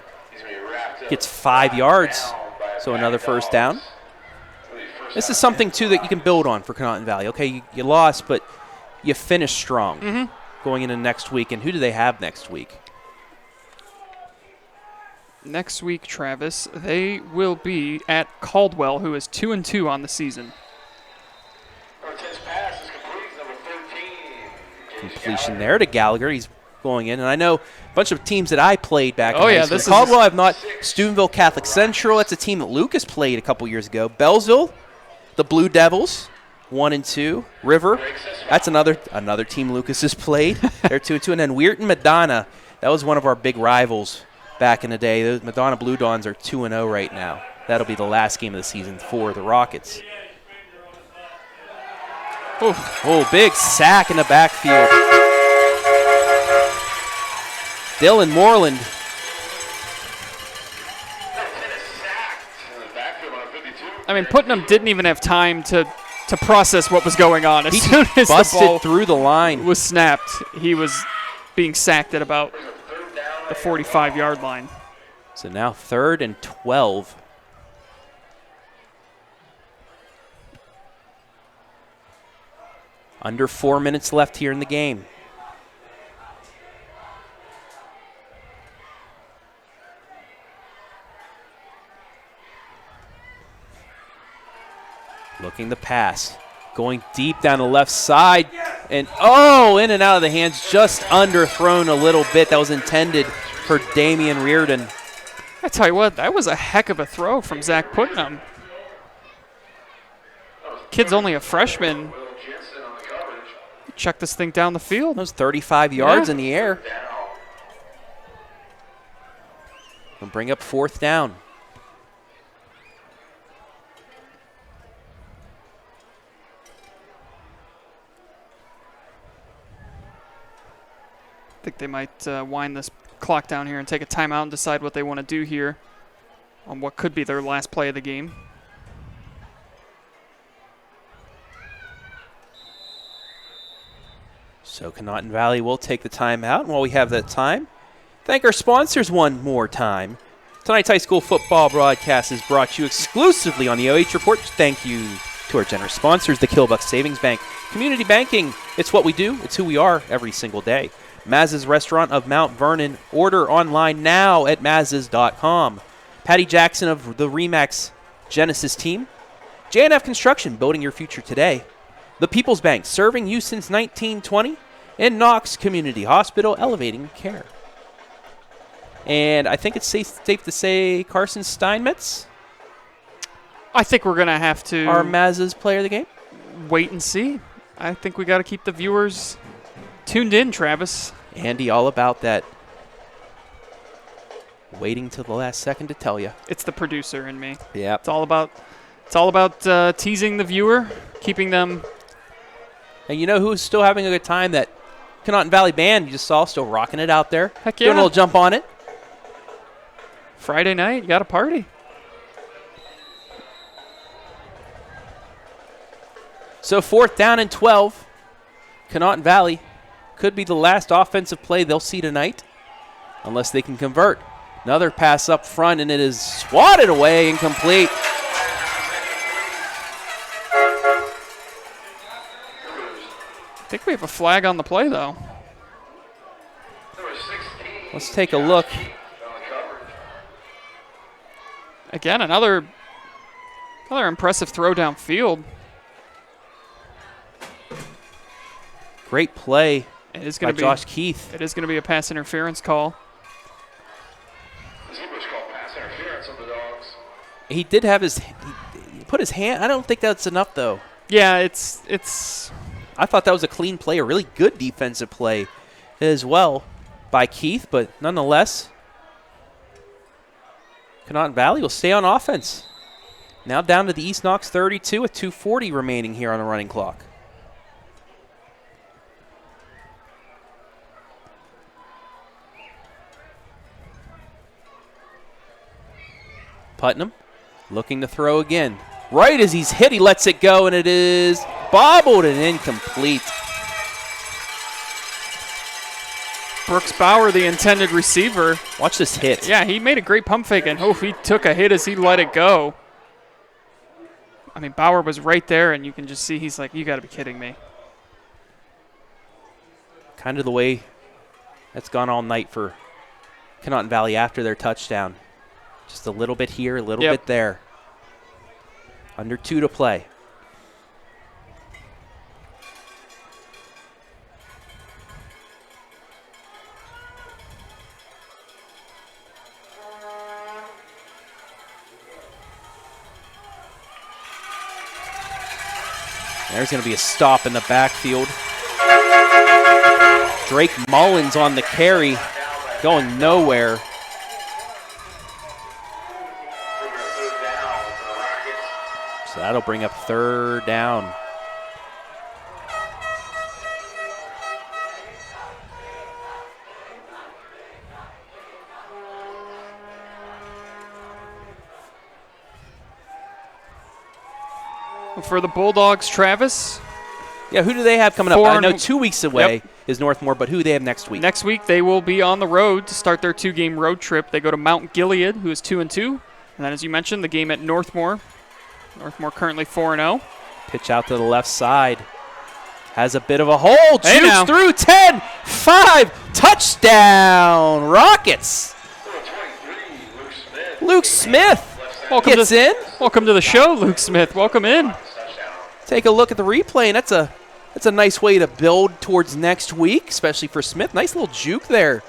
gets 5 yards, so another 1st down. This is something, too, that you can build on for Conotton Valley. Okay, you lost, but you finished strong going into next week. And who do they have next week? Next week, Travis, they will be at Caldwell, who is 2-2 on the season. Completion there to Gallagher. He's going in. And I know a bunch of teams that I played back in high school. This Caldwell, I've not. Steubenville Catholic Central. That's a team that Lucas played a couple years ago. Bellsville, the Blue Devils, 1-2. River, that's another team Lucas has played. They're 2-2. And then Weirton Madonna, that was one of our big rivals back in the day. The Madonna Blue Dons are 2-0 right now. That'll be the last game of the season for the Rockets. Oh, big sack in the backfield. Dylan Moreland. I mean, Putnam didn't even have time to process what was going on. As soon as busted the ball through the line was snapped, he was being sacked at about the 45-yard line. So now 3rd and 12. Under 4 minutes left here in the game. Looking to pass. Going deep down the left side. And, in and out of the hands. Just underthrown a little bit. That was intended for Damian Reardon. I tell you what, that was a heck of a throw from Zach Putnam. Kid's only a freshman. Check this thing down the field. That was 35 yards in the air. And bring up 4th down. I think they might wind this clock down here and take a timeout and decide what they want to do here on what could be their last play of the game. So Conotton Valley will take the timeout. And while we have that time, thank our sponsors one more time. Tonight's high school football broadcast is brought to you exclusively on the OH Report. Thank you to our generous sponsors, the Killbuck Savings Bank. Community banking, it's what we do. It's who we are every single day. Maz's Restaurant of Mount Vernon. Order online now at maz's.com. Patty Jackson of the Remax Genesis team. J&F Construction, building your future today. The People's Bank, serving you since 1920. And Knox Community Hospital, elevating care. And I think it's safe to say Carson Steinmetz. I think we're going to have to. Our Maz's player of the game? wait and see. I think we got to keep the viewers tuned in, Travis. Andy, all about that. Waiting till the last second to tell you. It's the producer in me. Yeah. It's all about teasing the viewer, keeping them. And you know who's still having a good time? That Conotton Valley band you just saw, still rocking it out there. Heck yeah. Doing a little jump on it. Friday night, you got a party. So 4th down and 12. Conotton Valley could be the last offensive play they'll see tonight, unless they can convert. Another pass up front, and it is swatted away, incomplete. I think we have a flag on the play, though. Let's take a look. Again, another impressive throw downfield. Great play it is by Josh Keith. It is going to be a pass interference call. He did have he put his hand. I don't think that's enough, though. Yeah, it's. I thought that was a clean play, a really good defensive play as well by Keith, but nonetheless, Conotton Valley will stay on offense. Now down to the East Knox 32 with 2:40 remaining here on the running clock. Putnam looking to throw again. Right as he's hit, he lets it go, and it is bobbled and incomplete. Brooks Bauer, the intended receiver. Watch this hit. Yeah, he made a great pump fake, and he took a hit as he let it go. I mean, Bauer was right there, and you can just see he's like, you got to be kidding me. Kind of the way that's gone all night for Conotton Valley after their touchdown. Just a little bit here, a little bit there. Under 2 to play. There's going to be a stop in the backfield. Drake Mullins on the carry, going nowhere. So that'll bring up 3rd down. For the Bulldogs, Travis. Yeah, who do they have coming up? I know 2 weeks away is Northmore, but who do they have next week? Next week, they will be on the road to start their 2-game road trip. They go to Mount Gilead, who is 2-2. And then, as you mentioned, the game at Northmore. Northmore currently 4-0. Pitch out to the left side. Has a bit of a hole. Hey, Jukes through 10, 5, touchdown, Rockets. Luke Smith gets in. Welcome to the show, Luke Smith. Welcome in. Take a look at the replay, and that's a nice way to build towards next week, especially for Smith. Nice little juke there.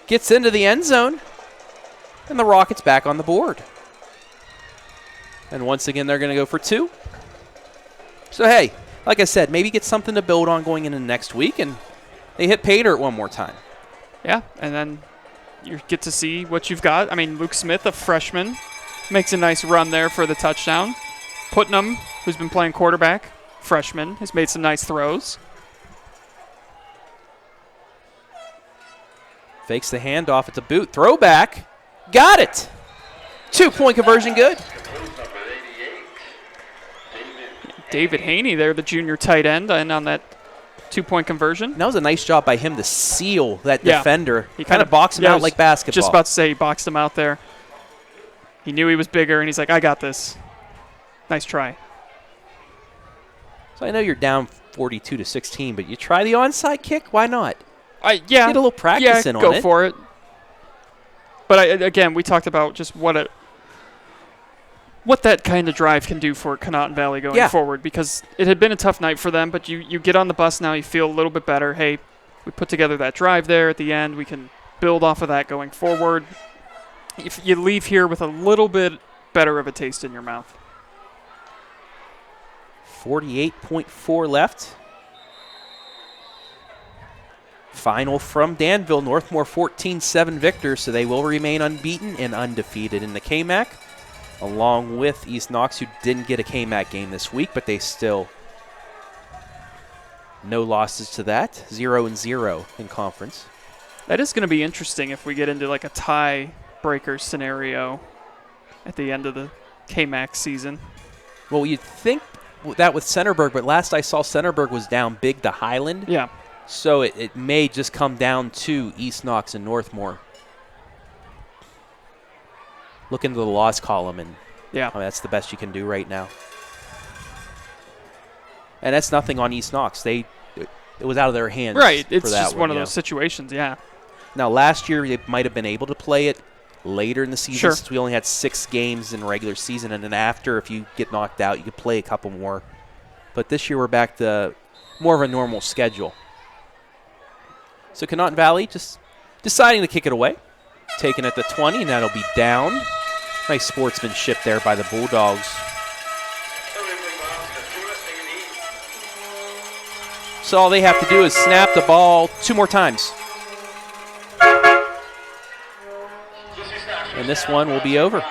Gets into the end zone, and the Rockets back on the board. And once again, they're going to go for 2. So, hey, like I said, maybe get something to build on going into next week, and they hit pay dirt one more time. Yeah, and then you get to see what you've got. I mean, Luke Smith, a freshman, makes a nice run there for the touchdown. Putnam, who's been playing quarterback, freshman, has made some nice throws. Fakes the handoff. It's a boot. Throwback. Got it. 2-point conversion good. David Haney there, the junior tight end, and on that 2-point conversion. And that was a nice job by him to seal that defender. He kind of boxed him out like basketball. Just about to say he boxed him out there. He knew he was bigger, and he's like, I got this. Nice try. So I know you're down 42-16, but you try the onside kick. Why not? Yeah. Get a little practice in on it. Go for it. But again, we talked about just what that kind of drive can do for Conotton Valley going forward, because it had been a tough night for them, but you get on the bus now, you feel a little bit better. Hey, we put together that drive there at the end. We can build off of that going forward. If you leave here with a little bit better of a taste in your mouth. 48.4 left. Final from Danville. Northmore 14-7 victors, so they will remain unbeaten and undefeated in the KMAC, along with East Knox, who didn't get a KMAC game this week, but they still no losses to that. 0-0 in conference. That is going to be interesting if we get into like a tie-breaker scenario at the end of the KMAC season. Well, you'd think that with Centerburg, but last I saw, Centerburg was down big to Highland. Yeah. So it may just come down to East Knox and Northmore. Look into the loss column, and yeah, that's the best you can do right now. And that's nothing on East Knox. It was out of their hands. Right. It's for that just one of those situations, yeah. Now, last year they might have been able to play it later in the season, sure, since we only had 6 games in regular season, and then after, if you get knocked out, you could play a couple more. But this year we're back to more of a normal schedule. So Conotton Valley just deciding to kick it away. Taking at the 20, and that'll be down. Nice sportsmanship there by the Bulldogs. So all they have to do is snap the ball 2 more times. And this one will be over.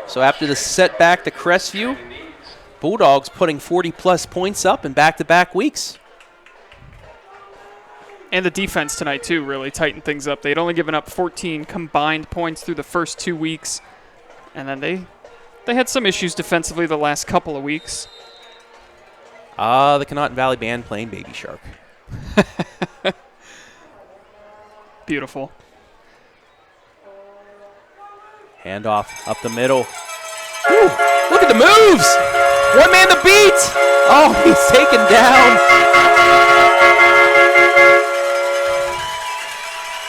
So after the setback to Crestview, Bulldogs putting 40-plus points up in back-to-back weeks. And the defense tonight, too, really tightened things up. They'd only given up 14 combined points through the first 2 weeks. And then they had some issues defensively the last couple of weeks. The Conotton Valley band playing Baby Shark. Beautiful. Handoff up the middle. Woo, look at the moves! One man to beat! Oh, he's taken down.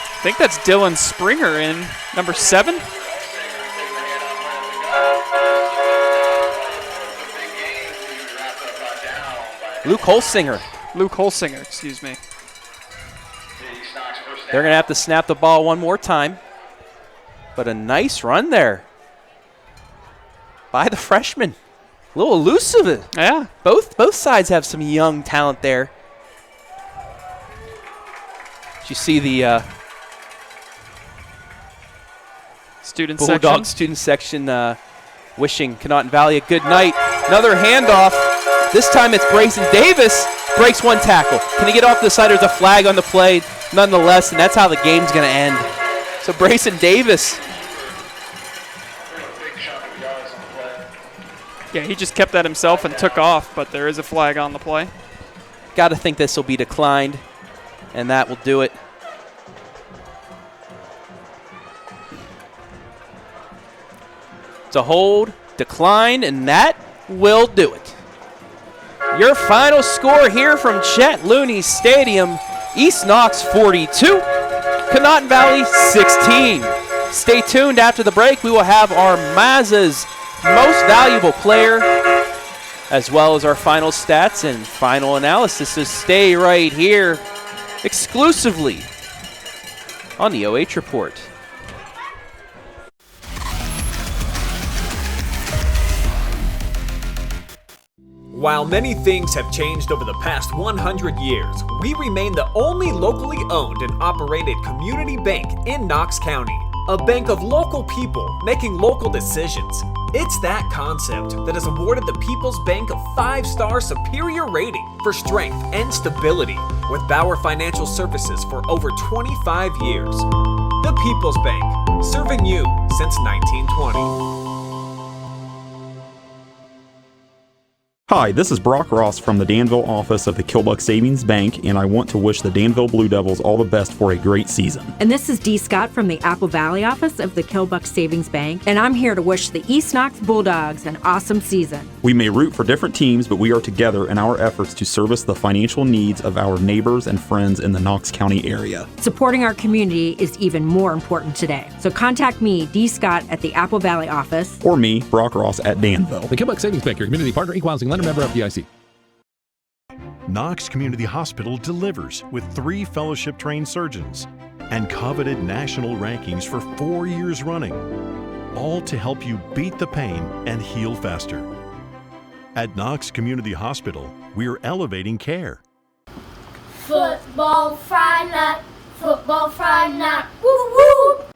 I think that's Dylan Springer in number 7. Luke Holsinger. Luke Holsinger, excuse me. They're going to have to snap the ball one more time. But a nice run there by the freshman. A little elusive. Yeah. Both sides have some young talent there. Did you see the Bulldogs student section wishing Conotton Valley a good night? Another handoff. This time it's Brayson Davis. Breaks one tackle. Can he get off the side? There's a flag on the play nonetheless, and that's how the game's going to end. So Brayson Davis. Yeah, he just kept that himself and took off, but there is a flag on the play. Got to think this will be declined, and that will do it. It's a hold, decline, and that will do it. Your final score here from Chet Looney Stadium, East Knox 42, Conotton Valley 16. Stay tuned after the break. We will have our Mazza's most valuable player, as well as our final stats and final analysis. So stay right here exclusively on the OH Report. While many things have changed over the past 100 years, we remain the only locally owned and operated community bank in Knox County. A bank of local people making local decisions. It's that concept that has awarded the People's Bank a 5-star superior rating for strength and stability with Bauer Financial Services for over 25 years. The People's Bank, serving you since 1920. Hi, this is Brock Ross from the Danville office of the Killbuck Savings Bank, and I want to wish the Danville Blue Devils all the best for a great season. And this is Dee Scott from the Apple Valley office of the Killbuck Savings Bank, and I'm here to wish the East Knox Bulldogs an awesome season. We may root for different teams, but we are together in our efforts to service the financial needs of our neighbors and friends in the Knox County area. Supporting our community is even more important today. So contact me, Dee Scott, at the Apple Valley office. Or me, Brock Ross, at Danville. The Killbuck Savings Bank, your community partner, equal housing lender, member of the IC. Knox Community Hospital delivers with 3 fellowship-trained surgeons and coveted national rankings for 4 years running, all to help you beat the pain and heal faster. At Knox Community Hospital, we're elevating care. Football Friday night, football Friday night, woo woo!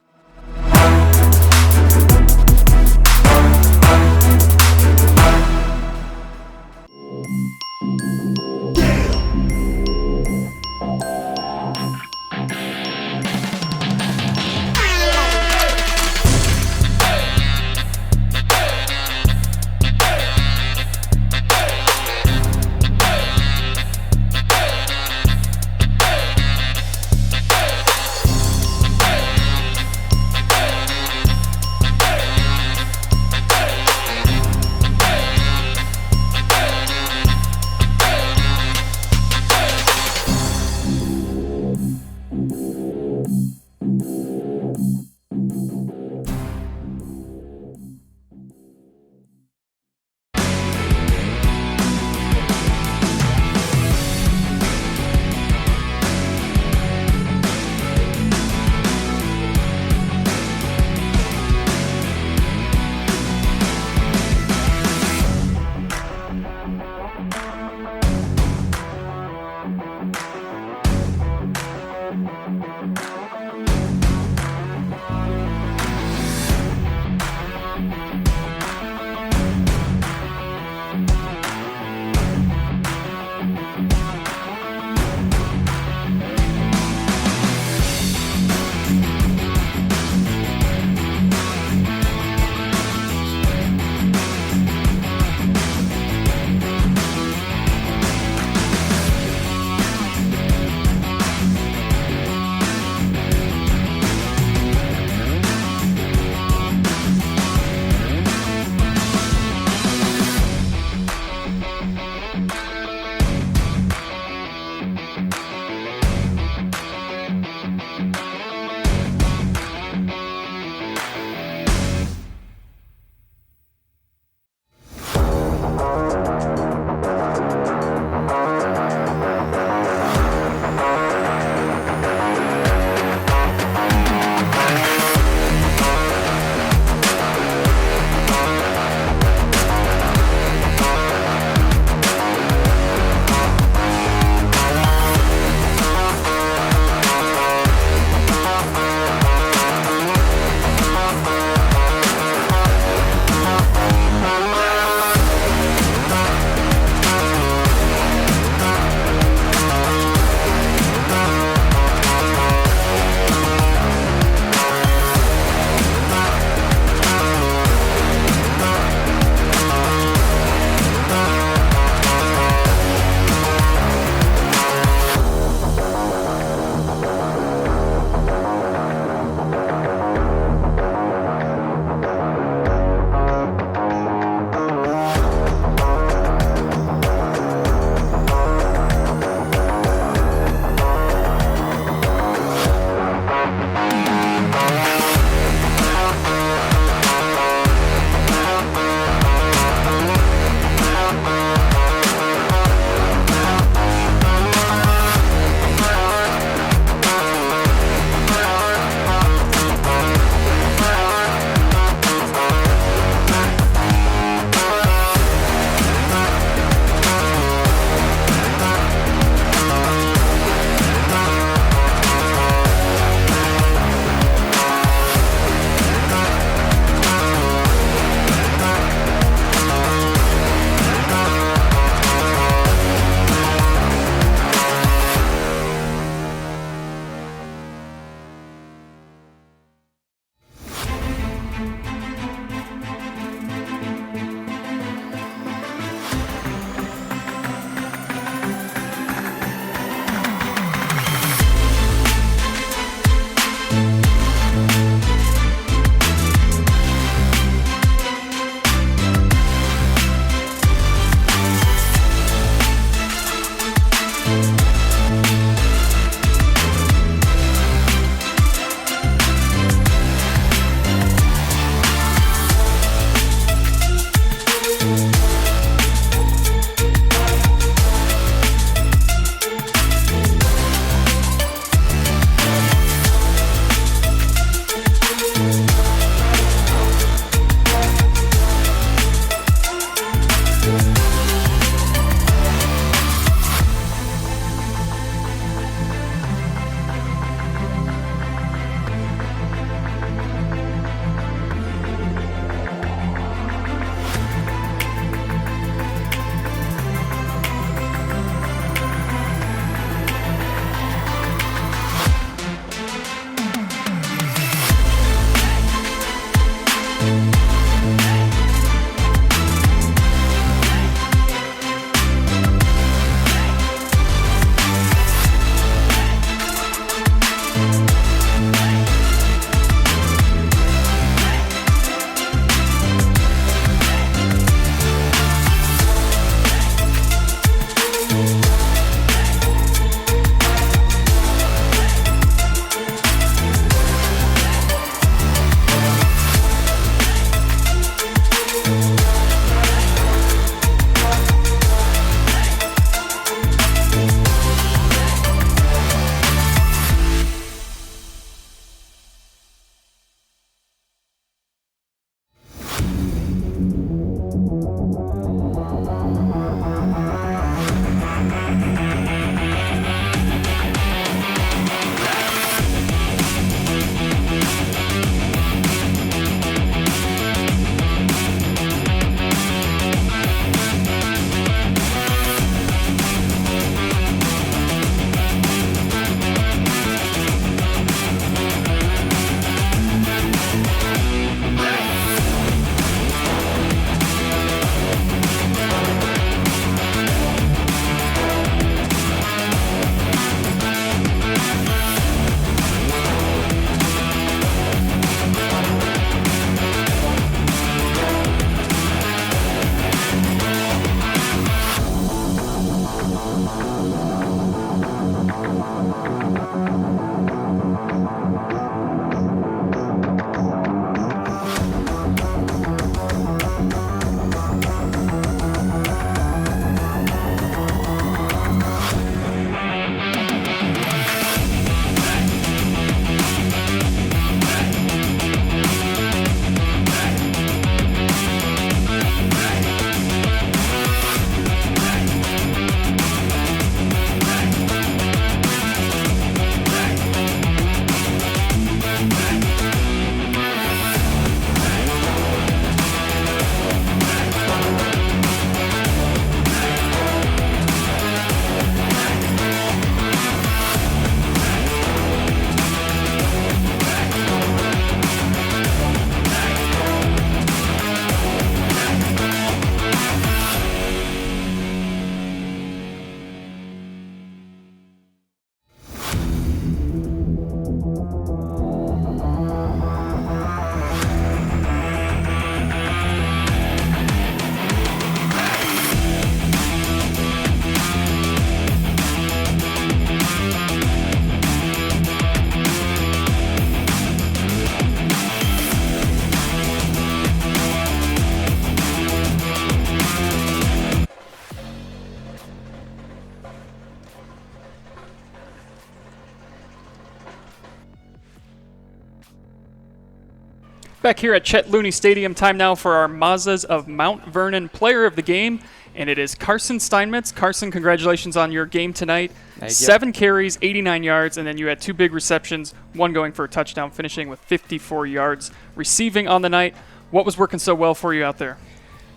Back here at Chet Looney Stadium, time now for our Mazas of Mount Vernon Player of the Game, and it is Carson Steinmetz. Carson, congratulations on your game tonight. Thank you. 7 carries, 89 yards, and then you had 2 big receptions, one going for a touchdown, finishing with 54 yards receiving on the night. What was working so well for you out there?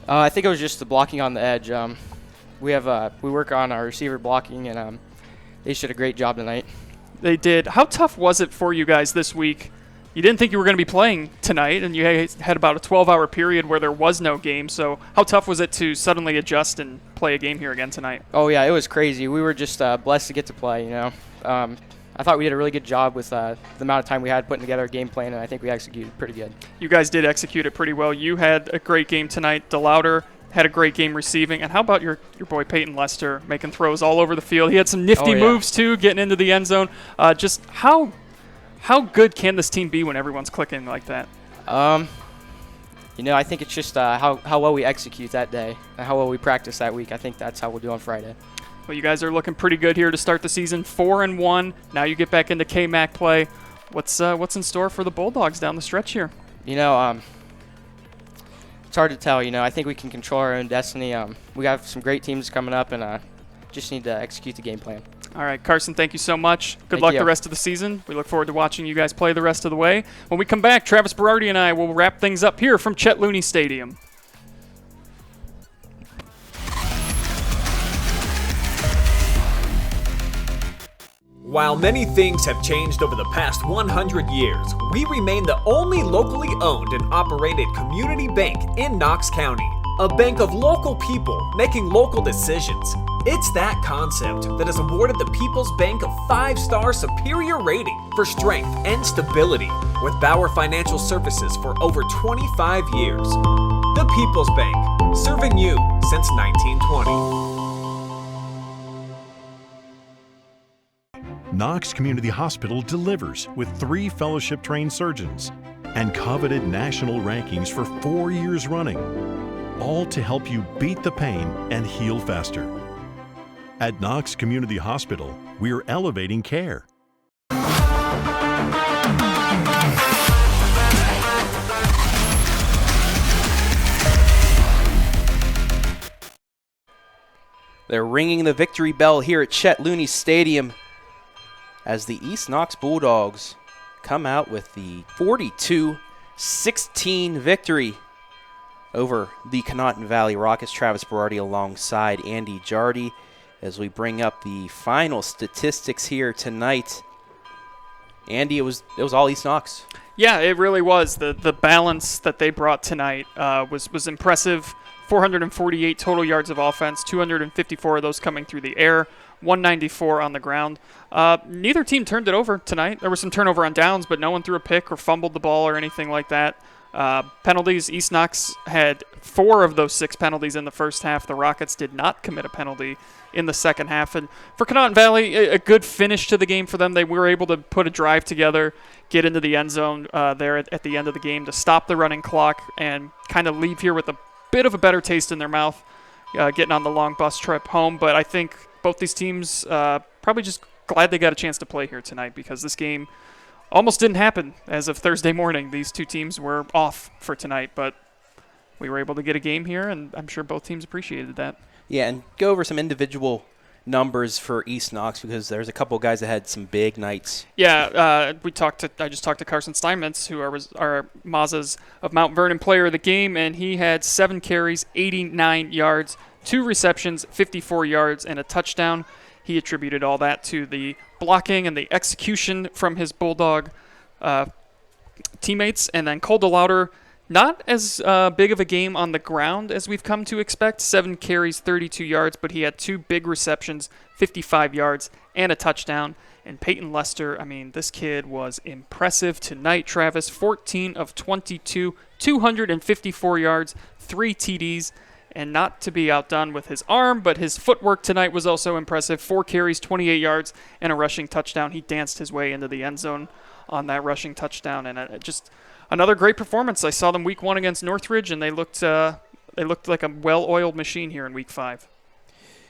I think it was just the blocking on the edge. We work on our receiver blocking, and they did a great job tonight. They did. How tough was it for you guys this week? You didn't think you were going to be playing tonight, and you had about a 12-hour period where there was no game. So how tough was it to suddenly adjust and play a game here again tonight? Oh, yeah, it was crazy. We were just blessed to get to play, you know. I thought we did a really good job with the amount of time we had putting together a game plan, and I think we executed pretty good. You guys did execute it pretty well. You had a great game tonight. DeLauder had a great game receiving. And how about your boy Peyton Lester making throws all over the field? He had some nifty moves, too, getting into the end zone. Just how good can this team be when everyone's clicking like that? You know, I think it's just how well we execute that day and how well we practice that week. I think that's how we'll do on Friday. Well, you guys are looking pretty good here to start the season, 4-1. Now you get back into KMAC play. What's in store for the Bulldogs down the stretch here? You know, it's hard to tell. You know, I think we can control our own destiny. We got some great teams coming up, and just need to execute the game plan. All right, Carson, thank you so much. Good luck the rest of the season. We look forward to watching you guys play the rest of the way. When we come back, Travis Berardi and I will wrap things up here from Chet Looney Stadium. While many things have changed over the past 100 years, we remain the only locally owned and operated community bank in Knox County. A bank of local people making local decisions. It's that concept that has awarded the People's Bank a 5-star superior rating for strength and stability with Bauer Financial Services for over 25 years. The People's Bank, serving you since 1920. Knox Community Hospital delivers with 3 fellowship-trained surgeons and coveted national rankings for 4 years running, all to help you beat the pain and heal faster. At Knox Community Hospital, we're elevating care. They're ringing the victory bell here at Chet Looney Stadium as the East Knox Bulldogs come out with the 42-16 victory over the Conotton Valley Rockets. Travis Berardi alongside Andy Jardy as we bring up the final statistics here tonight. Andy, it was all East Knox. Yeah, it really was. The balance that they brought tonight was impressive. 448 total yards of offense, 254 of those coming through the air, 194 on the ground. Neither team turned it over tonight. There was some turnover on downs, but no one threw a pick or fumbled the ball or anything like that. Penalties, East Knox had 4 of those 6 penalties in the first half. The Rockets did not commit a penalty in the second half. And for Conotton Valley, a good finish to the game for them. They were able to put a drive together, get into the end zone there at the end of the game to stop the running clock and kind of leave here with a bit of a better taste in their mouth, getting on the long bus trip home. But I think both these teams probably just glad they got a chance to play here tonight because this game almost didn't happen as of Thursday morning. These two teams were off for tonight, but we were able to get a game here, and I'm sure both teams appreciated that. Yeah, and go over some individual numbers for East Knox because there's a couple of guys that had some big nights. Yeah, I just talked to Carson Steinmetz, who are our Mazas of Mount Vernon Player of the Game, and he had 7 carries, 89 yards, 2 receptions, 54 yards, and a touchdown. He attributed all that to the blocking and the execution from his Bulldog teammates. And then Cole DeLauder, not as big of a game on the ground as we've come to expect. 7 carries, 32 yards, but he had 2 big receptions, 55 yards, and a touchdown. And Peyton Lester, I mean, this kid was impressive tonight, Travis. 14 of 22, 254 yards, 3 TDs. And not to be outdone with his arm, but his footwork tonight was also impressive. 4 carries, 28 yards, and a rushing touchdown. He danced his way into the end zone on that rushing touchdown. And just another great performance. I saw them week 1 against Northridge, and they looked like a well-oiled machine here in week 5.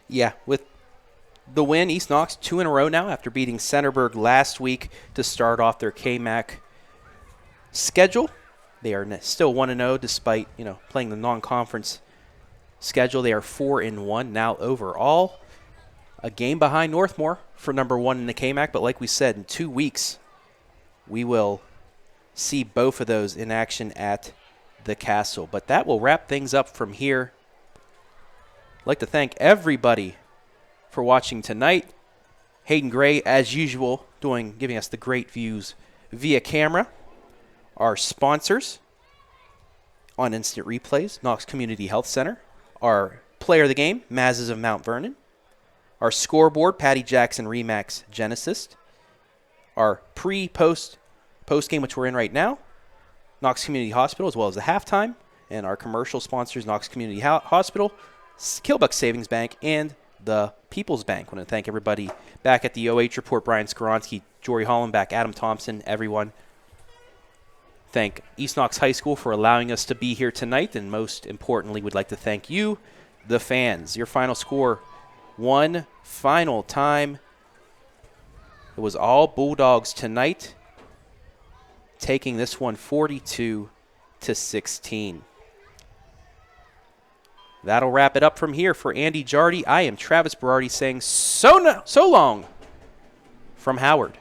Yeah, with the win, East Knox 2 in a row now after beating Centerburg last week to start off their KMAC schedule. They are still 1-0 despite, playing the non-conference schedule. They are 4-1 now overall. A game behind Northmore for number 1 in the KMAC, but like we said, in 2 weeks, we will see both of those in action at the Castle. But that will wrap things up from here. I'd like to thank everybody for watching tonight. Hayden Gray, as usual, giving us the great views via camera. Our sponsors on Instant Replays, Knox Community Health Center. Our player of the game, Mazes of Mount Vernon. Our scoreboard, Patty Jackson Remax Genesis. Our post-game, which we're in right now, Knox Community Hospital, as well as the halftime. And our commercial sponsors, Knox Community Hospital, Killbuck Savings Bank, and the People's Bank. I want to thank everybody back at the OH Report, Brian Skoronsky, Jory Hollenbach, Adam Thompson, everyone. Thank East Knox High School for allowing us to be here tonight, and most importantly, we'd like to thank you, the fans. Your final score, one final time. It was all Bulldogs tonight, taking this one 42-16. That'll wrap it up from here. For Andy Jardy, I am Travis Berardi saying so long from Howard.